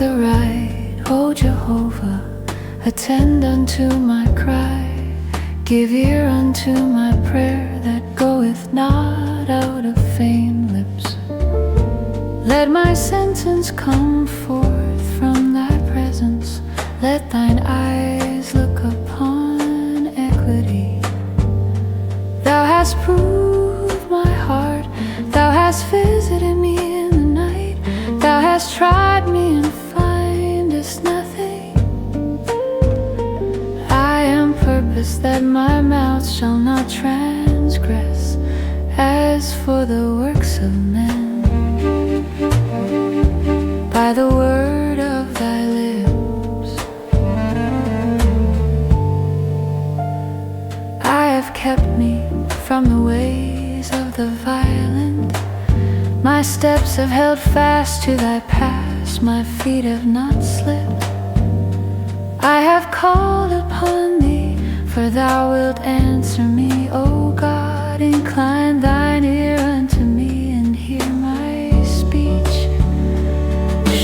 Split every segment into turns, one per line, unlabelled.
the right, O Jehovah, attend unto my cry. Give ear unto my prayer that goeth not out of vain lips. Let my sentence come forth from thy presence. Let thine eyes look upon equity. Thou hast proved my heart, thou hast visited me in the night. Thou hast tried me and findest nothing. I am purposed that my mouth shall not transgress. As for the works of men, by the word of thy lips, I have kept me from the ways of the violent. My steps have held fast to thy paths, my feet have not slipped. I have called upon thee, for thou wilt answer me. O God, incline thine ear unto me and hear my speech.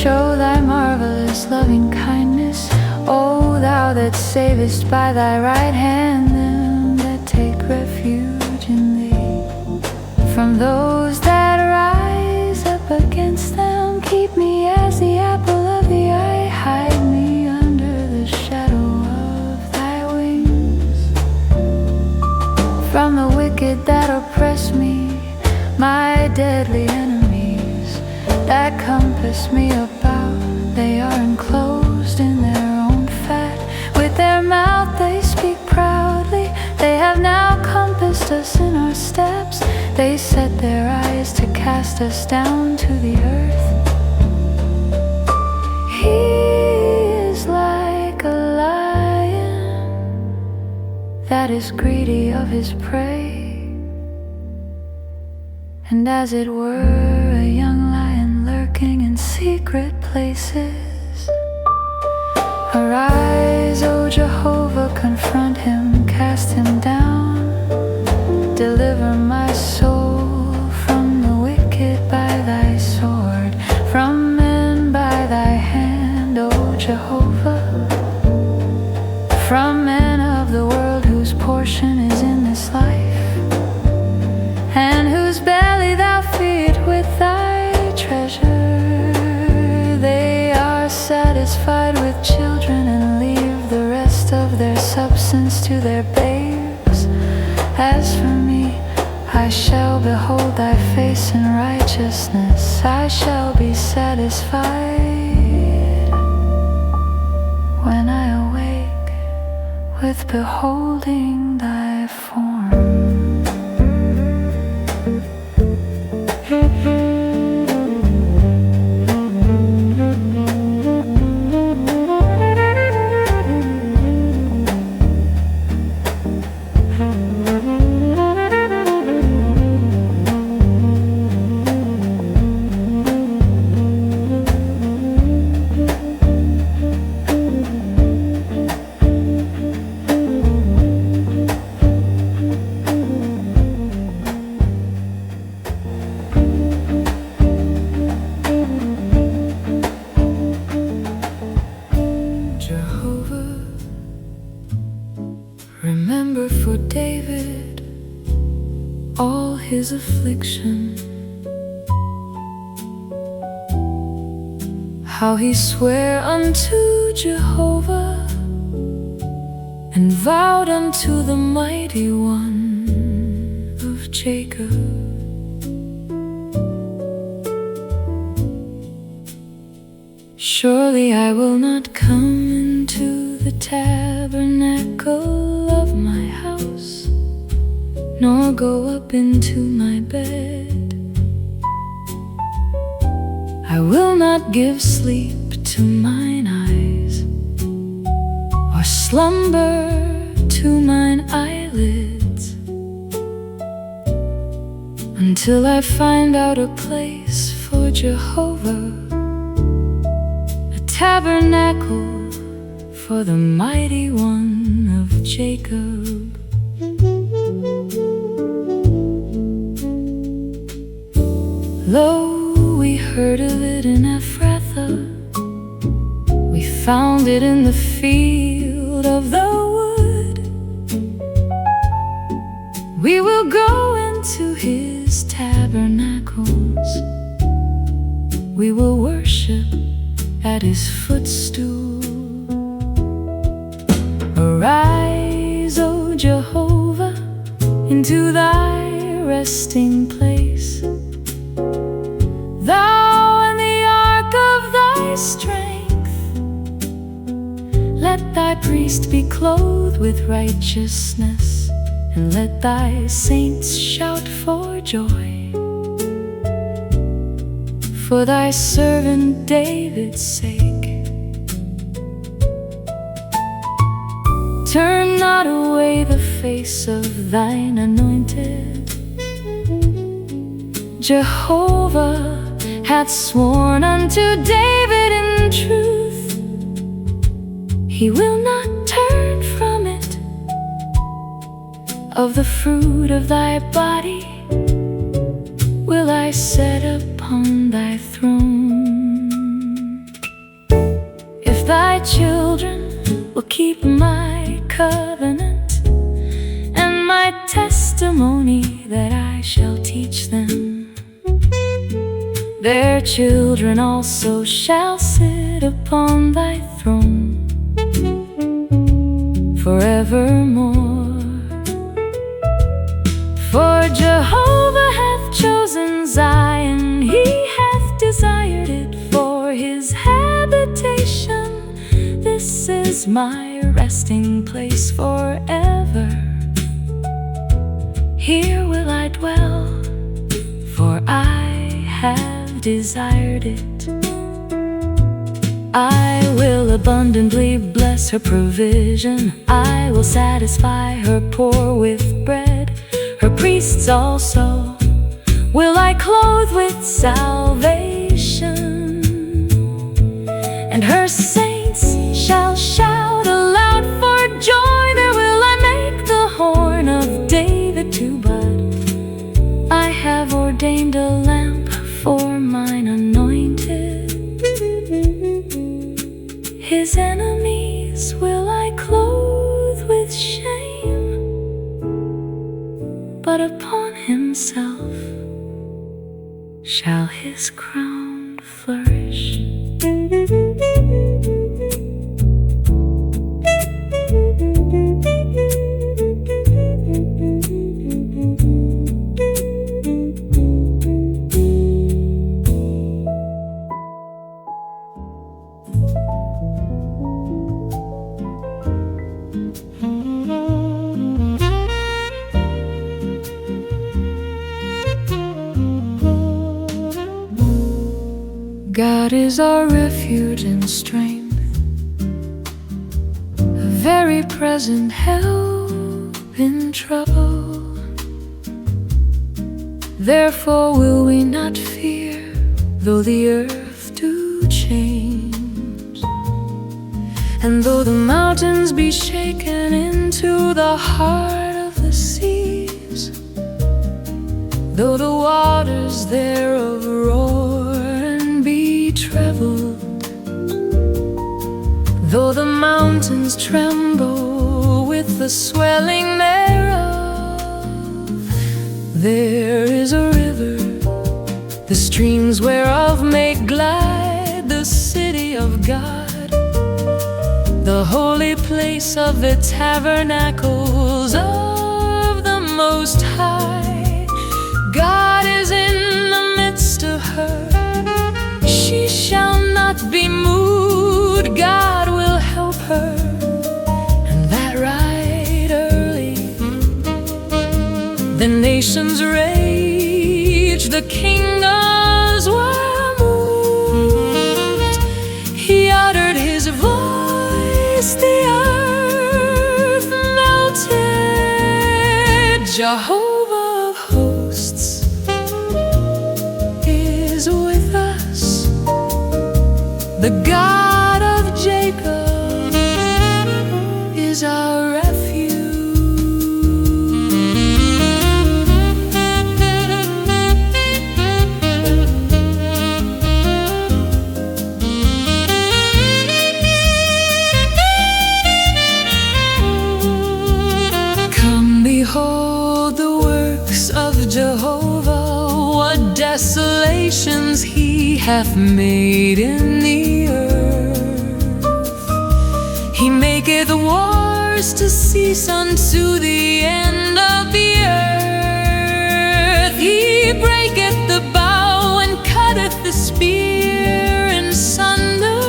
Show thy marvelous loving kindness, O thou that savest by thy right hand them that take refuge in thee. From those that rise up against them, keep me as the apple of the eye. Hide me under the shadow of thy wings. From the wicked that oppress me, my deadly enemies that compass me about, they are enclosed in their own fat. With their mouth they speak proudly. They have now compassed us in our steps. They set their eyes to cast us down to the earth. He is like a lion that is greedy of his prey, and as it were a young lion lurking in secret places. Arise, O Jehovah, confront him, cast him down. Deliver my soul from the wicked by thy sword, from men by thy hand, O Jehovah. From men of the world whose portion is in this life, and whose belly thou feed with thy treasure. They are satisfied with children and leave the rest of their substance to their babes. As for me, I shall behold thy face in righteousness. I shall be satisfied when I awake with beholding thy form. Remember for David all his affliction, how he sware unto Jehovah and vowed unto the mighty one of Jacob. Surely I will not come into the tabernacle of my house, nor go up into my bed. I will not give sleep to mine eyes, or slumber to mine eyelids, until I find out a place for Jehovah, a tabernacle for the mighty one of Jacob. Lo, we heard of it in Ephrathah, found it in the field of the wood. We will go into his tabernacles. We will worship at his footstool. Arise, O Jehovah, into thy resting place. Thou and the ark of thy strength. Let thy priest be clothed with righteousness, and let thy saints shout for joy. For thy servant David's sake. Turn not away the face of thine anointed. Jehovah hath sworn unto David in truth. He will not turn from it. Of the fruit of thy body will I set upon thy throne. If thy children will keep my covenant and my testimony that I shall teach them, their children also shall sit upon thy throne forevermore. For Jehovah hath chosen Zion, he hath desired it for his habitation. This is my resting place forever. Here will I dwell, for I have desired it. I will abundantly bless her provision. I will satisfy her poor with bread. Her priests also will I clothe with salvation, and her saints shall shout aloud for joy. There will I make the horn of David to bud. I have ordained a lamp for mine anointed. His enemies will I clothe with shame, but upon himself shall his crown flourish. God is our refuge and strength, a very present help in trouble. Therefore will we not fear, though the earth do change, and though the mountains be shaken into the heart of the seas, though the waters thereof roar be troubled, though the mountains tremble with the swelling thereof. There is a river, the streams whereof make glad the city of God, the holy place of the tabernacles of the Most High. God is in the midst of her. She shall not be moved. God will help her, and that right early. The nations raged, the kingdoms were moved. He uttered his voice, the earth melted. Jehovah of hosts is with us. The God of Jacob is our refuge. nations he hath made in the earth. He maketh wars to cease unto the end of the earth. He breaketh the bow and cutteth the spear in sunder.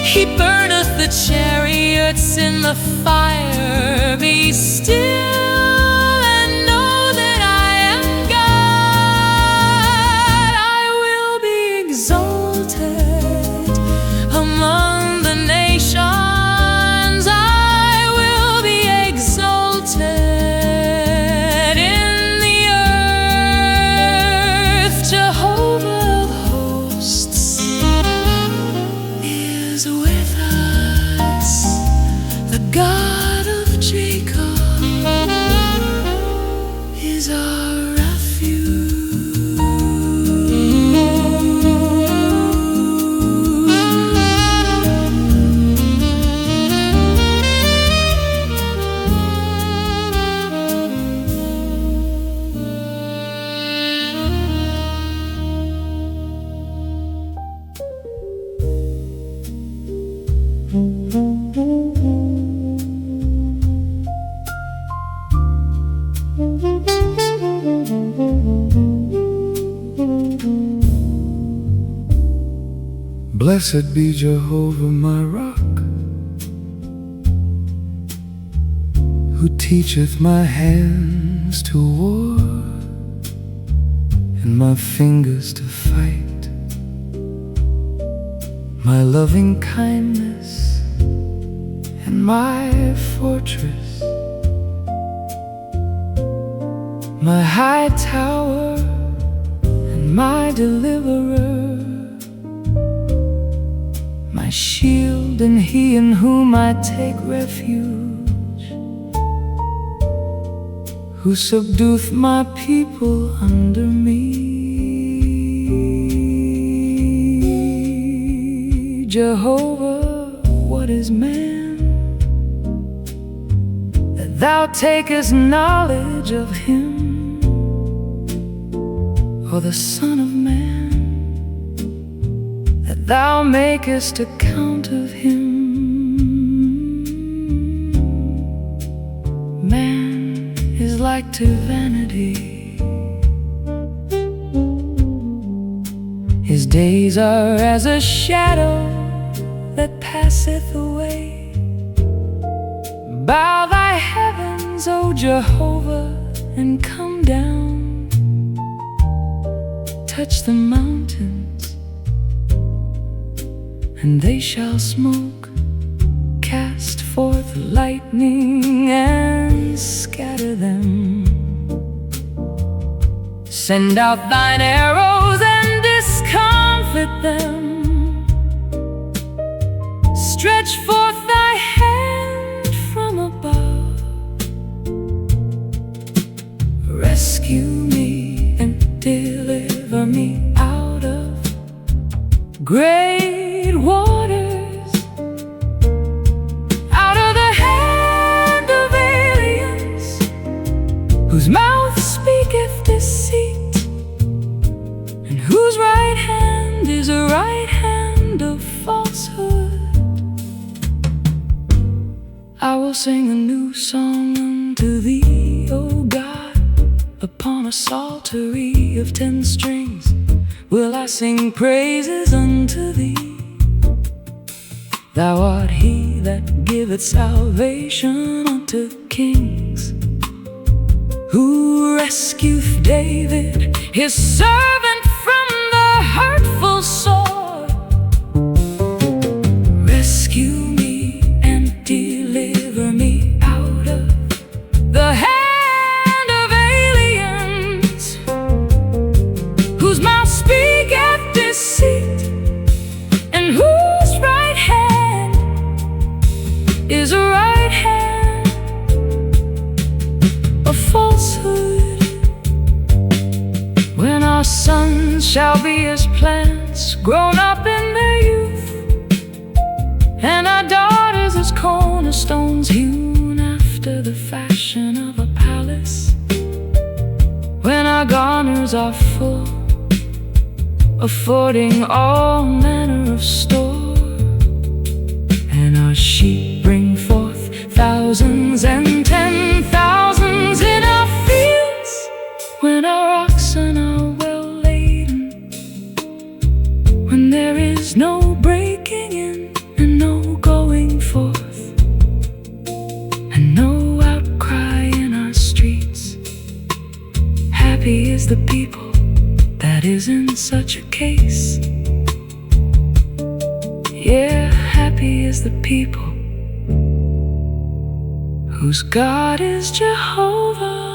He burneth the chariots in the fire. Be still and know that I am God. I will be exalted among the nations. I will be exalted in the earth. Jehovah of hosts is with us. The God of Jacob is our refuge.
Blessed be Jehovah my rock, who teacheth my hands to war and my fingers to fight. My loving kindness and my fortress, my high tower and my deliverer, my shield and he in whom I take refuge, who subdueth my people under me. Jehovah, what is man, that thou takest knowledge of him, or the Son of Man, that thou makest account of him? Man is like to vanity, his days are as a shadow that passeth away. Bow thy heavens, O Jehovah, and come down. Touch the mountains, and they shall smoke. Cast forth lightning and scatter them. Send out thine arrows and discomfit them. Stretch forth thy hand from above. Rescue me and deliver me out of great waters, out of the hand of aliens, whose mouth speaketh deceit, and whose right hand is a right hand of falsehood. I will sing a new song unto thee, O God, upon a psaltery of 10 strings will I sing praises unto thee. Thou art he that giveth salvation unto kings, who rescueth David his servant from the hurtful sword. Rescue me and deliver me out of the hand of aliens, whose mouth speaketh deceit, and whose right hand is a right hand of falsehood. When our sons shall be as plants grown up in their youth, and our daughters as cornerstones hewn after the fashion of a palace, when our garners are full affording all manner of store. And our sheep bring forth thousands and 10,000s in our fields, when our oxen are well laden, when there is no breaking in and no going forth, and no outcry in our streets. Happy is the people that is in such a case. Yeah, happy is the people whose God is Jehovah.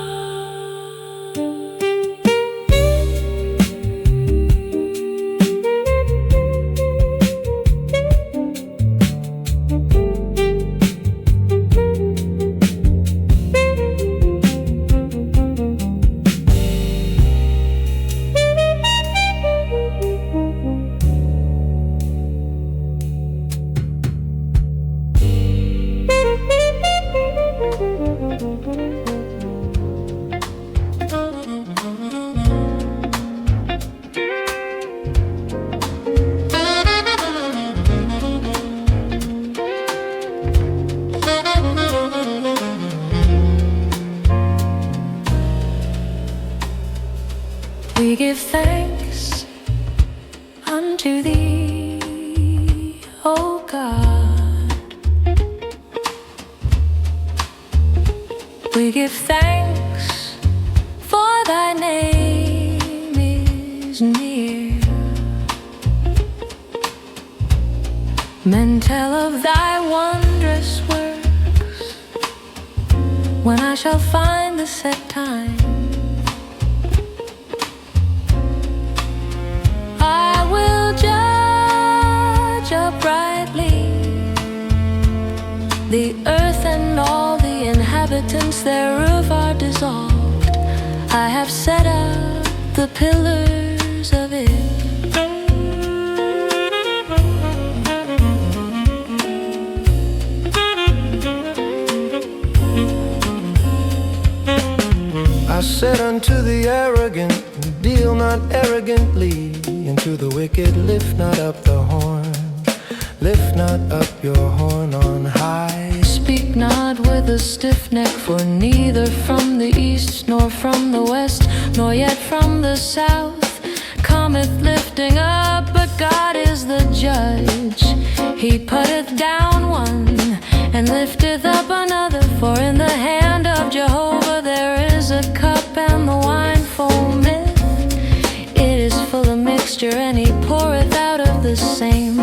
We give thanks unto thee, O God. We give thanks, for thy name is near. Men tell of thy wondrous works, when I shall find the set time, I will judge uprightly the earth, and all the inhabitants thereof are dissolved. I have set up the pillars of it.
I said unto the arrogant, deal not arrogantly, and to the wicked lift not up the horn. Lift not up your horn on high.
Speak not with a stiff neck, for neither from the east, nor from the west, nor yet from the south cometh lifting up, but God is the judge. He putteth down one, and lifteth up another, for in the hand of Jehovah there is a cup, and the wine foameth. It is full of mixture, and he poureth out of the same.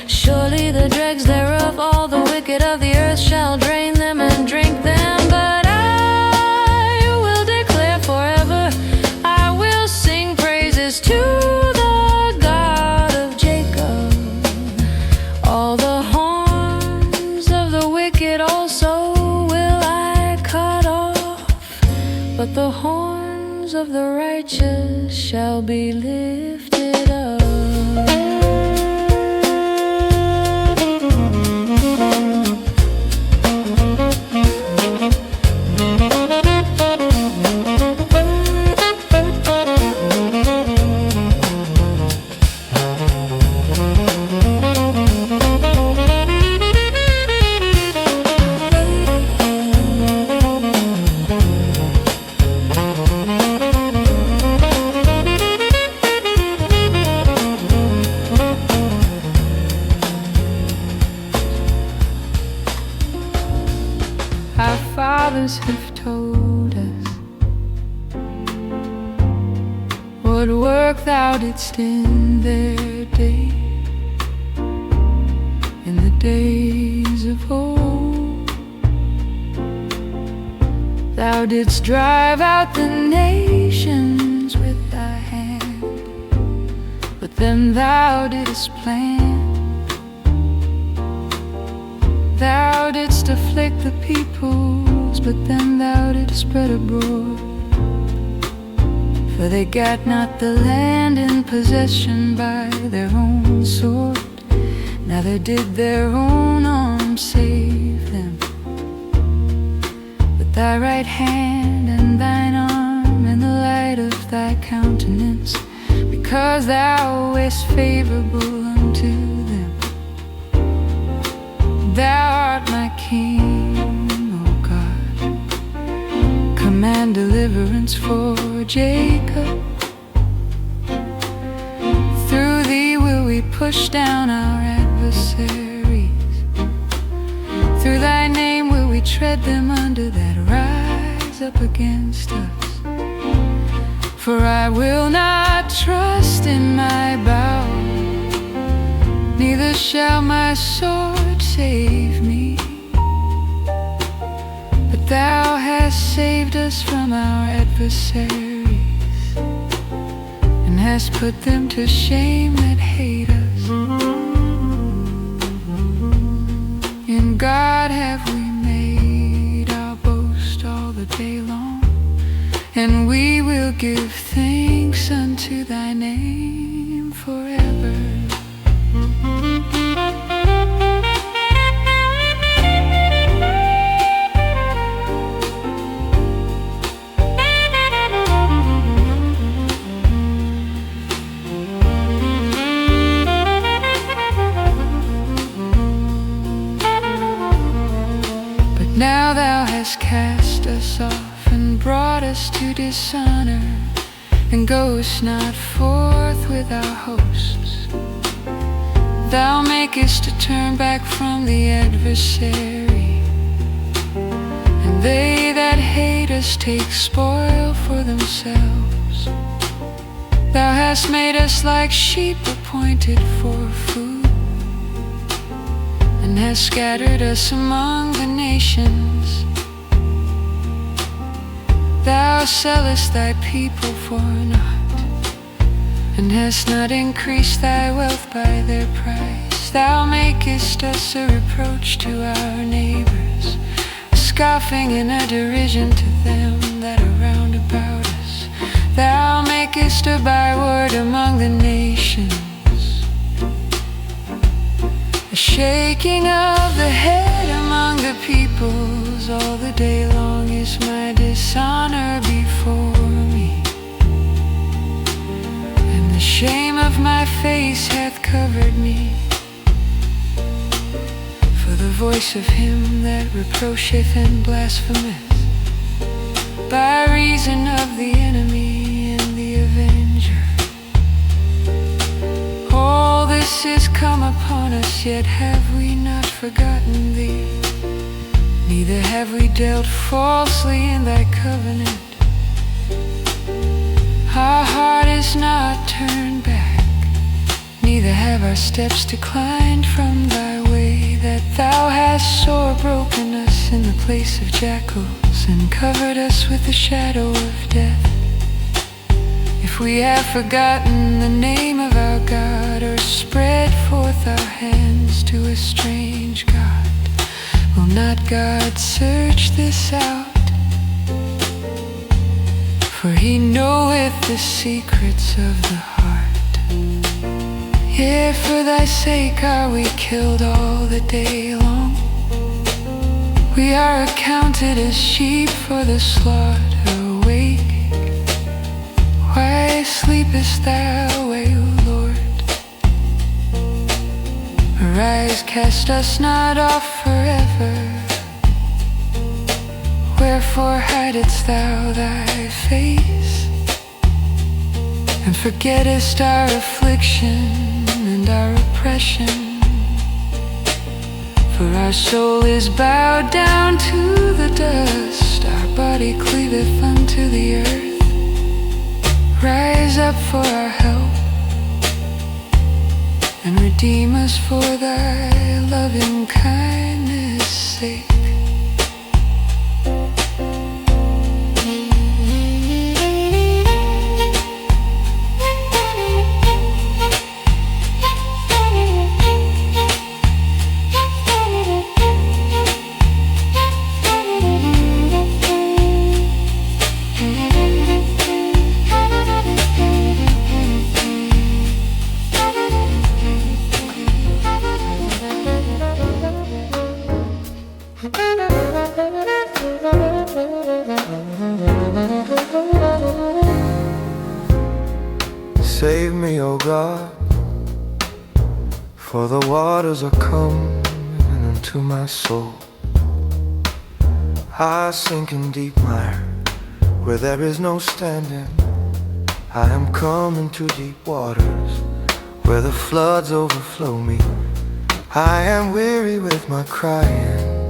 Surely the dregs thereof, all the wicked of the earth shall drain them and drink them. But I will declare forever, I will sing praises to the God of Jacob. All the horns of the wicked also will I cut off, but the horns of the righteous shall be lifted up.
Our fathers have told us what work thou didst in their day, in the days of old. Thou didst drive out the nations with thy hand, but them thou didst plant. Thou didst afflict the peoples, but them thou didst spread abroad. For they got not the land in possession by their own sword, neither did their own arm save them. But thy right hand and thine arm and the light of thy countenance, because because thou wast favorable unto them. Thou art my King, O God. Command deliverance for Jacob. Through thee will we push down our adversaries. Through thy name will we tread them under that rise up against us. For I will not trust in my bow, neither shall my sword save me. But thou hast saved us from our adversaries, and hast put them to shame that hate us. In God have we made our boast all the day long, and we will give thanks unto thy name forever. But now thou hast cast us off and brought us to dishonor, and goest not forth with our hosts. Thou makest to turn back from the adversary, and they that hate us take spoil for themselves. Thou hast made us like sheep appointed for food, and hast scattered us among the nations. Thou sellest thy people for naught, and hast not increased thy wealth by their price. Thou makest us a reproach to our neighbors, a scoffing and a derision to them that are round about us. Thou makest a byword among the nations, a shaking of the head among the peoples. All the day long is my dishonor before me, and the shame of my face hath covered me. For the voice of him that reproacheth and blasphemeth, by reason of the enemy and the avenger. All this is come upon us, yet have we not forgotten thee, neither have we dealt falsely in thy covenant. Our heart is not turned back, neither have our steps declined from thy way. That thou hast sore broken us in the place of jackals, and covered us with the shadow of death. If we have forgotten the name of our God, or spread forth our hands to a strange God, will not God search this out? For he knoweth the secrets of the heart. Yea, for thy sake are we killed all the day long. We are accounted as sheep for the slaughter. Awake, why sleepest thou away, O Lord? Arise, cast us not off forever. Wherefore hidest thou thy face, and forgettest our affliction and our oppression? For our soul is bowed down to the dust, our body cleaveth unto the earth. Rise up for our help, and redeem us for thy loving kindness' sake.
me, O God, for the waters are coming into my soul. I sink in deep mire where there is no standing. I am coming to deep waters where the floods overflow me. I am weary with my crying,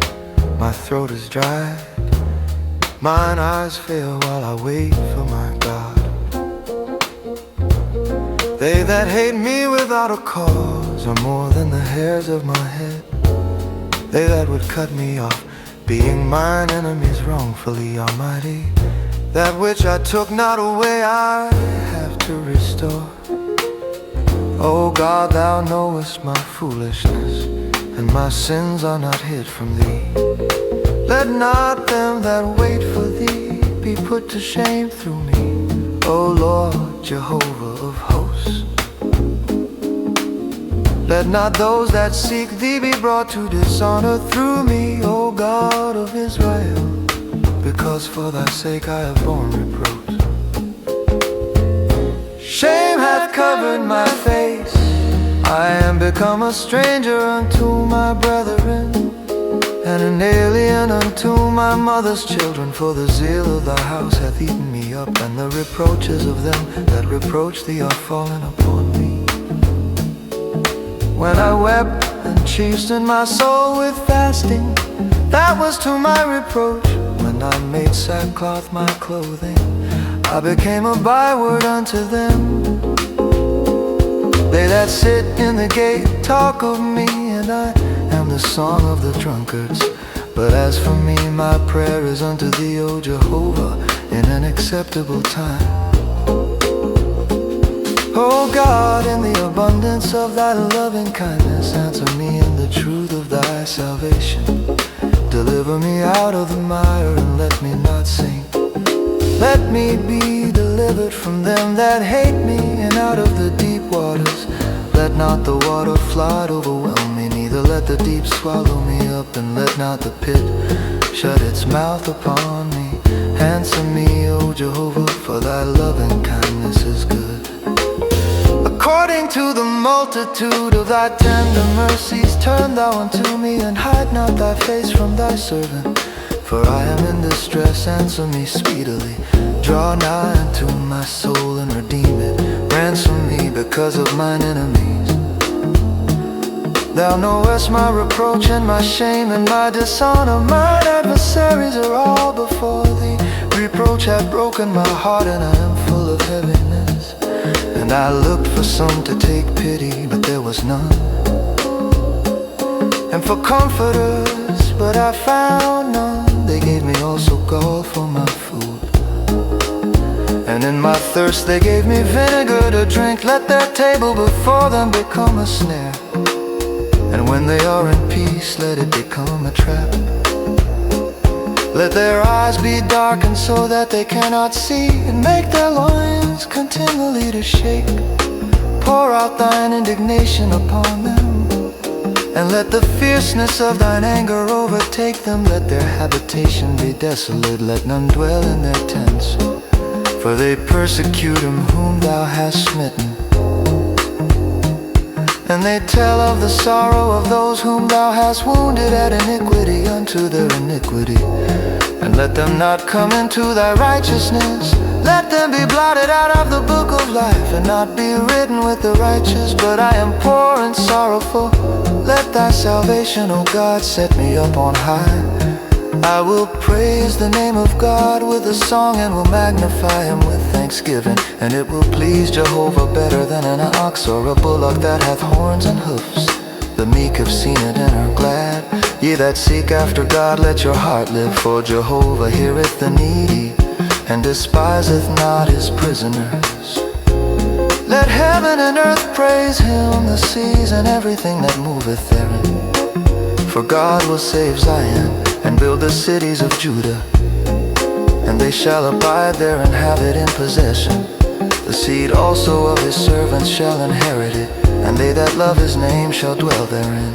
my throat is dry, mine eyes fail while I wait for my God. They that hate me without a cause are more than the hairs of my head. They that would cut me off, being mine enemies wrongfully, Almighty, that which I took not away I have to restore. O God, thou knowest my foolishness, and my sins are not hid from thee. Let not them that wait for thee be put to shame through me, O Lord Jehovah of hosts. Let not those that seek thee be brought to dishonor through me, O God of Israel, because for thy sake I have borne reproach. Shame hath covered my face, I am become a stranger unto my brethren, and an alien unto my mother's children. For the zeal of thy house hath eaten me up, and the reproaches of them that reproach thee are fallen upon me. When I wept and chastened my soul with fasting, that was to my reproach. When I made sackcloth my clothing, I became a byword unto them. They that sit in the gate talk of me, and I am the song of the drunkards. But as for me, my prayer is unto thee, O Jehovah, in an acceptable time. O God, in the abundance of thy loving kindness, answer me in the truth of thy salvation. Deliver me out of the mire, and let me not sink. Let me be delivered from them that hate me, and out of the deep waters. Let not the water flood overwhelm me, neither let the deep swallow me up, and let not the pit shut its mouth upon me. Answer me, O Jehovah, for thy loving kindness is good. According to the multitude of thy tender mercies, turn thou unto me, and hide not thy face from thy servant. For I am in distress, answer me speedily. Draw nigh unto my soul and redeem it. Ransom me because of mine enemies. Thou knowest my reproach and my shame and my dishonor. Mine adversaries are all before thee. Reproach hath broken my heart, and I am full of heaviness. And I looked for some to take pity, but there was none, and for comforters, but I found none. They gave me also gall for my food, and in my thirst they gave me vinegar to drink. Let their table before them become a snare, and when they are in peace, let it become a trap. Let their eyes be darkened so that they cannot see, and make their loins continually to shake. Pour out thine indignation upon them, and let the fierceness of thine anger overtake them. Let their habitation be desolate, let none dwell in their tents. For they persecute him whom thou hast smitten, and they tell of the sorrow of those whom thou hast wounded at iniquity unto their iniquity. And let them not come into thy righteousness. Let them be blotted out of the book of life, and not be written with the righteous. But I am poor and sorrowful. Let thy salvation, O God, set me up on high. I will praise the name of God with a song, and will magnify him with thanksgiving. And it will please Jehovah better than an ox or a bullock that hath horns and hoofs. The meek have seen it and are glad. Ye that seek after God, let your heart live. For Jehovah heareth the needy, and despiseth not his prisoners. Let heaven and earth praise him, the seas and everything that moveth therein. For God will save Zion, and build the cities of Judah, and they shall abide there and have it in possession. The seed also of his servants shall inherit it, and they that love his name shall dwell therein.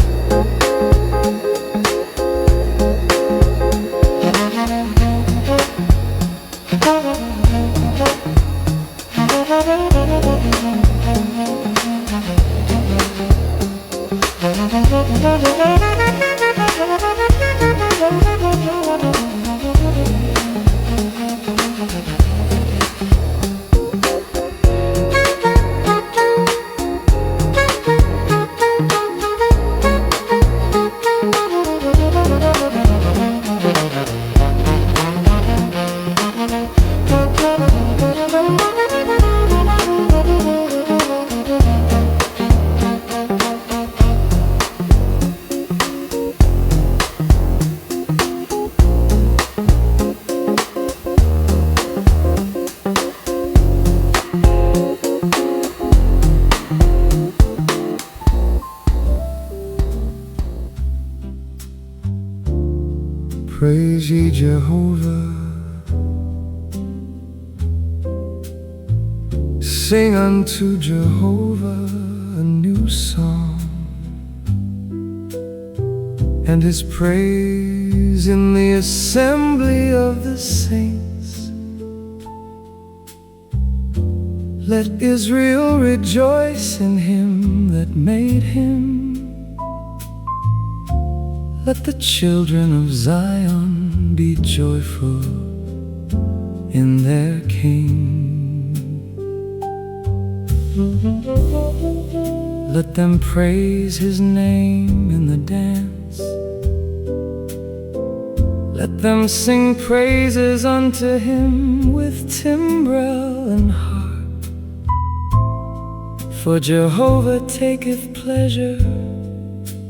Praise ye Jehovah, sing unto Jehovah a new song, and his praise in the assembly of the saints. Let Israel rejoice in him that made him. Let the children of Zion be joyful in their King. Let them praise his name in the dance. Let them sing praises unto him with timbrel and harp. For Jehovah taketh pleasure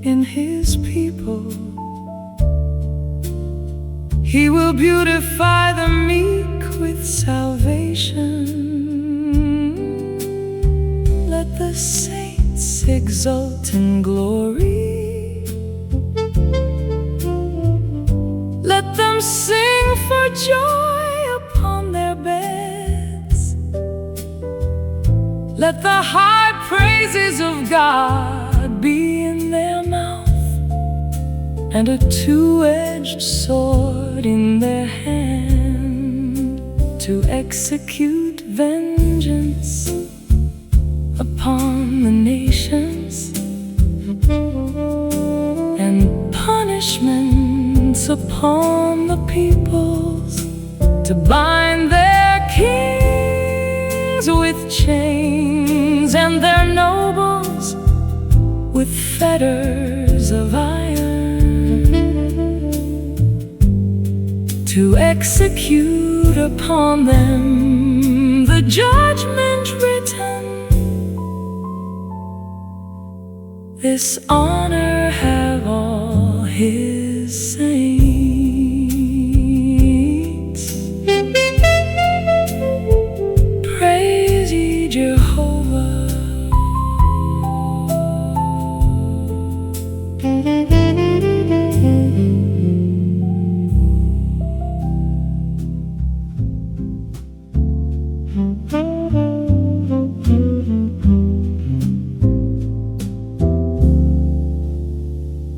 in his people. He will beautify the meek with salvation. Let the saints exult in glory. Let them sing for joy upon their beds. Let the high praises of God be in their mouth, and a two-edged sword in their hand, to execute vengeance upon the nations, and punishments upon the peoples, to bind their kings with chains, and their nobles with fetters of iron, to execute upon them the judgment written. This honor have all his saints. Praise ye Jehovah.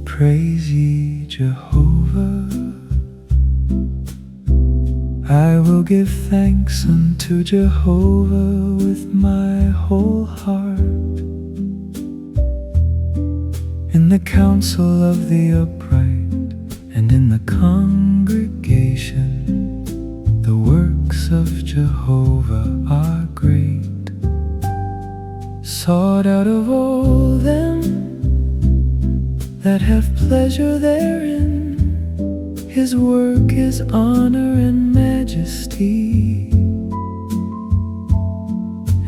Praise ye Jehovah. I will give thanks unto Jehovah with my whole heart. In the council of the upright, and in the congregation, the works of Jehovah are great. Sought out of all them that have pleasure therein, his work is honor and majesty,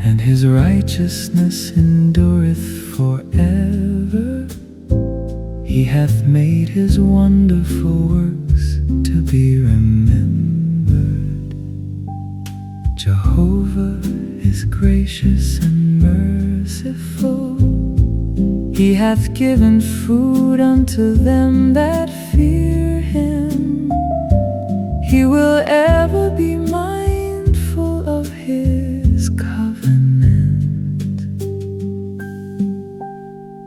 and his righteousness endureth forever. He hath made his wonderful works to be remembered. Jehovah is gracious and merciful. He hath given food unto them that fear him. He will ever be mindful of his covenant.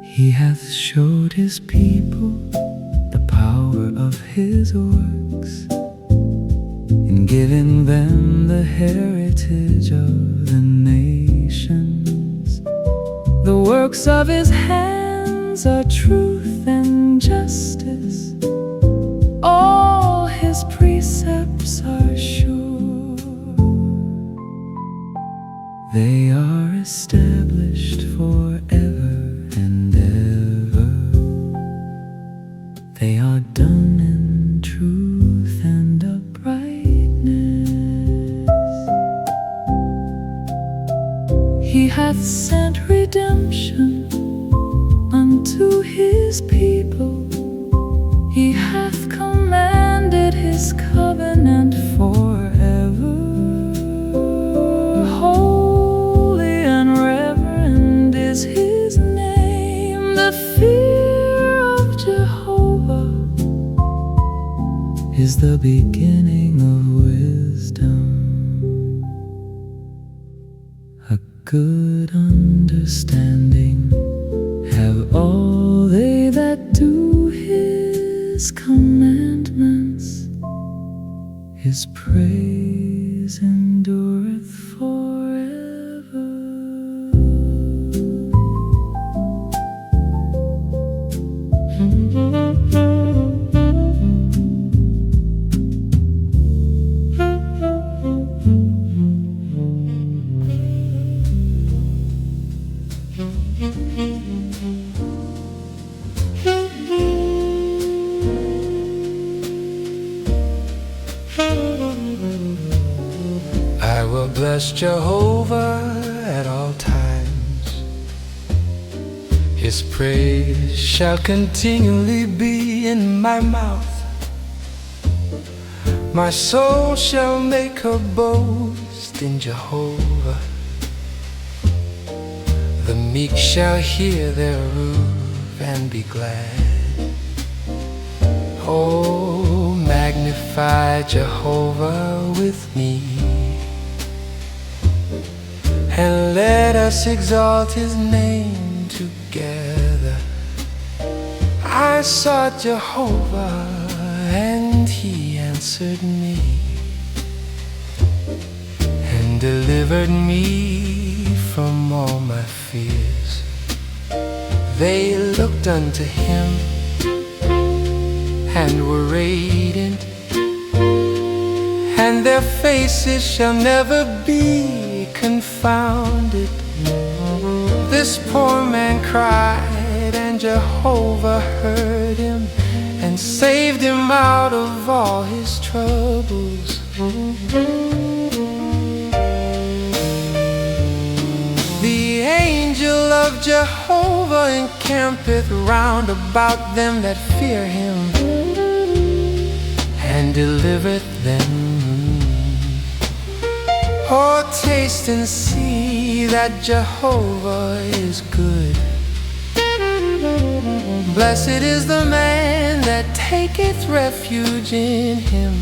He hath showed his people the power of his works, in giving them the heritage of the nations. The works of his hands
commands are truth and justice. All his precepts are sure. They are established forever and ever. They are done in truth and uprightness. He hath sent redemption unto his people. He hath commanded his covenant forever. Holy and reverend is his name. The fear of Jehovah is the beginning of wisdom. A good understanding have all they that do his commandments. His praise endureth forever.
I will bless Jehovah at all times. His praise shall continually be in my mouth. My soul shall make her boast in Jehovah. The meek shall hear thereof and be glad. Oh, magnify Jehovah with me, and let us exalt his name together. I sought Jehovah, and he answered me, and delivered me from all my fears. They looked unto him and were radiant, and their faces shall never be confounded. This poor man cried, and Jehovah heard him, and saved him out of all his troubles. The angel of Jehovah encampeth round about them that fear him, and delivereth them. Oh, taste and see that Jehovah is good. Blessed is the man that taketh refuge in him.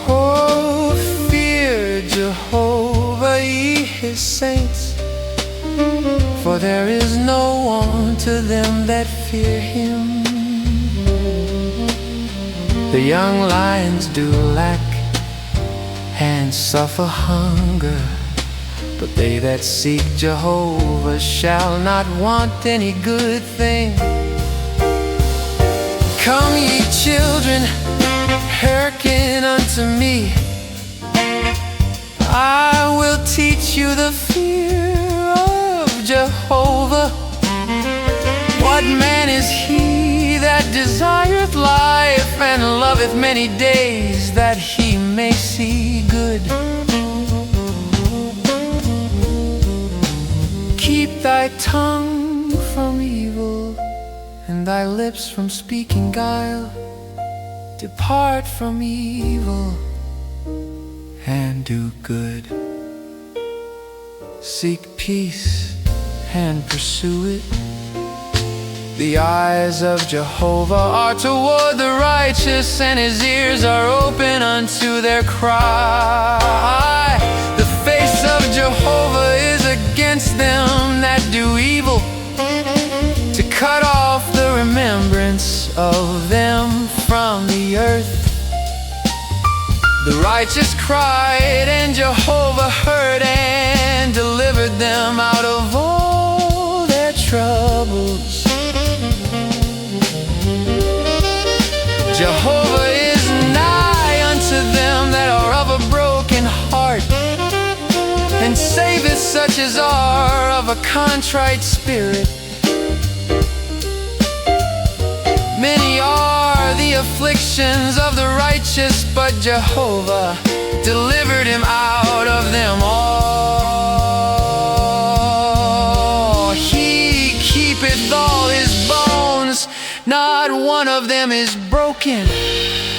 Oh, fear Jehovah, ye his saints, for there is no want to them that fear him. The young lions do lack and suffer hunger, but they that seek Jehovah shall not want any good thing. Come ye children, hearken unto me. I will teach you the fear of Jehovah. What man is he that desireth life, and loveth many days, that he may see good? Keep thy tongue from evil, and thy lips from speaking guile. Depart from evil, and do good. Seek peace, and pursue it. The eyes of Jehovah are toward the righteous, and his ears are open unto their cry. The face of Jehovah is against them that do evil, to cut off the remembrance of them from the earth. The righteous cried, and Jehovah heard, and delivered them out of all their troubles. of a contrite spirit. Many are the afflictions of the righteous, but Jehovah delivered him out of them all. He keepeth all his bones, not one of them is broken.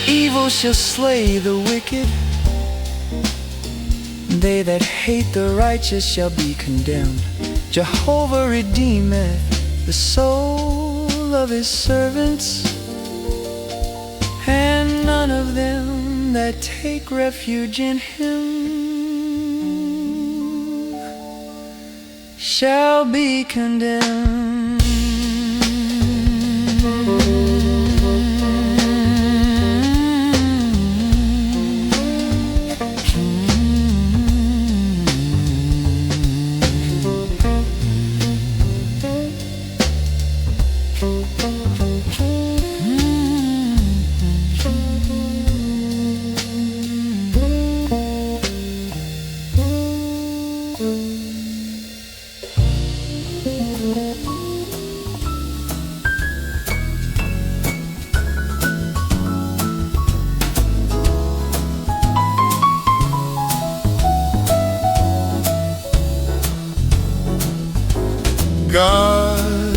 Evil shall slay the wicked. They that hate the righteous shall be condemned. Jehovah redeemeth the soul of his servants, and none of them that take refuge in him shall be condemned.
God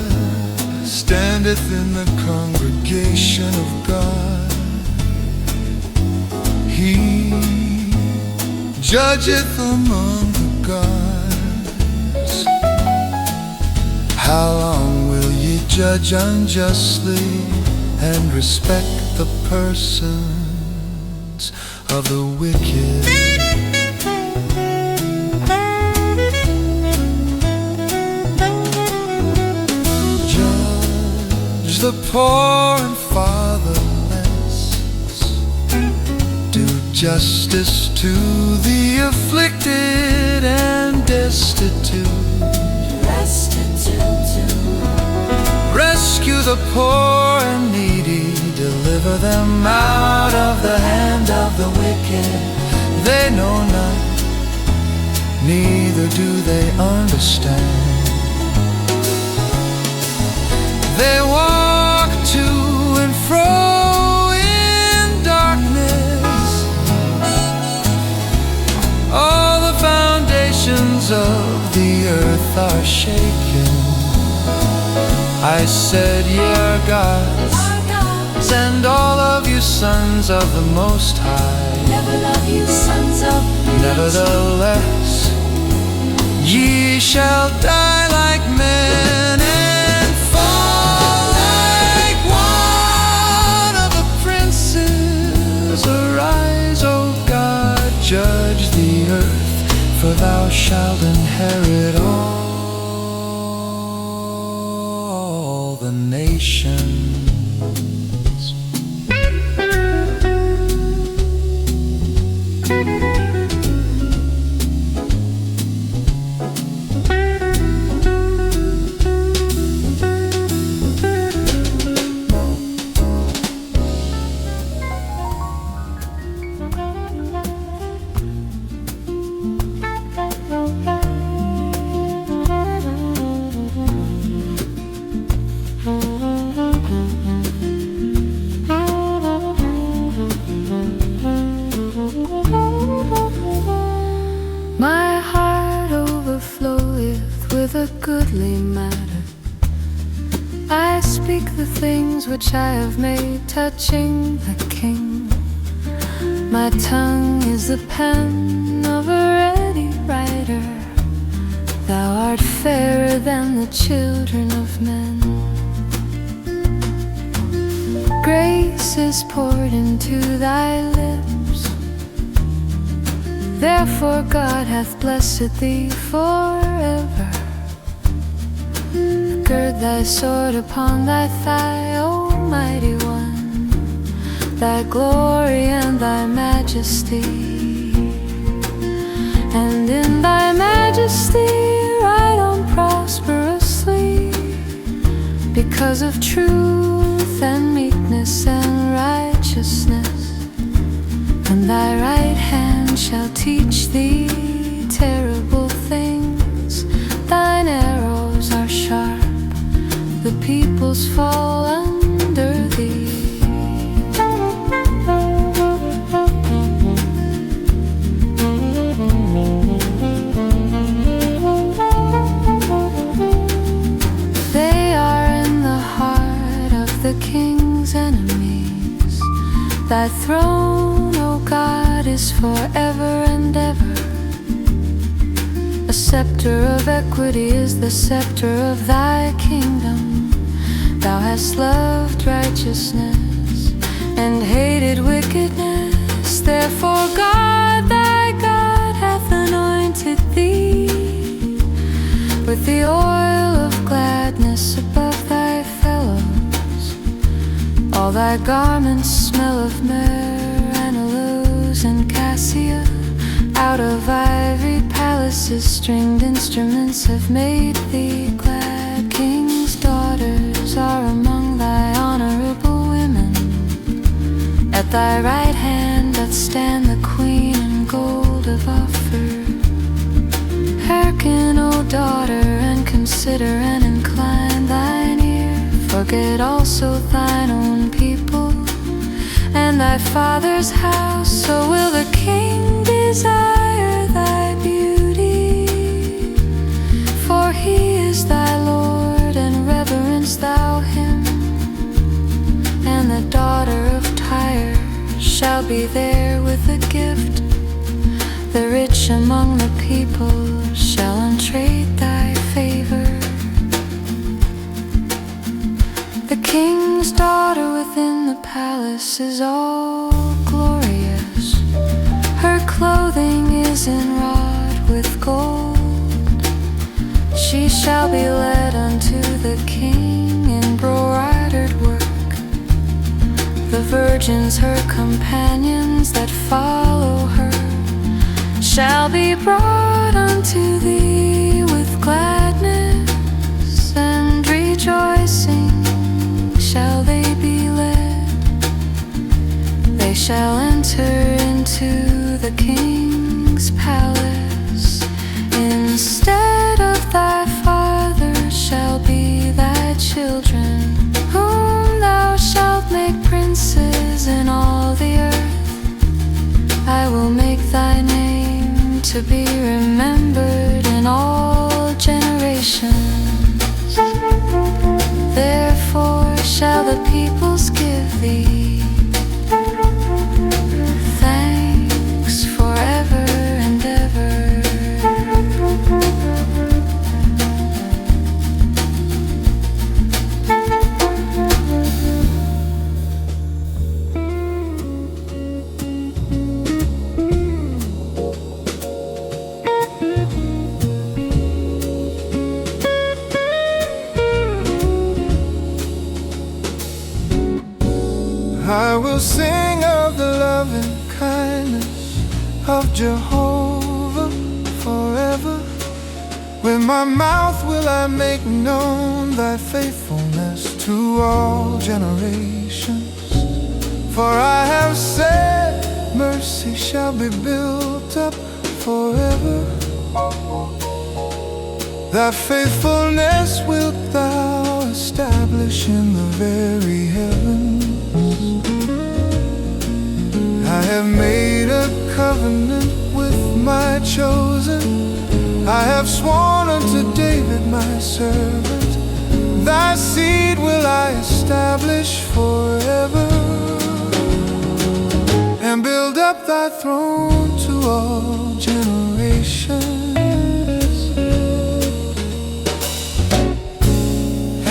standeth in the congregation of God. He judgeth among the gods. How long will ye judge unjustly and respect the persons of the wicked? The poor and fatherless, do justice to the afflicted and destitute. Rescue the poor and needy, deliver them out of the hand of the wicked. They know not, neither do they understand. They walk to and fro in darkness. All the foundations of the earth are shaken. I said, ye are gods, and all of you sons of the Most High.
Never love you, sons of beauty.
Nevertheless, ye shall die like men and fall like one of the princes. Arise, O God, judge the earth, for thou shalt inherit all the nations.
My heart overfloweth with a goodly matter. I speak the things which I have made touching the King. My tongue is the pen of a ready writer. Thou art fairer than the children of men. Grace is poured into thy lips. Therefore God hath blessed thee forever. Gird thy sword upon thy thigh, O mighty one, thy glory and thy majesty. And in thy majesty ride on prosperously, because of truth and meekness and righteousness. And thy right hand shall teach thee terrible things, thine peoples fall under thee. They are in the heart of the king's enemies. Thy throne, O God, is forever and ever. A scepter of equity is the scepter of thy kingdom. Thou hast loved righteousness and hated wickedness. Therefore God, thy God, hath anointed thee with the oil of gladness above thy fellows. All thy garments smell of myrrh, aloes, and cassia. Out of ivory palaces stringed instruments have made thee glad. King's daughters are among thy honorable women. At thy right hand doth stand the queen in gold of Afar. Hearken, O daughter, and consider and incline thine ear. Forget also thine own people and thy father's house. So will the king desire thy beauty, for he is thy Lord, and reverence thou him. And the daughter of Tyre shall be there with a gift. The rich among the people shall entreat thy favor. The king's daughter within the palace is all glorious. Her clothing is enwrought with gold. She shall be led unto the king in broidered work. The virgins, her companions that follow her, shall be brought unto thee with gladness and rejoicing. Shall they be led? They shall enter into the king's palace. Instead of thy fathers shall be thy children, whom thou shalt make princes in all the earth. I will make thy name to be remembered in all generations. Therefore shall the peoples give thee thanks forever and ever.
I will sing of the loving kindness of Jehovah forever. With my mouth will I make known thy faithfulness to all generations. For I have said, mercy shall be built up forever. Thy faithfulness wilt thou establish in the very heavens. I have made a covenant with my chosen. I have sworn unto David my servant, thy seed will I establish forever, and build up thy throne to all generations.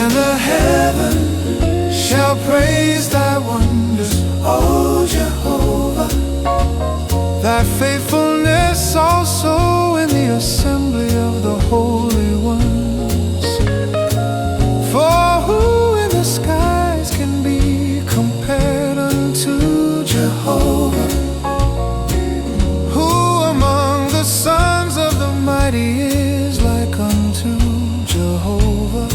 And the heaven shall praise thy wonders, O Jehovah. Thy faithfulness also in the assembly of the holy ones. For who in the skies can be compared unto Jehovah? Who among the sons of the mighty is like unto Jehovah?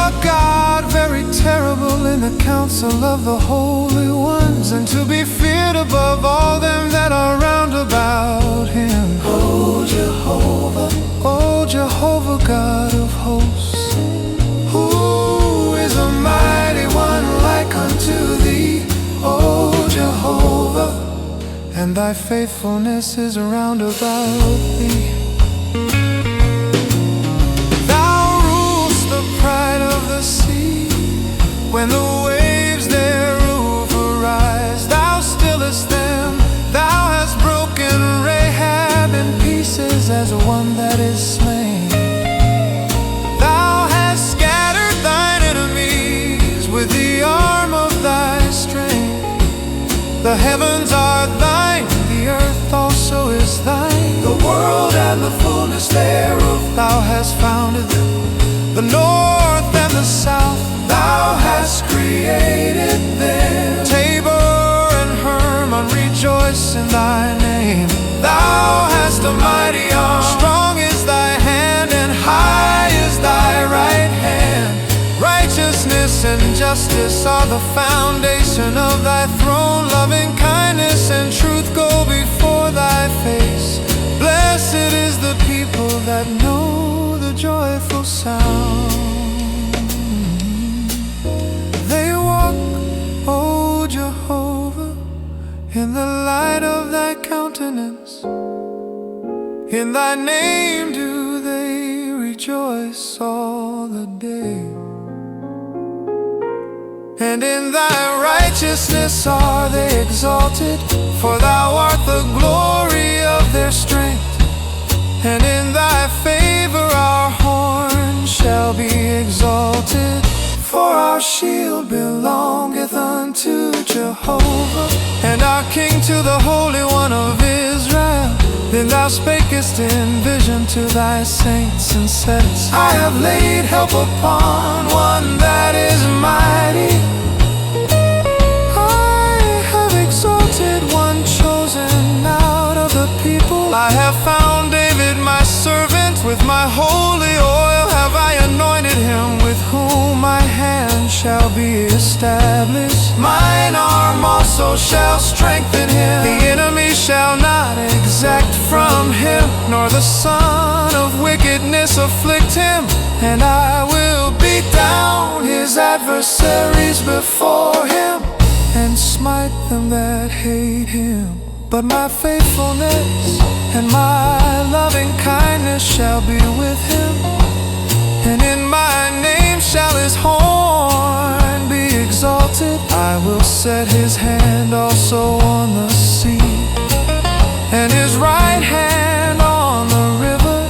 A God very terrible in the council of the holy ones, and to be feared above all them that are round about him. O Jehovah, O Jehovah, God of hosts. and thy faithfulness is round about thee. Thou rulest the pride of the sea, when the waves their roof arise. Thou stillest them, thou hast broken Rahab in pieces as one that is slain. Thou hast scattered thine enemies with the arm of thy strength. The heavens are thine, the earth also is thine, the world and the fullness thereof. Thou hast founded them, the north and the south, thou hast created them. Tabor and Hermon rejoice in thy name. Thou hast a mighty arm, strong is thy hand, and high is thy right hand. Righteousness and justice are the foundation of thy throne. Loving kindness and truth go before thy face. Blessed is the people that know the joyful sound. They walk, O Jehovah, in the light of thy countenance. In thy name do they rejoice all the day. And in thy righteousness are they exalted, for thou art the glory of their strength. And in thy favor our horn shall be exalted, for our shield belongeth unto Jehovah, and our King to the Holy One of Israel. Then thou spakest in vision to thy saints, and saidst, I have laid help upon one that is mighty. I have exalted one chosen out of the people. I have found David my servant, with my holy oil have I anointed him, with whom my hand shall be established. Mine arm also shall strengthen him. The enemy shall not exact from him, nor the son of wickedness afflict him. And I will beat down his adversaries before him, and smite them that hate him. But my faithfulness and my loving kindness shall be with him, and in my name shall his horn be exalted. I will set his hand also on the sea, and his right hand on the river.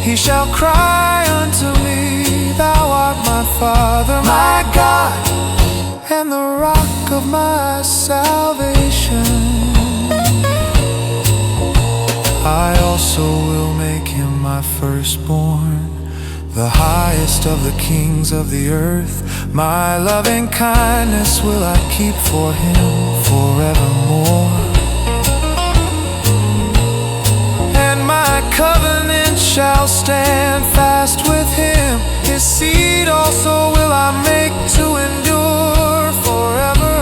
He shall cry unto me, thou art my Father, my God, and the rock of my salvation. I also will make him my firstborn, the highest of the kings of the earth. My loving kindness will I keep for him forevermore, and my covenant shall stand fast with him. His seed also will I make to endure forever,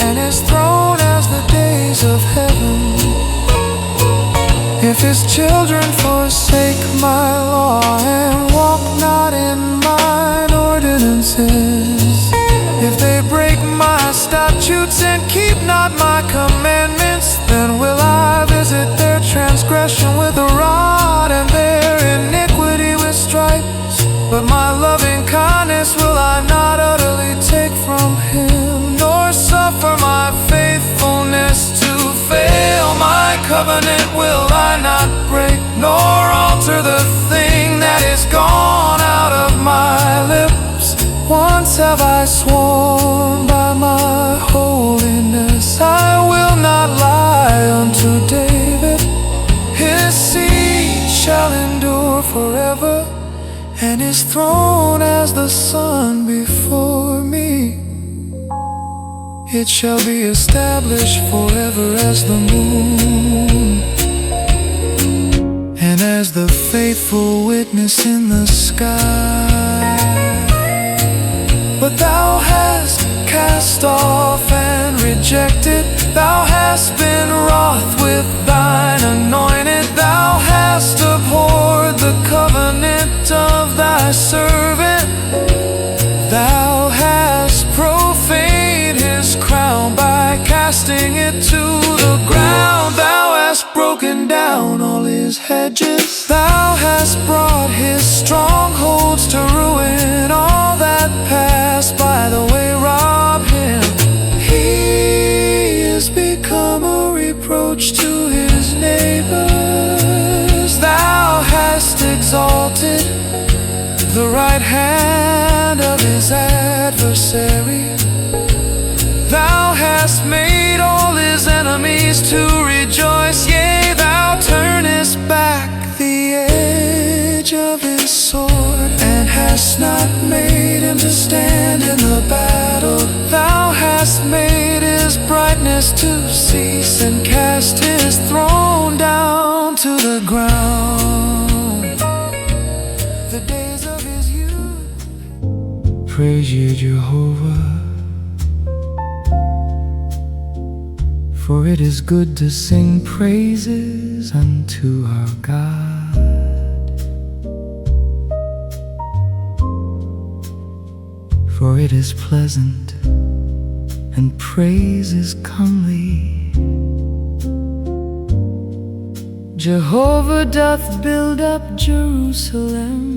and his throne as the days of heaven. If his children forsake my law and walk not in mine ordinances, if they break my statutes and keep not my commandments, then will I visit their transgression with a rod, and their iniquity with stripes. But my loving kindness will I not utterly take from him, nor suffer my faithfulness to fail. My covenant will I not break, nor alter the thing that is gone out of my lips. Once have I sworn by my holiness, I will not lie unto David. His seed shall endure forever, and his throne as the sun before me. It shall be established forever as the moon, and as the faithful witness in the sky. But thou hast cast off and rejected, thou hast been wroth with thine anointed. Thou hast abhorred the covenant of thy servant. Thou hast profaned his crown by casting it
to the ground. Thou hast broken down all his hedges. Thou hast brought his strongholds to ruin. All that pass by the way rob him. He is become a reproach to his neighbors. Thou hast exalted the right hand of his adversary. Thou hast made all his enemies to rejoice. Yea, thou turnest back the edge of his sword, and hast not made him to stand in the battle. Thou hast made his brightness to cease, and cast his throne down to the ground. The days of his youth. Praise ye Jehovah, for it is good to sing praises unto our God. For it is pleasant, and praise is comely. Jehovah doth build up Jerusalem.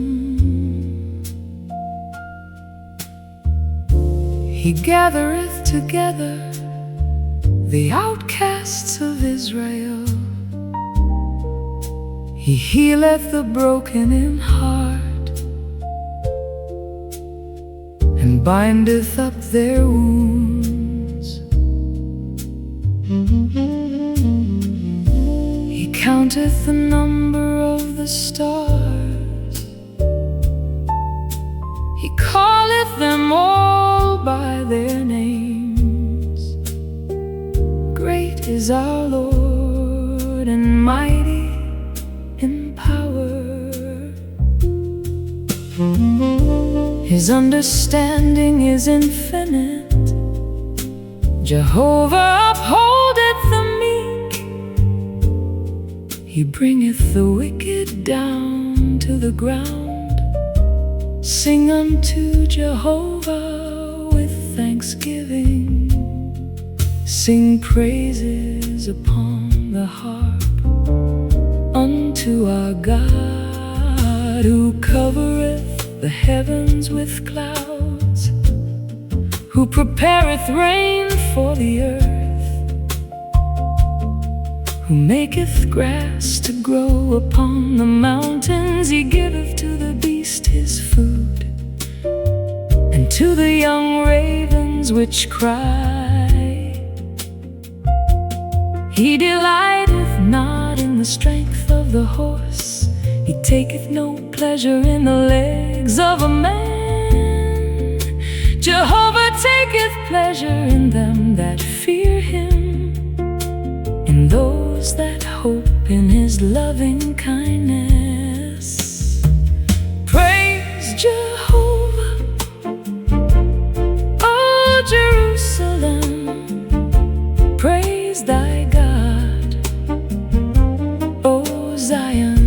He gathereth together the outcasts of Israel. He healeth the broken in heart, and bindeth up their wounds. He counteth the number of the stars. He calleth them all by their names. Great is our Lord, and mighty in power. His understanding is infinite. Jehovah upholdeth the meek. He bringeth the wicked down to the ground. Sing unto Jehovah with thanksgiving. Sing praises upon the harp unto our God, who covereth the heavens with clouds, who prepareth rain for the earth, who maketh grass to grow upon the mountains. He giveth to the beast his food, and to the young ravens which cry. He delighteth not in the strength of the horse. He taketh no pleasure in the legs of a man. Jehovah taketh pleasure in them that fear him, in those that hope in his loving kindness. Praise Jehovah, O Jerusalem. Praise thy God, O Zion.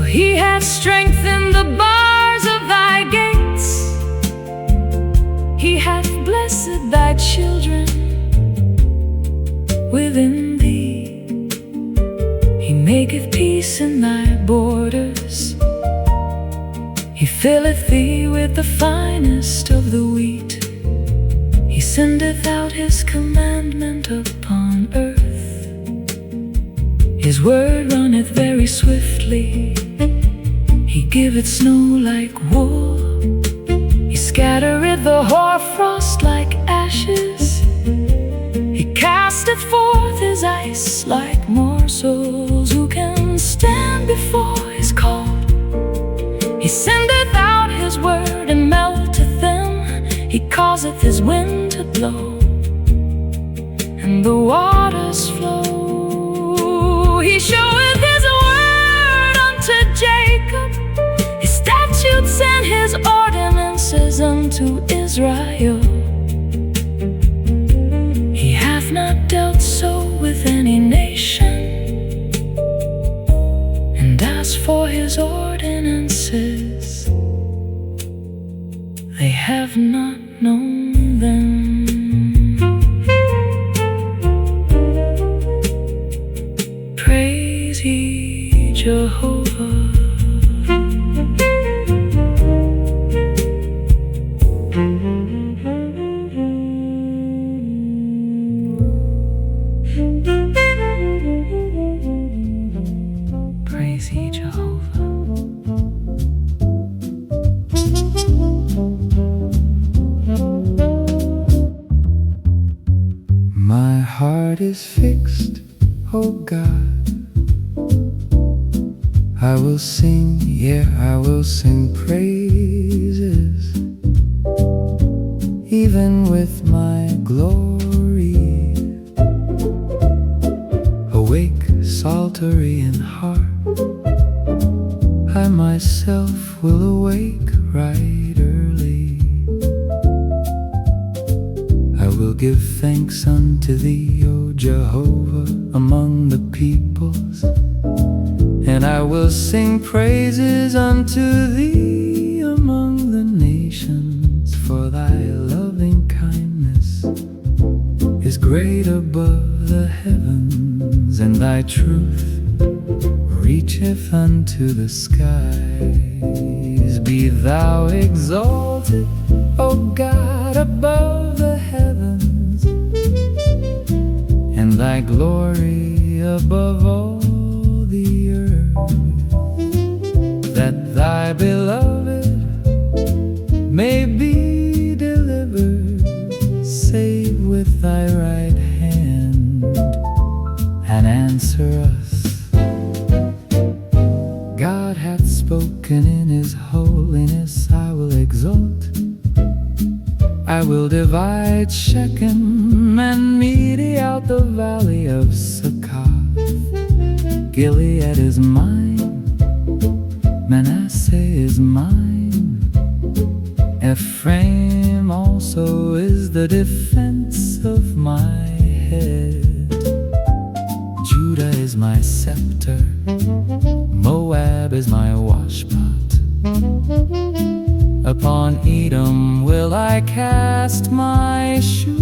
He hath strengthened the bars of thy gates. He hath blessed thy children within thee. He maketh peace in thy borders. He filleth thee with the finest of the wheat. He sendeth out his commandment upon earth. His word runneth very swiftly. He giveth snow like wool. He scattereth the hoarfrost like ashes. He casteth forth his ice like morsels. Who can stand before his cold? He sendeth out his word and melteth them. He causeth his wind to blow, and the waters flow. He showeth his word unto Jacob, his statutes and his ordinances unto Israel. He hath not dealt so with any nation, and as for his ordinances, they have not known them.
Praise ye Jehovah. Praise ye Jehovah.
My heart is fixed, oh God. I will sing, yeah, I will sing praises, even with my glory. Awake, psaltery and harp, I myself will awake right early. I will give thanks unto thee, O Jehovah, among the peoples, and I will sing praises unto thee among the nations. For thy loving kindness is great above the heavens, and thy truth reacheth unto the skies. Be thou exalted, O God, above the heavens, and thy glory above all the earth, that thy beloved may be delivered. Save with thy right hand and answer us. God hath spoken in his holiness, I will exalt. I will divide Shechem and mete out the valley of Succoth. Gilead is mine, Manasseh is mine, Ephraim also is the defense of my head. Judah is my scepter, Moab is my washpot. Upon Edom will I cast my shoe.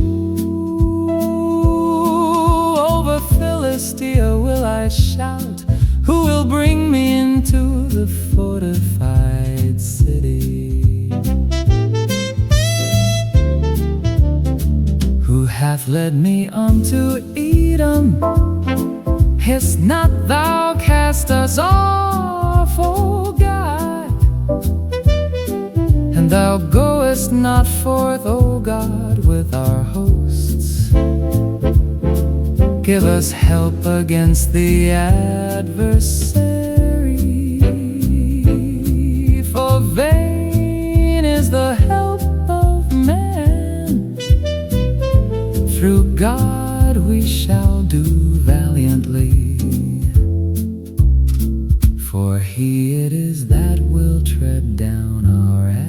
Over Philistia will I shout. Who will bring me into the fortified city? Who hath led me unto Edom? Hast not thou cast us off, O God? And thou goest not forth, O God, with our hosts. Give us help against the adversary, for vain is the help of man. Through God we shall do valiantly, for he it is that will tread down our adversary.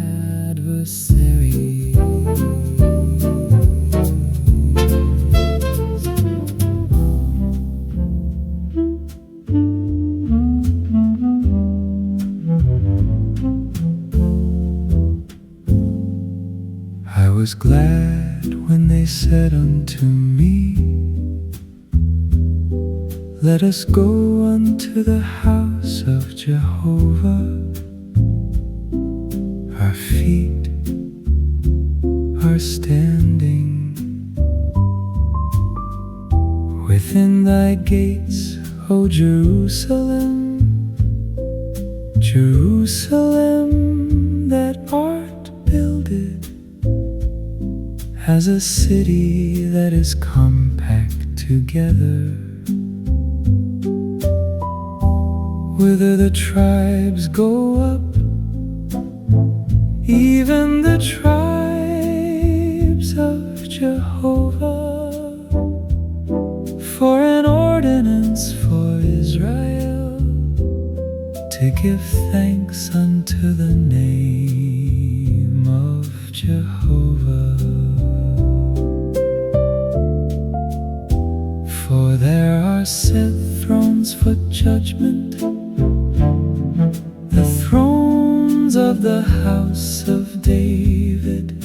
I was glad when they said unto me, let us go unto the house of Jehovah. Our feet are standing within thy gates, O Jerusalem, Jerusalem, that art builded as a city that is compact together, whither the tribes go up, even the tribes of Jehovah, for an ordinance for Israel, to give thanks unto the name of Jehovah. For there are set thrones for judgment, the thrones of the house of David.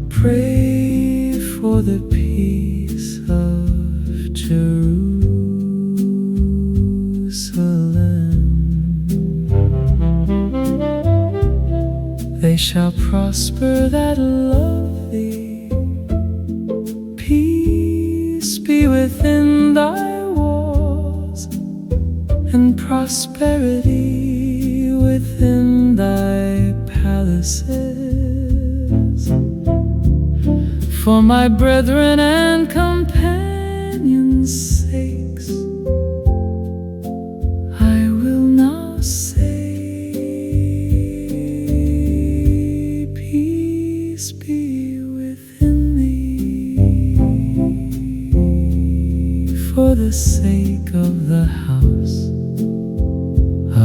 Pray for the peace of Jerusalem.
shall prosper that love thee. Peace be within thy walls, and prosperity within thy palaces. For my brethren and companions' sakes, I will now say, peace be within thee. For the sake of the house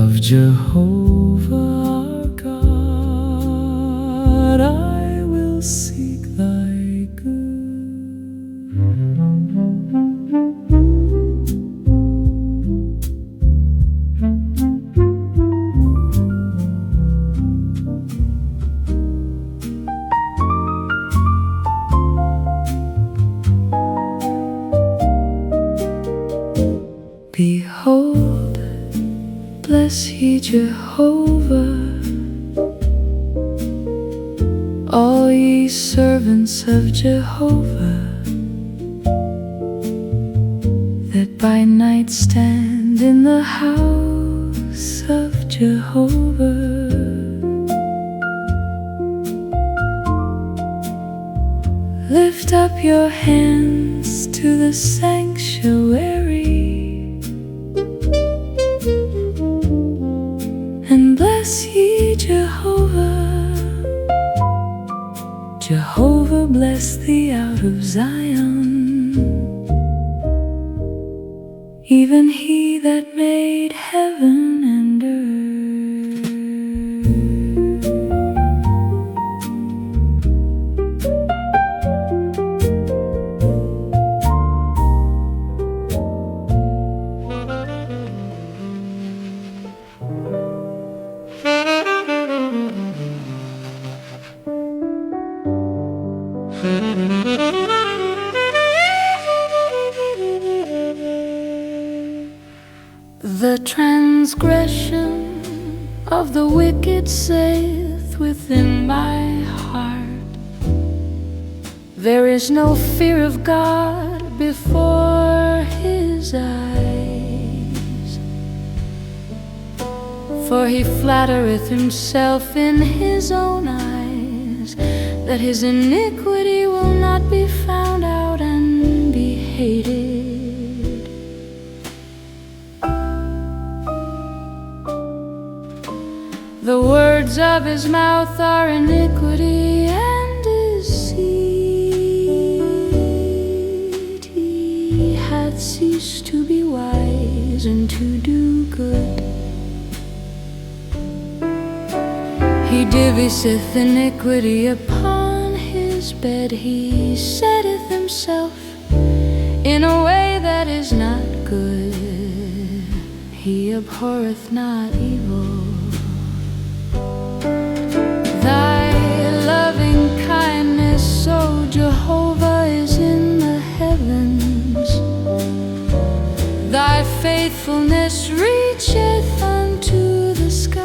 of Jehovah our God, I will seek thy good. Behold, bless ye Jehovah, all ye servants of Jehovah, that by night stand in the house of Jehovah. Lift up your hands to the sanctuary, and bless ye Jehovah. Jehovah bless thee out of Zion, even he that made heaven and earth. The transgression of the wicked saith within my heart, there is no fear of God before his eyes. For he flattereth himself in his own eyes, that his iniquity will not be found out and be hated. The words of his mouth are iniquity and deceit. He hath ceased to be wise and to do good. He diviseth iniquity upon his bed. He setteth himself in a way that is not good. He abhorreth not evil. Thy loving kindness, O Jehovah, is in the heavens. Thy faithfulness reacheth unto the skies.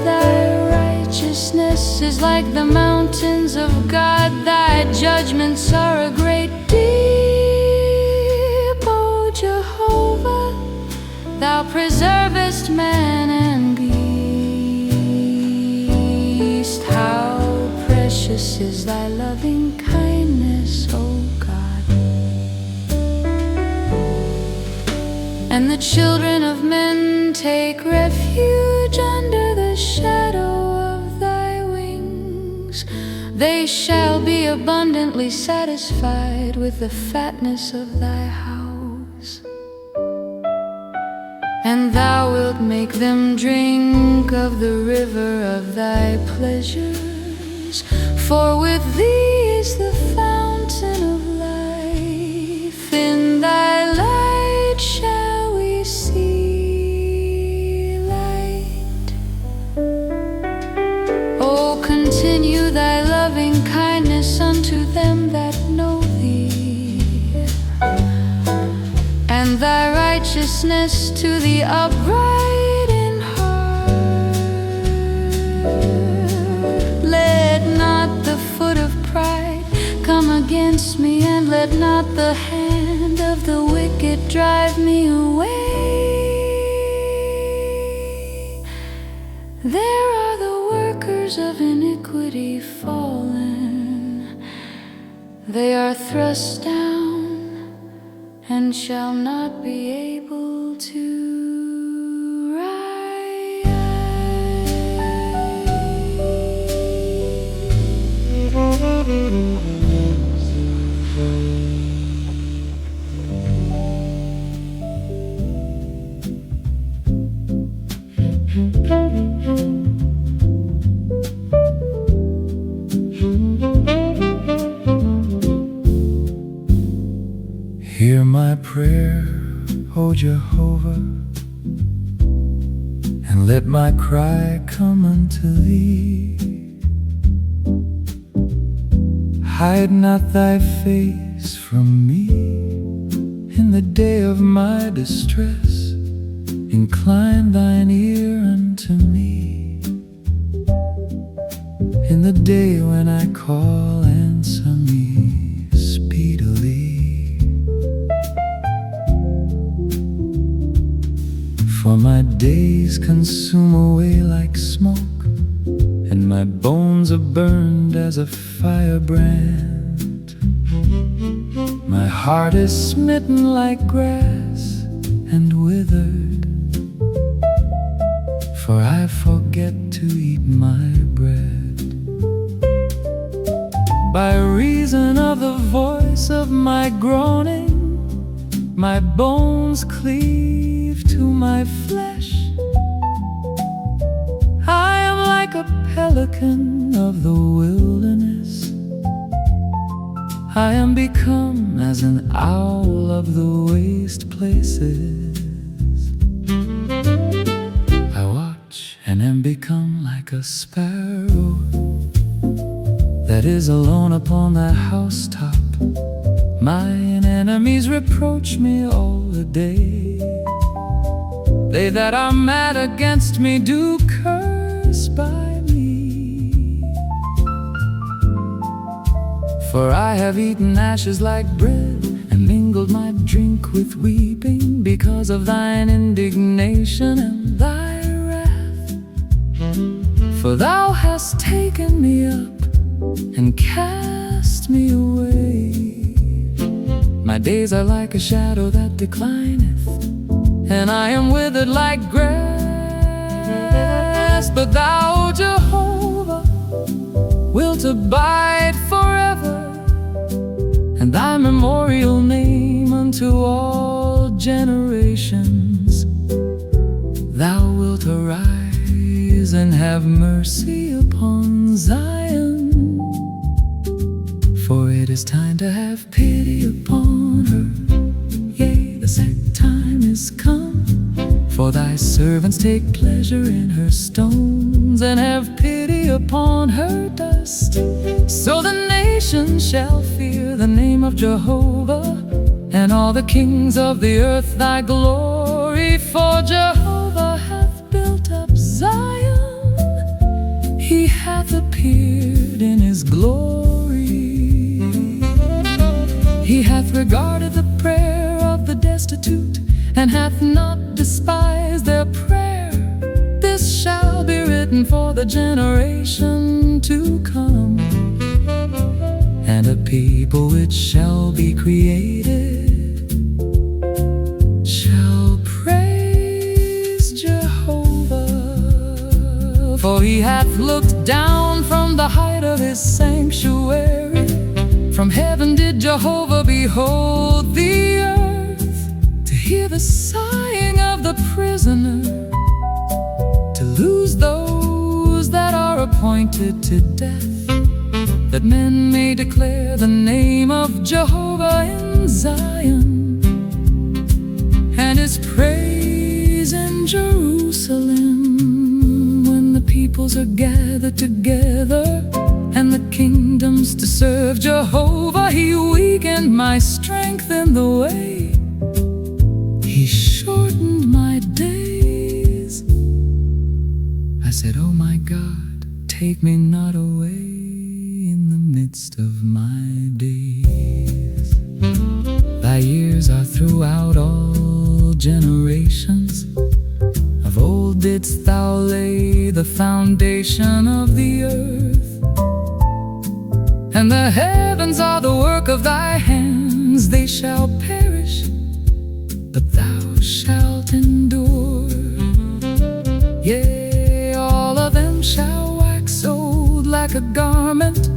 Thy righteousness is like the mountains of God. Thy judgments are a great deep, O Jehovah. Thou preservest man and beast. How precious is thy loving kindness, O God. And the children of men take refuge under the shadow of thy wings. They shall be abundantly satisfied with the fatness of thy house. And thou wilt make them drink of the river of thy pleasures. For with thee is the fountain of life. In thy light shall we see light. O continue thy loving kindness unto them that know thee, and thy righteousness to the upright in heart.
let not the hand of the wicked drive me away. There are the workers of iniquity fallen, they are thrust down and shall not be able to
Hear my prayer, O Jehovah, and let my cry come unto thee. Hide not thy face from me in the day of my distress. Incline thine ear unto me. In the day when I call, answer me speedily. For my days consume away like smoke, and my bones are burned as a firebrand. My heart is smitten like grass and withered, for I forget to eat my bread. By reason of the voice of my groaning, my bones cleave to my flesh. I am like a pelican of the wilderness. I am become as an owl of the waste places. I watch and am become like a sparrow that is alone upon the housetop. Mine enemies reproach me all the day. They that are mad against me do curse by me. For I have eaten ashes like bread, and mingled my drink with weeping, because of thine indignation and thy wrath. For thou hast taken me up and cast me away. My days are like a shadow that declineth, and I am withered like grass. But thou, Jehovah, wilt abide forever, and thy memorial name unto all generations. Thou wilt arise and have mercy upon Zion, for it is time to have pity upon her. Yea, the set time is come, for thy servants take pleasure in her stones, and have pity upon her dust. So the nations shall fear the name of Jehovah, and all the kings of the earth thy glory. For Jehovah hath built up Zion, he hath appeared in his glory. He hath regarded the prayer of the destitute, and hath not despised their prayer. This shall be written for the generation to come, and a people which shall be created shall praise Jehovah. For he hath looked down from the height of his sanctuary. From heaven did Jehovah behold the earth, to hear the sighing of the prisoner, to loose those that are appointed to death, that men may declare the name of Jehovah in Zion, and his praise in Jerusalem. When the peoples are gathered together, and the kingdoms to serve Jehovah, he weakened my strength in the way. He shortened my days. I said, oh my God, take me not away in the midst of my days.
throughout all generations. Of old didst thou lay the foundation of the earth, and the heavens are the work of thy hands. They shall perish, but thou shalt endure. Yea, all of them shall wax old like a garment.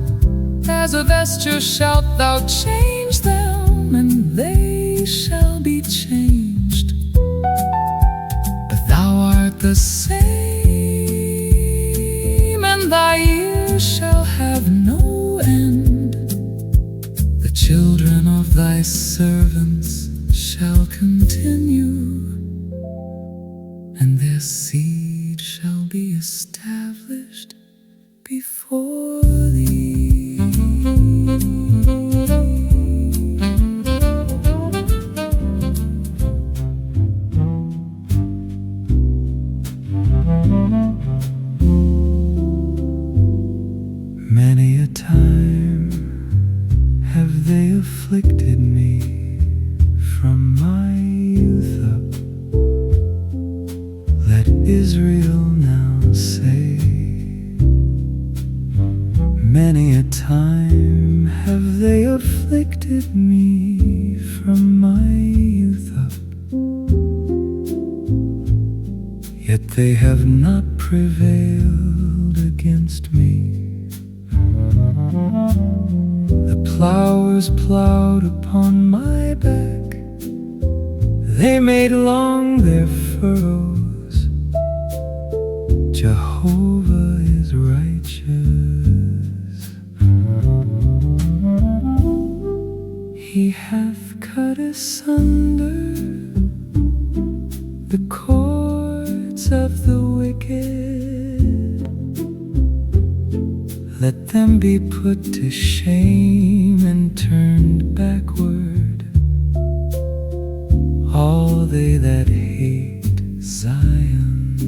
As a vesture shalt thou change them, and they shall be changed. But thou art the same, and thy years shall have no end. The children of thy servants shall continue, and their seed shall be established before thee.
Many a time have they afflicted me from my youth up. Let Israel now say, many a time have they afflicted me from my youth up. Yet they have not prevailed against me. The plowers plowed upon my back, they made long their furrows. Jehovah is righteous. He hath cut asunder the cords of the wicked. Let them be put to shame and turned backward, all they that hate Zion.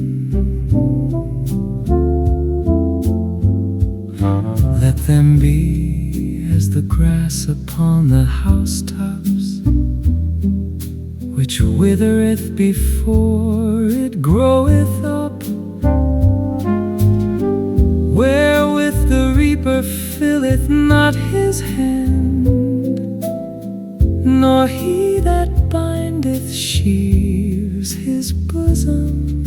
Let them be as the grass upon the housetops, which withereth before it groweth up, wherewith the reaper filleth not his hand, nor he that bindeth shears his bosom.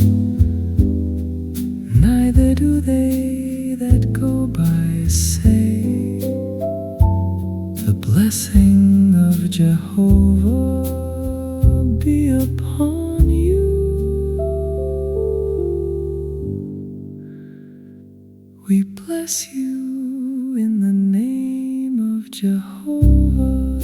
Neither do they that go by say, the blessing of Jehovah be upon you. We bless you in the name of Jehovah.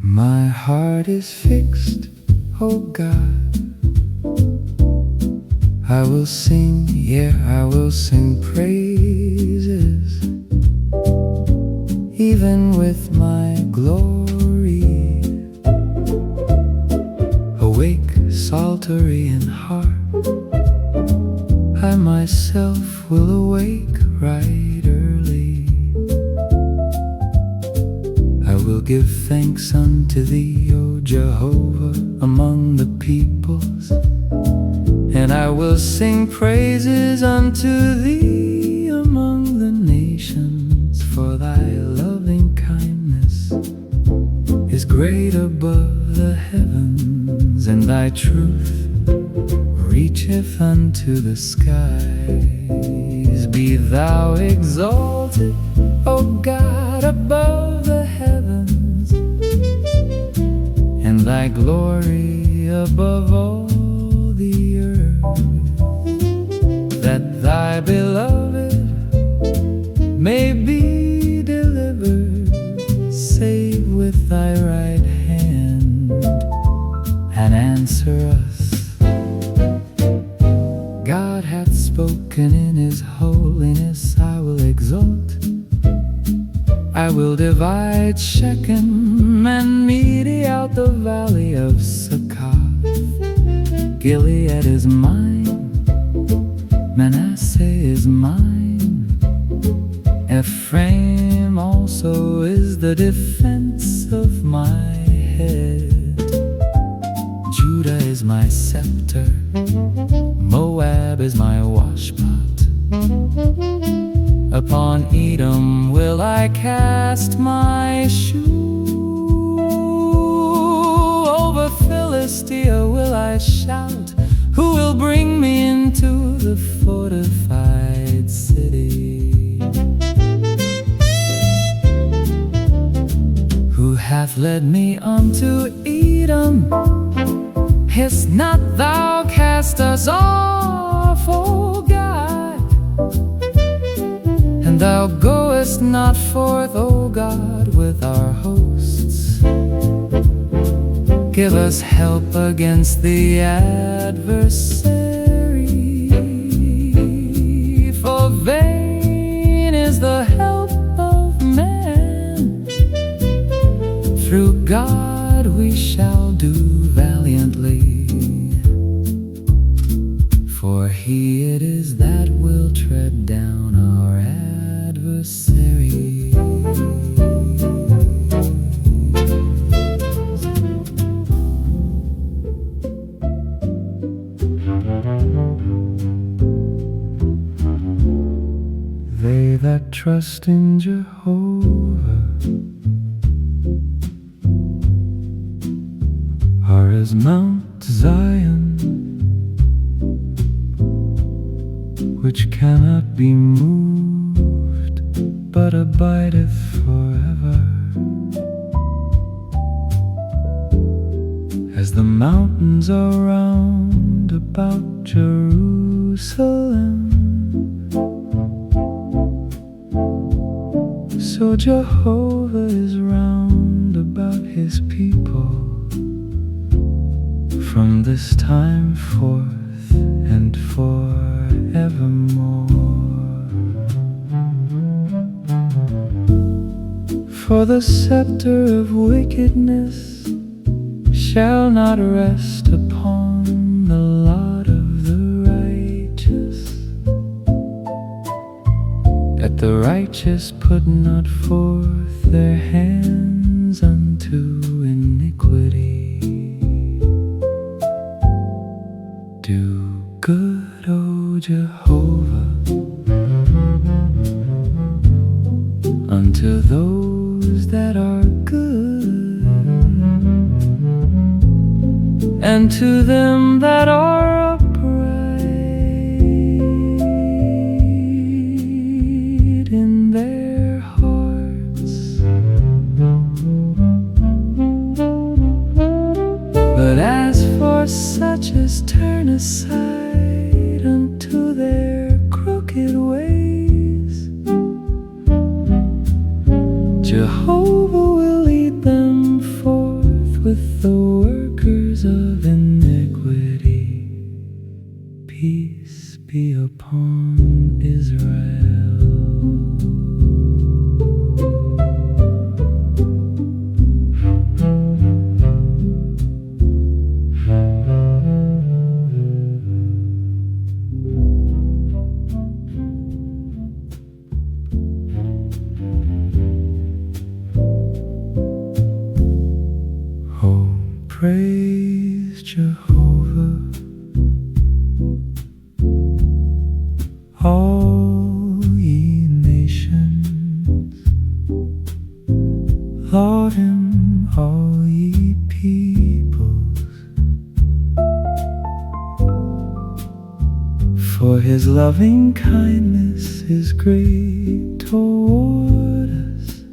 My heart is fixed, oh God. I will sing, yeah, I will sing praises, even with my glory. Awake, psaltery and harp, I myself will awake right early. I will give thanks unto thee, O Jehovah, among the peoples, and I will sing praises unto thee among the nations. For thy loving kindness is great above the heavens, and thy truth reacheth unto the skies. Be thou exalted, O God, above the heavens, and thy glory above all the earth, that thy beloved may be delivered. Save with thy right hand, and answer us. God hath spoken in his holy
holiness I will exalt. I will divide Shechem and mete out the valley of Succoth. Gilead is mine, Manasseh is mine. Ephraim also is the defense of my head. Judah is my scepter, Moab is my washpot. Upon Edom will I cast my shoe. Over Philistia will I shout. Who will bring me into the fortified city? Who hath led me unto Edom? Hiss not, thou cast us off, O God. And thou goest not forth, O God, with our hosts. Give us help against the adversary, for vain is the help of man. Through God we shall do valiantly, for He it is that will tread down our adversary.
They that trust in Jehovah are as Mount Zion, which cannot be moved, but abideth forever. As the mountains are round about Jerusalem, so Jehovah is round about His people, from this time forth and forevermore. For the scepter of wickedness shall not rest upon the lot of the righteous, that the righteous put not forth their hands unto iniquity. Do good, O Jehovah, unto those that are good, and to them that are upright in their hearts. But as for such as turn aside unto their crooked ways, Jehovah will lead them forth with the workers of iniquity. Peace be upon Israel. Praise Jehovah, all ye nations. Laud Him, all ye peoples. For His loving kindness is great toward us,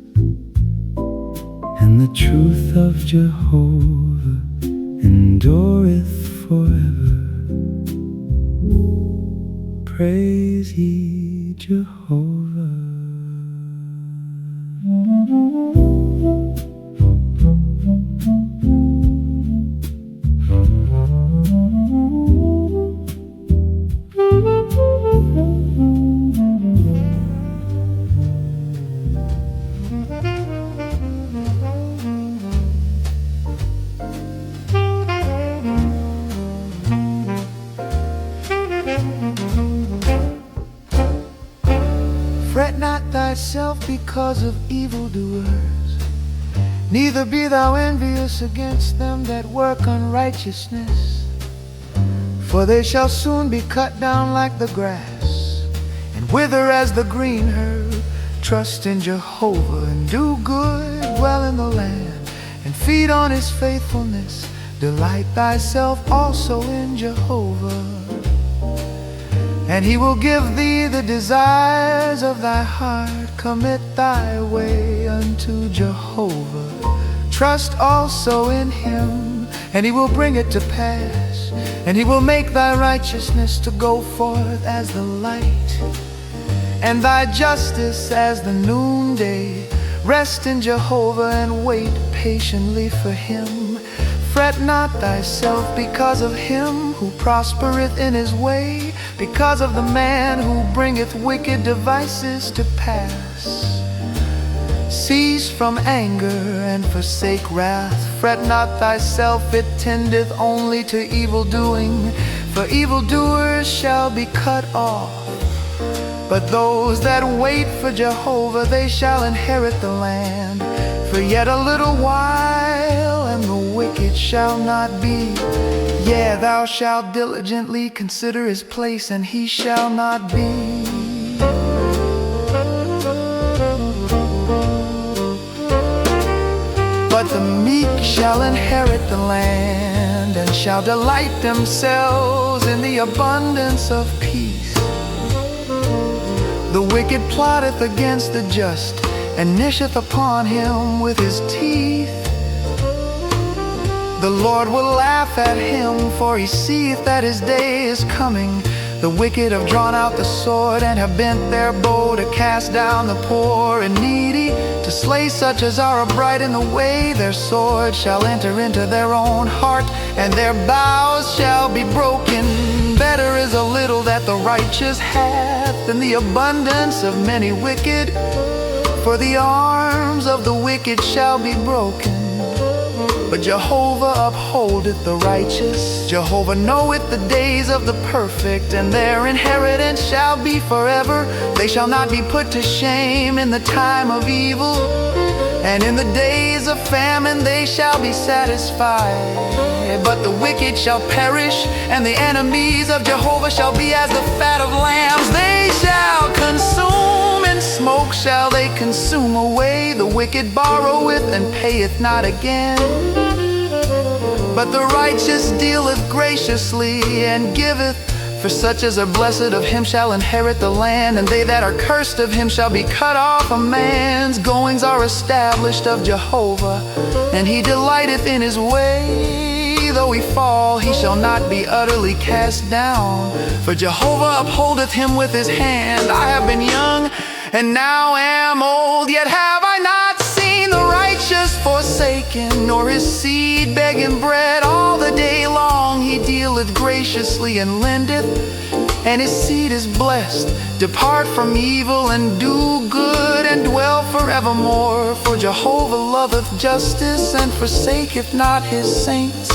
and the truth of Jehovah endureth forever. Praise ye Jehovah. Fret not thyself because of evildoers, neither be thou envious against them that work unrighteousness, for they shall soon be cut down like the grass, and wither as the green herb. Trust in Jehovah and do good, dwell in the land, and feed on his faithfulness. Delight thyself also in Jehovah, and he will give thee the desires of thy heart. Commit thy way unto Jehovah. Trust also in him, and he will bring it to pass. And he will make thy righteousness to go forth as the light, and thy justice as the noonday. Rest in Jehovah and wait patiently for him. Fret not thyself because of him who prospereth in his way, because of the man who bringeth wicked devices to pass. Cease from anger and forsake wrath. Fret not thyself, it tendeth only to evil doing, for evildoers shall be cut off. But those that wait for Jehovah, they shall inherit the land. For yet a little while, and the wicked shall not be. Yea, thou shalt diligently consider his place, and he shall not be. But the meek shall inherit the land, and shall delight themselves in the abundance of peace. The wicked plotteth against the just, and gnasheth upon him with his teeth. The Lord will laugh at him, for he seeth that his day is coming. The wicked have drawn out the sword, and have bent their bow to cast down the poor and needy, to slay such as are upright in the way. Their sword shall enter into their own heart, and their bows shall be broken. Better is a little that the righteous hath than the abundance of many wicked, for the arms of the wicked shall be broken. But Jehovah upholdeth the righteous. Jehovah knoweth the days of the perfect, and their inheritance shall be forever. They shall not be put to shame in the time of evil, and in the days of famine they shall be satisfied. But the wicked shall perish, and the enemies of Jehovah shall be as the fat of lambs. They shall consume, in smoke shall they consume away. The wicked borroweth and payeth not again, but the righteous dealeth graciously and giveth. For such as are blessed of him shall inherit the land, and they that are cursed of him shall be cut off. A man's goings are established of Jehovah, and he delighteth in his way. Though he fall, he shall not be utterly cast down, for Jehovah upholdeth him with his hand. I have been young, and now am old, yet have I not seen the righteous forsaken, nor his seed begging bread. All the day long he dealeth graciously and lendeth, and his seed is blessed. Depart from evil and do good, and dwell forevermore. For Jehovah loveth justice, and forsaketh not his saints.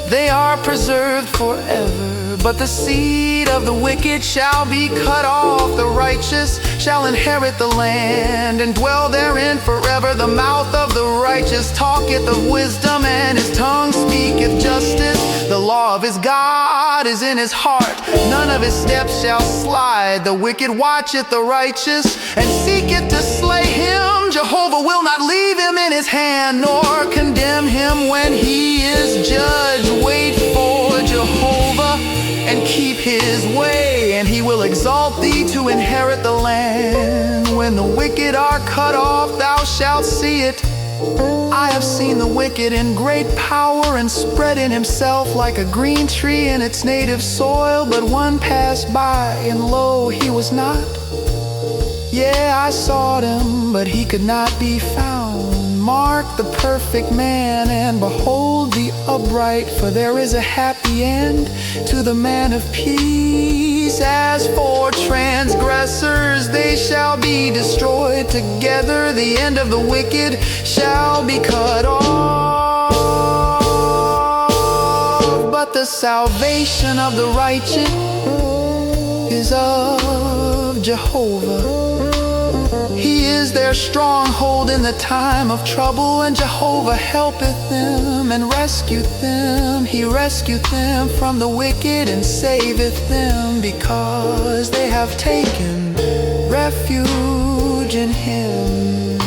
They are preserved forever, but the seed of the wicked shall be cut off. The righteous shall inherit the land, and dwell therein forever. The mouth of the righteous talketh of wisdom, and his tongue speaketh justice. The law of his God is in his heart, none of his steps shall slide. The wicked watcheth the righteous, and seeketh to slay him. Jehovah will not leave him in his hand, nor condemn him when he is judged. Wait for Jehovah, and keep his way, and he will exalt thee to inherit the land. When the wicked are cut off, thou shalt see it. I have seen the wicked in great power, and spread in himself like a green tree in its native soil. But one passed by, and lo, he was not. Yeah, I sought him, but he could not be found. Mark the perfect man, and behold the upright, for there is a happy end to the man of peace. As for transgressors, they shall be destroyed together. The end of the wicked shall be cut off. But the salvation of the righteous is of Jehovah.
He is their stronghold in the time of trouble, and Jehovah helpeth them and rescueth them. He rescueth them from the wicked and saveth them, because they have taken refuge in Him.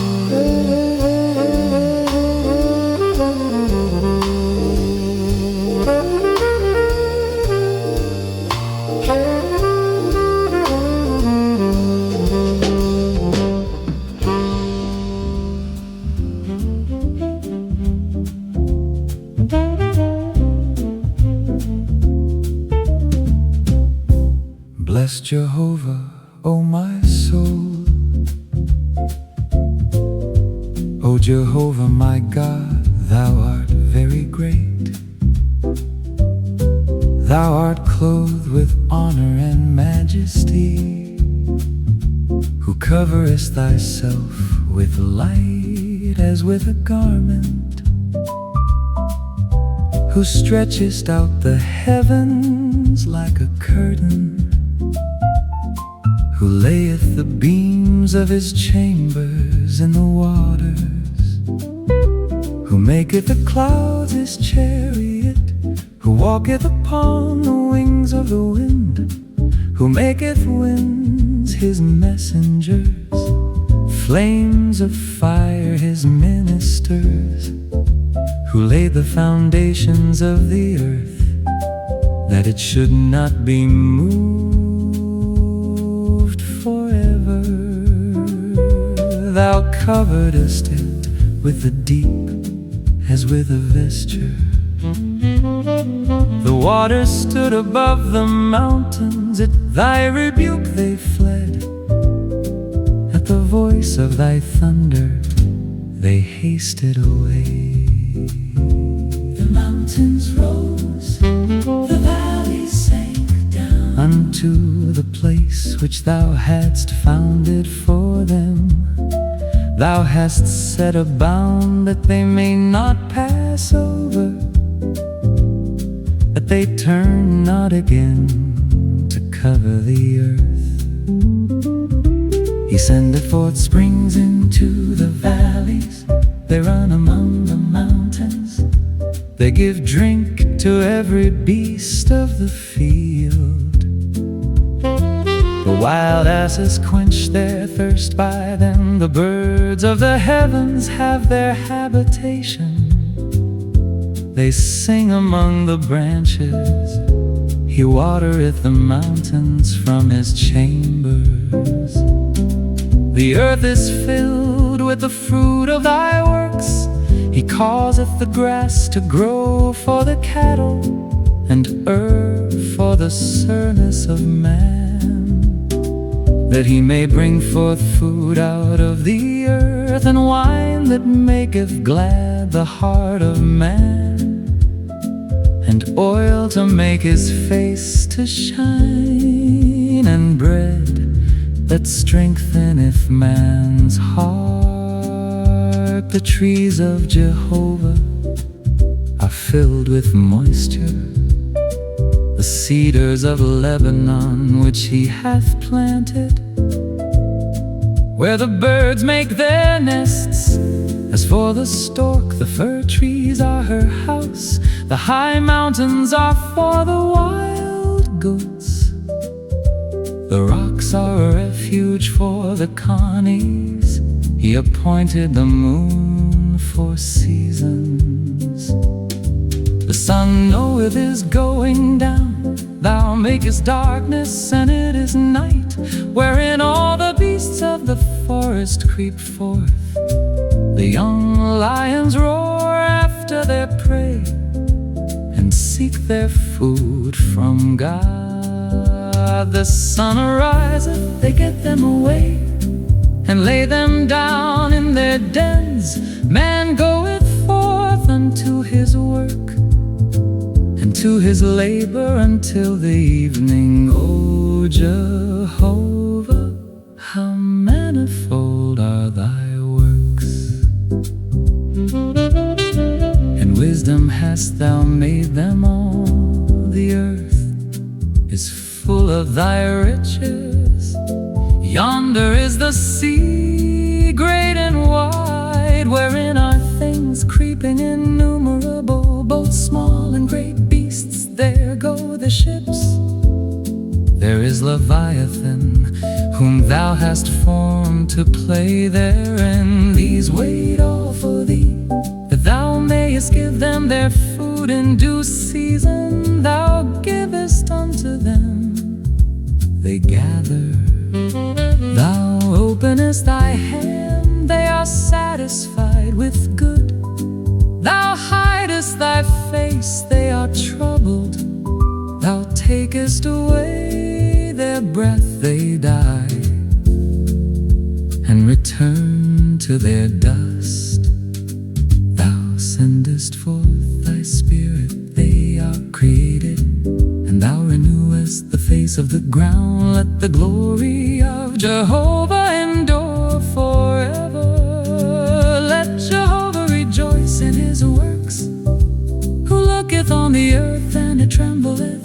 Bless Jehovah, O my soul. O Jehovah my God, Thou art very great. Thou art clothed with honor and majesty, who coverest Thyself with light as with a garment, who stretchest out the heavens like a curtain, who layeth the beams of His chambers in the waters, who maketh the clouds His chariot, who walketh upon the wings of the wind, who maketh winds His messengers, flames of fire His ministers, who laid the foundations of the earth, that it should not be moved forever. Thou coveredest it with the deep as with a vesture. The waters stood above the mountains, at Thy rebuke they fled. At the voice of Thy thunder they hasted away. The mountains rose, the valleys sank down, unto the place which Thou hadst founded for them. Thou hast set a bound that they may not pass over, that they turn not again to cover the earth. He sendeth forth springs into the valleys, they run among the mountains. They give drink to every beast of the field. The wild asses quench their thirst by them, the birds of the heavens have their habitation. They sing among the branches, He watereth the mountains from His chambers. The earth is filled with the fruit of Thy works. He causeth the grass to grow for the cattle, and herb for the service of man, that He may bring forth food out of the earth, and wine that maketh glad the heart of man, and oil to make His face to shine, and bread that strengtheneth man's heart. The trees of Jehovah are filled with moisture, the cedars of Lebanon which He hath planted, where the birds make their nests. As for the stork, the fir trees are her house, the high mountains are for the wild goats. The rocks are a refuge for the conies. He appointed the moon for seasons. The sun knoweth his going down. Thou makest darkness, and it is night, wherein all the beasts of the forest creep forth. The young lions roar after their prey, and seek their food from God. The sun ariseth, they get them away, and lay them down in their dens. Man goeth forth unto his work, and to his labor until the evening. O Jehovah, how manifold are Thy works, and wisdom hast Thou made them all. The earth is full of Thy riches. Yonder is
is the sea, great and wide, wherein are things creeping innumerable, both small and great beasts. There go the ships. There is Leviathan, whom thou hast formed to play therein. These wait all for thee, that thou mayest give them their food in due season. Thou givest unto them, they gather. Thou openest thy hand, they are satisfied with good. Thou hidest thy face, they are troubled. Thou takest away their breath, they die, and return to their dust. Thou sendest forth thy spirit, they are created, and thou renewest the face of the ground. Let the glory of Jehovah endure forever. Let Jehovah rejoice in his works, who looketh on the earth, and it trembleth.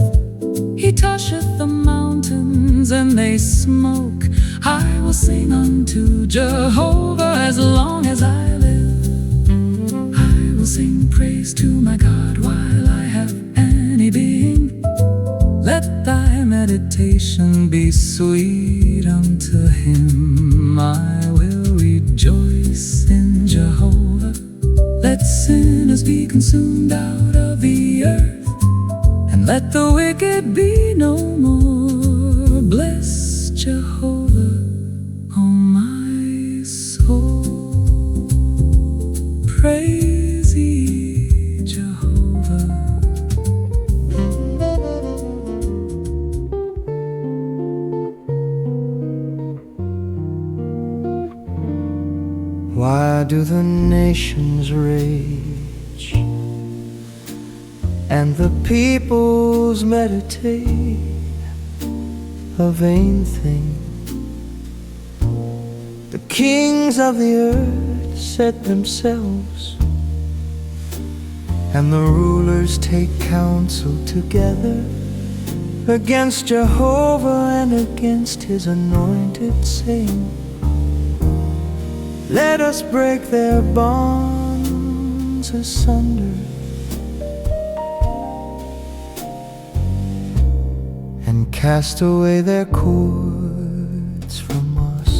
He toucheth the mountains, and they smoke. I will sing unto Jehovah as long as I live. I will sing praise to my God while I have any being. Let thy meditation be sweet unto him. I will rejoice in Jehovah. Let sinners be consumed out of the earth, and let the wicked be no more. Bless Jehovah, O my soul. Praise ye Jehovah.
Why do the nations rage, and the peoples meditate a vain thing? The kings of the earth set themselves, and the rulers take counsel together against Jehovah and against his anointed, saying, let us break their bonds asunder, and cast away their cords from us.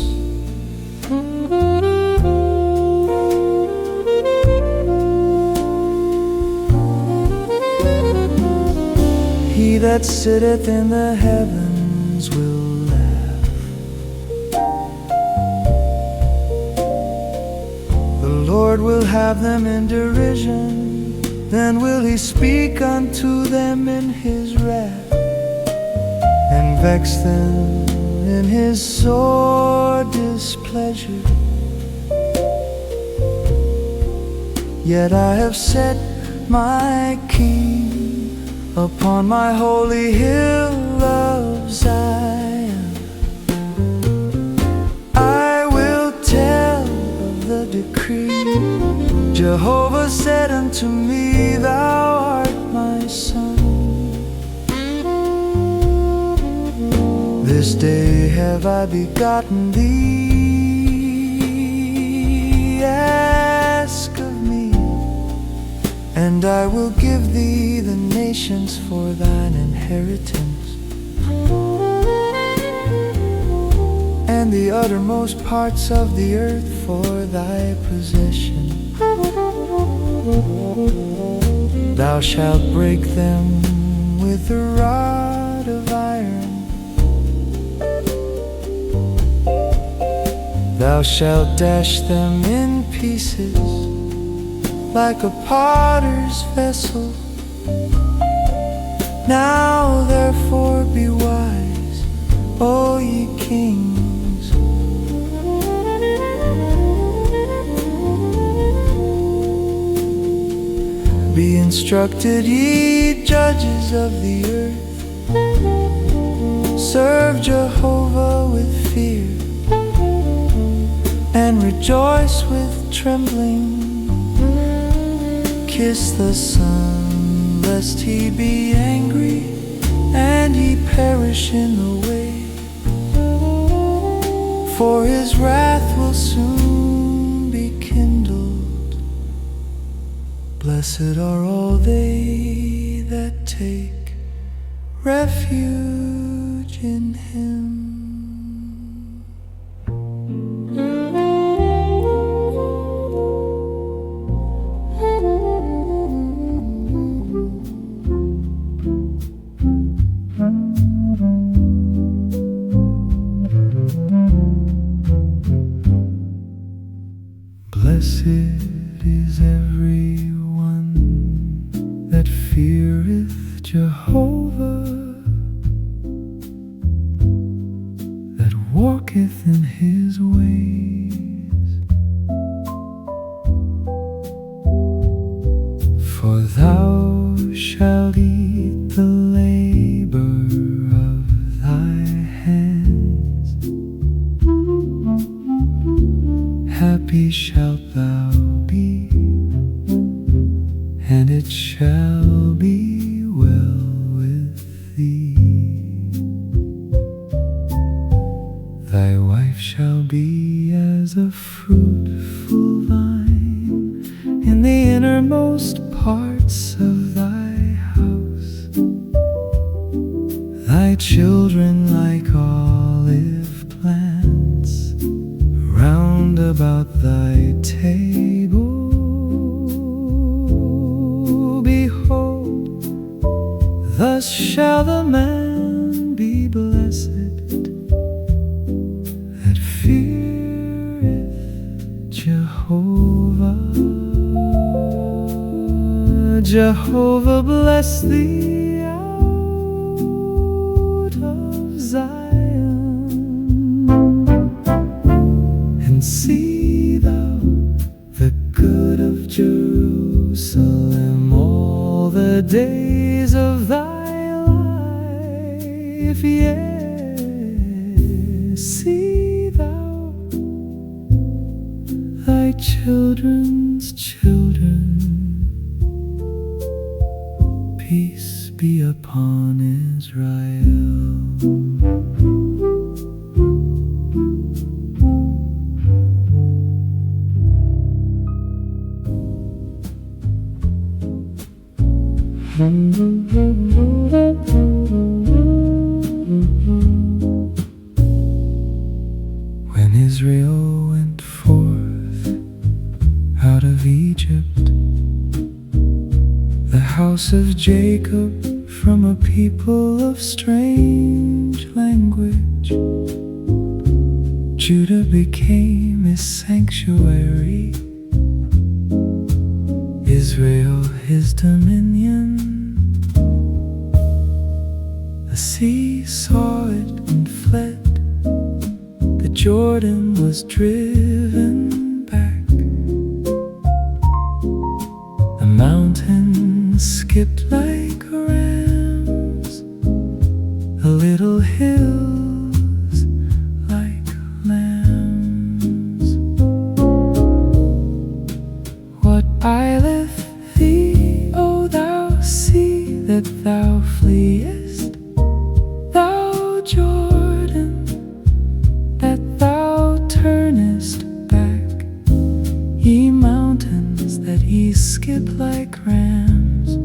He that sitteth in the heavens will laugh. The Lord will have them in derision, then will he speak unto them in his wrath, and vex them in his sore displeasure. Yet I have set my King upon my holy hill of Zion. I will tell of the decree. Jehovah said unto me, thou art my son. This day have I begotten thee. Ask of me, and I will give thee the nations for thine inheritance, and the uttermost parts of the earth for thy possession. Thou shalt break them with a rod of iron. Thou shalt dash them in pieces like a potter's vessel. Now therefore be wise, O ye kings. Be instructed, ye judges of the earth. Serve Jehovah with fear, and rejoice with trembling. Kiss the Son, lest he be angry, and ye perish in the way. for his wrath will soon be kindled. Blessed are all they that take refuge in him.
Blessed is everyone that feareth Jehovah, that walketh in his ways. For thou shalt eat the labor of thy hands. Happy shalt thou be, and it shall be well with thee. Thy wife shall be as a fruitful vine in the innermost parts of thy house. Thy children like olive plants round about thy table. Behold, thus shall the man be blessed that feareth Jehovah. Jehovah bless thee out of Zion, and see thou the good of Jerusalem all the days of thy life. Yes, see thou thy children's children. Peace be upon Israel. When Israel went forth out of Egypt, the house of Jacob from a people of strange language, Judah became his sanctuary, Israel his dominion. The sea saw it and fled, the Jordan was driven back, the mountains skipped like rams, the little hills like lambs. What aileth thee, O thou sea, that thou fleest? Thou Jordan, that thou turnest back? Ye mountains, that ye skip like rams?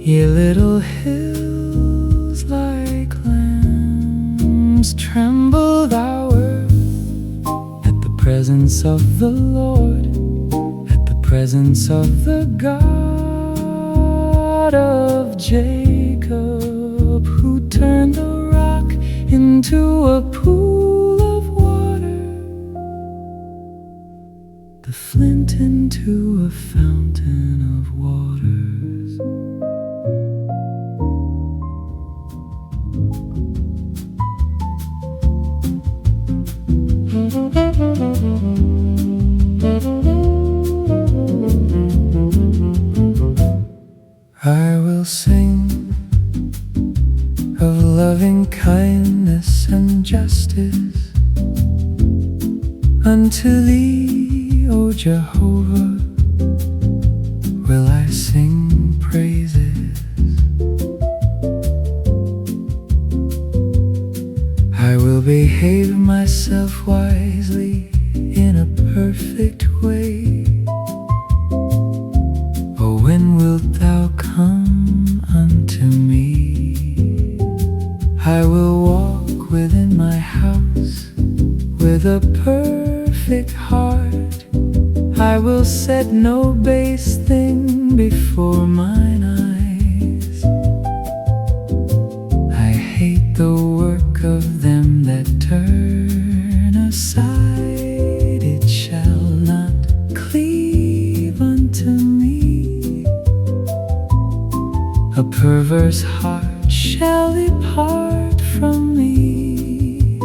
Ye little hills like lambs? Tremble thou earth at the presence of the Lord, at the presence of the God of Jacob, who turned the rock into a pool of water, the flint into a fountain of waters. I will sing of loving kindness and justice unto thee, O Jehovah, will I sing praises. I will
behave myself wisely in a perfect way. Oh, when wilt thou come unto me? I will walk within my house with a perfect heart. I will set no base thing before mine eyes. I hate the work of them that turn aside. It shall not cleave unto me. A perverse heart shall depart from me.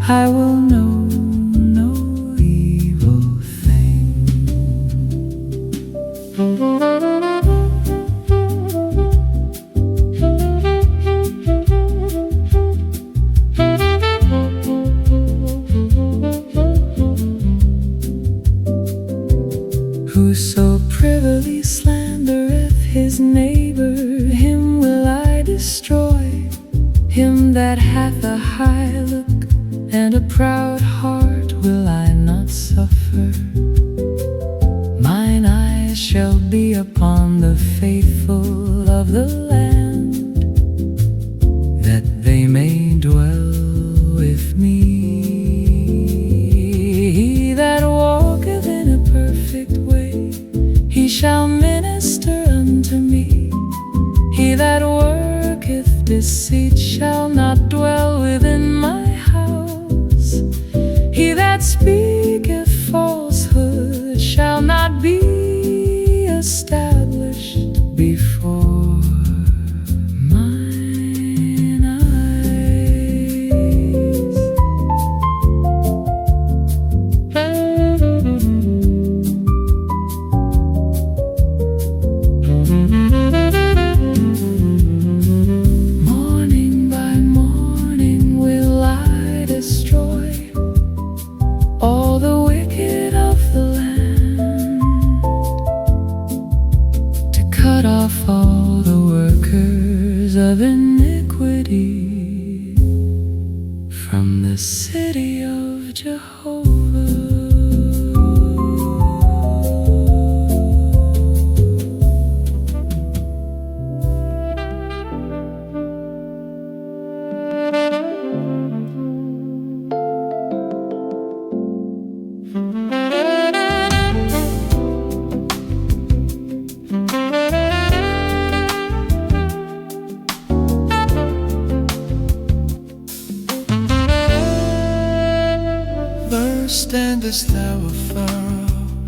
I will know no evil thing. Whoso privily slandereth his neighbor, him will I destroy. Him that hath a high look and a proud heart will I not suffer. Mine eyes shall be upon the faithful of the land, that they may dwell with me. He that walketh in a perfect way, he shall minister unto me. He that worketh deceit shall not dwell within my house. He that speaketh falsehood shall not be established before mine eyes. Morning by morning will I destroy all the wicked of the land, to cut off all the workers of iniquity from the city of Jehovah.
Standest thou afar off,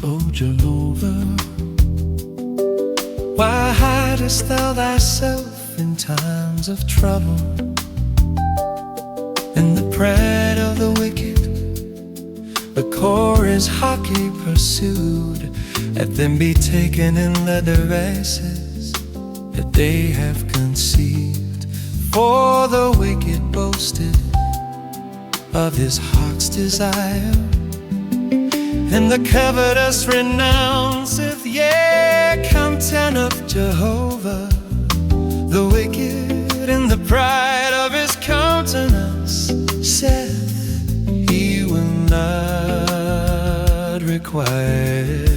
O Jehovah? Why hidest thou thyself in times of trouble? In the pride of the wicked, the core is hotly pursued. Let them be taken in the devices that they have conceived. For the wicked boasted of his heart's desire, and the covetous renounceth, yea, content of Jehovah. The wicked in the pride of his countenance saith, he will not require.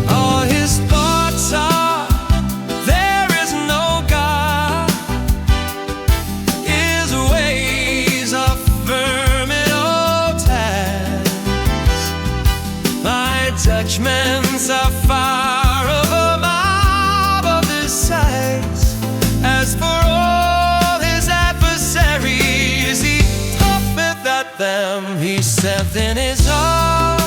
All his thoughts are, there is no God. His ways are firm in old times. My judgments are far over mob of his sides. As for all his adversaries, he puffeth at them. He saith in his heart,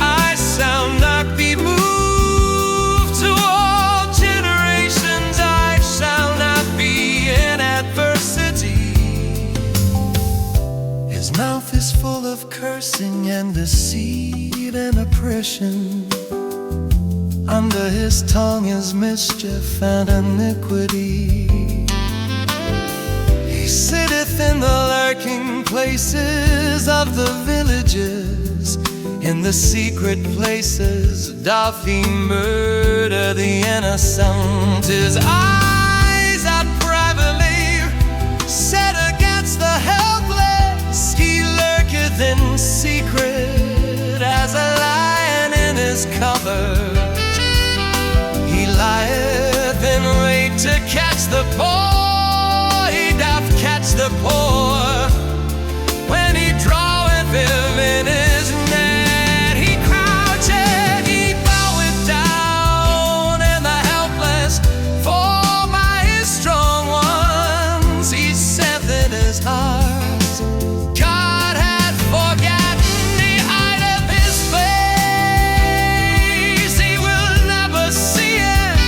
I shall not be moved. To all generations I shall not be in adversity. His mouth is full of cursing and deceit and oppression. Under his tongue is mischief and iniquity. He sitteth in the lurking places of the villages. In the secret places doth he murder the innocent. His eyes are private the poor, he doth catch the poor. When he draweth him in his net, he croucheth, he boweth down, and the helpless fall by his strong ones. He saith in his heart, God hath forgotten the height of his face, he will never see it.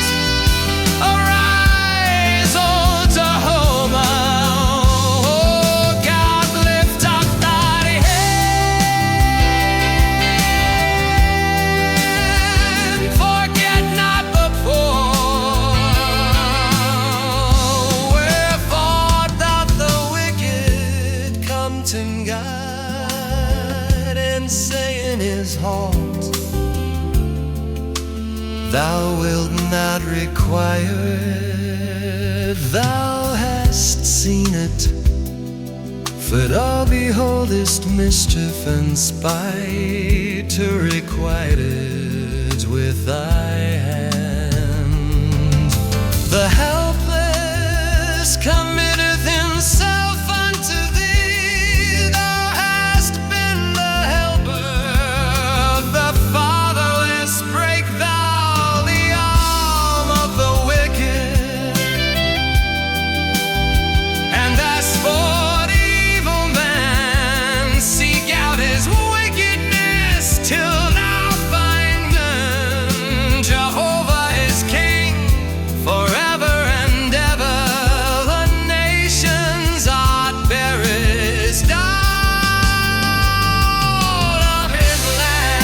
Arise, O Jehovah, O God, lift up thy hand, forget not the poor. Wherefore doth the wicked come to God, and say in his heart, Thou wilt not require it, thou hast seen it. For thou beholdest mischief and spite, to requite it with thy hand. The helpless committeth himself unto thee, thou hast been the helper of the fatherless. Break thou the arm of the wicked, and as for the evil man, seek out his wickedness till thou find him. Jehovah is king forever and ever. The nations are perished out of his land.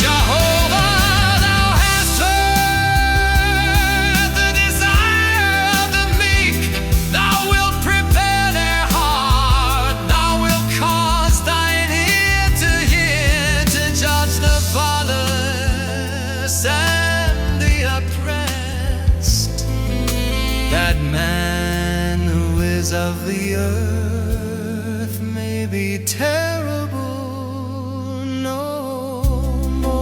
Jehovah, thou hast heard the desire of the meek. Thou wilt prepare their heart. Thou wilt cause thine ear to hear, to judge the fatherless and the oppressed, that man who is of the earth may be terrible no more.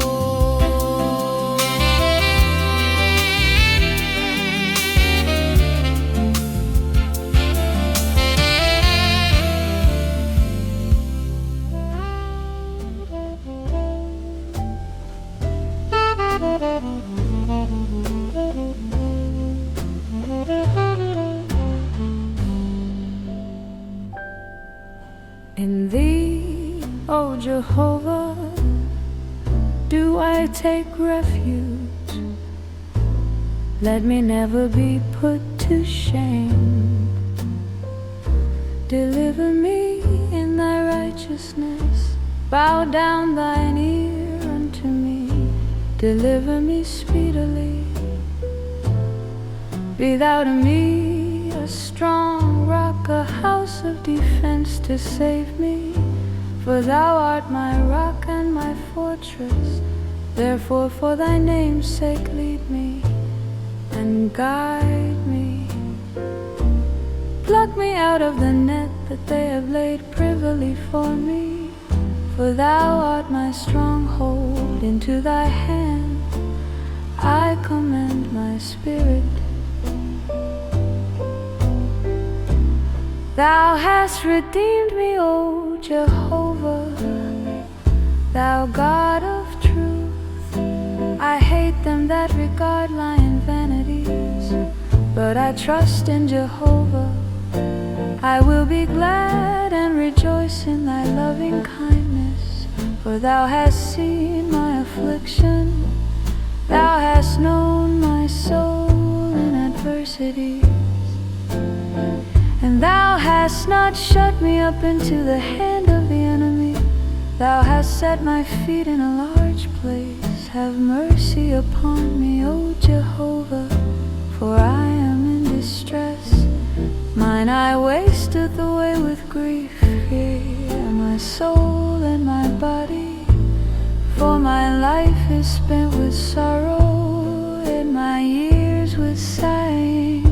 In thee, O Jehovah, do I take refuge. Let me never be put to shame. Deliver me in thy righteousness. Bow down thine ear unto me. Deliver me speedily. Be thou to me a strong rock, a house of defense to save me. For thou art my rock and my fortress. Therefore for thy name's sake lead me and guide me. Pluck me out of the net that they have laid privily for me. For thou art my stronghold, into thy hand I commend my spirit. Thou hast redeemed me, O Jehovah, thou God of truth. I hate them that regard lying vanities, but I trust in Jehovah. I will be glad and rejoice in thy loving kindness. For thou hast seen my affliction, thou hast known my soul in adversity. And thou hast not shut me up into the hand of the enemy. Thou hast set my feet in a large place. Have mercy upon me, O Jehovah, for I am in distress. Mine eye wasteth away with grief, yea, my soul and my body. For my life is spent with sorrow, and my years with sighing.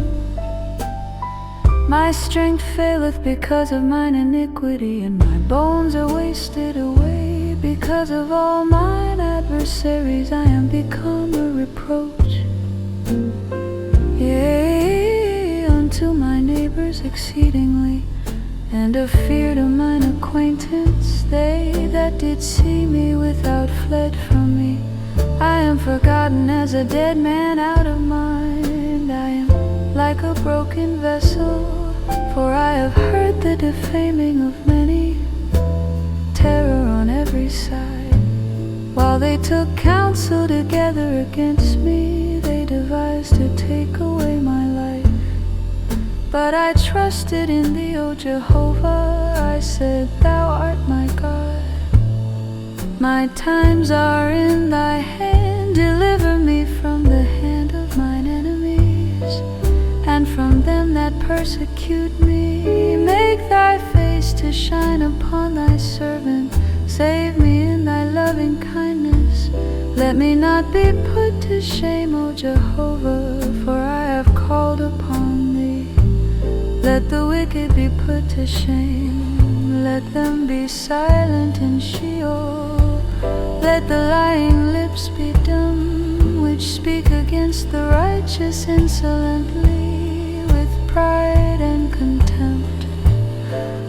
My strength faileth because of mine iniquity, and my bones are wasted away because of all mine adversaries. I am become a reproach, yea, unto my neighbors exceedingly, and a fear to mine acquaintance. They that did see me without fled from me. I am forgotten as a dead man out of mind. I am like a broken vessel, for I have heard the defaming of many, terror on every side. While they took counsel together against me, they devised to take away my life. But I trusted in thee, O Jehovah. I said, Thou art my God. My times are in thy hand. Deliver me from the hand of mine enemies, and from them that persecute me. Make thy face to shine upon thy servant. Save me in thy loving kindness. Let me not be put to shame, O Jehovah, for I have called upon thee. Let the wicked be put to shame. Let them be silent in Sheol. Let the lying lips be dumb, which speak against the righteous insolently, with pride and contempt.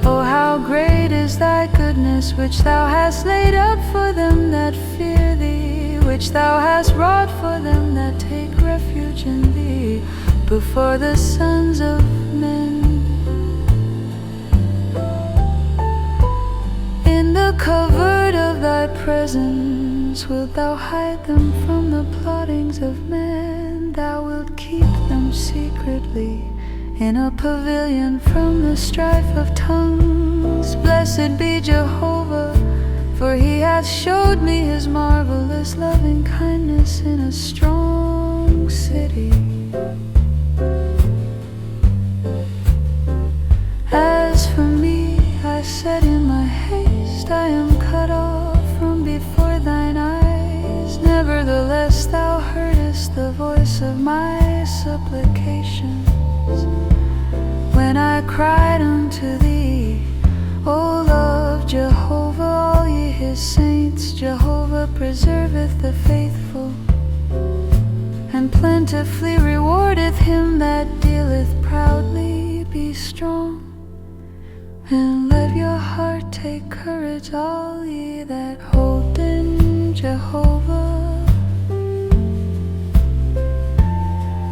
Oh, how great is thy goodness, which thou hast laid up for them that fear thee, which thou hast wrought for them that take refuge in thee, before the sons of men. In the covert of thy presence wilt thou hide them from the plottings of men. Thou wilt keep them secretly in a pavilion from the strife of tongues. Blessed be Jehovah, for he hath showed me his marvelous loving kindness in a strong city. As for me, I said in my haste, I am cut off from before thine eyes. Nevertheless thou heardest the voice of my supplications, when I cried unto thee. O love Jehovah, all ye his saints. Jehovah preserveth the faithful, and plentifully rewardeth him that dealeth proudly. Be strong, and let your heart take courage, all ye that hope in Jehovah,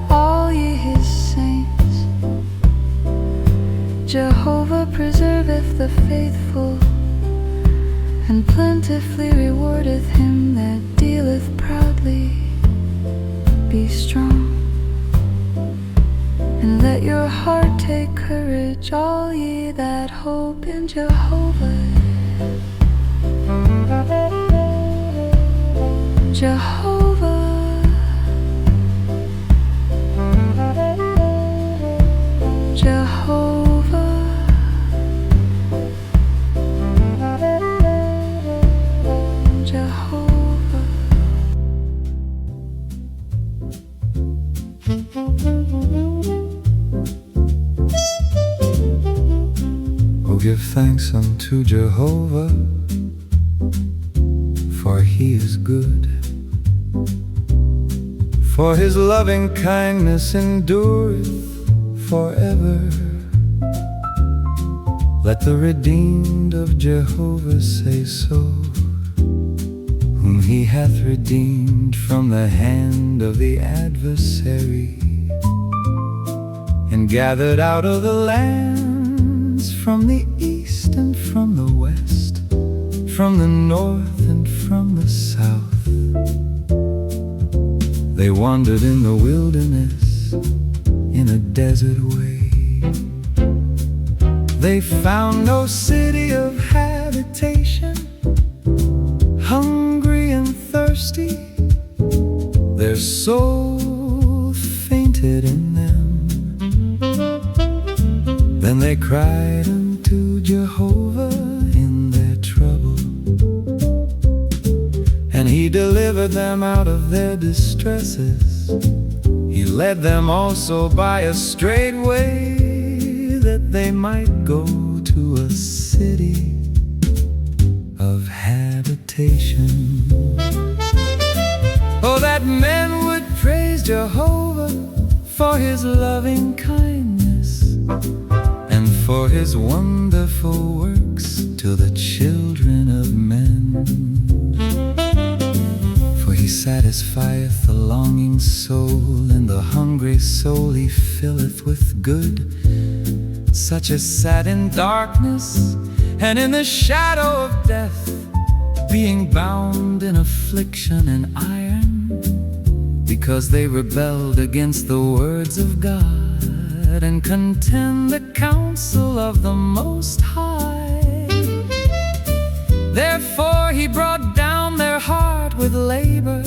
all ye his saints. Jehovah preserveth the faithful, and plentifully rewardeth him that dealeth proudly. Be strong, and let your heart take courage, all ye that hope in Jehovah. Jehovah, Jehovah, Jehovah.
Oh, give thanks unto Jehovah, for he is good, for his loving kindness endureth forever. Let the redeemed of Jehovah say so, whom he hath redeemed from the hand of the adversary, and gathered out of the lands, from the east and from the west, from the north and from the south. They wandered in the wilderness, in a desert way. They found no city of habitation. Hungry and thirsty, their soul fainted in them. Then they cried unto Jehovah in their trouble, and he delivered them out of their distresses. He led them also by a straight way.
that they might go to a city of habitation. Oh, that men would praise Jehovah for his loving kindness and for his wonderful works to the children of men. For he satisfieth the longing soul, and the hungry soul he filleth with good. Such as sat in darkness and in the shadow of death, being bound in affliction and iron, because they rebelled against the words of God, and contemned the counsel of the Most High. Therefore he brought down their heart with labor.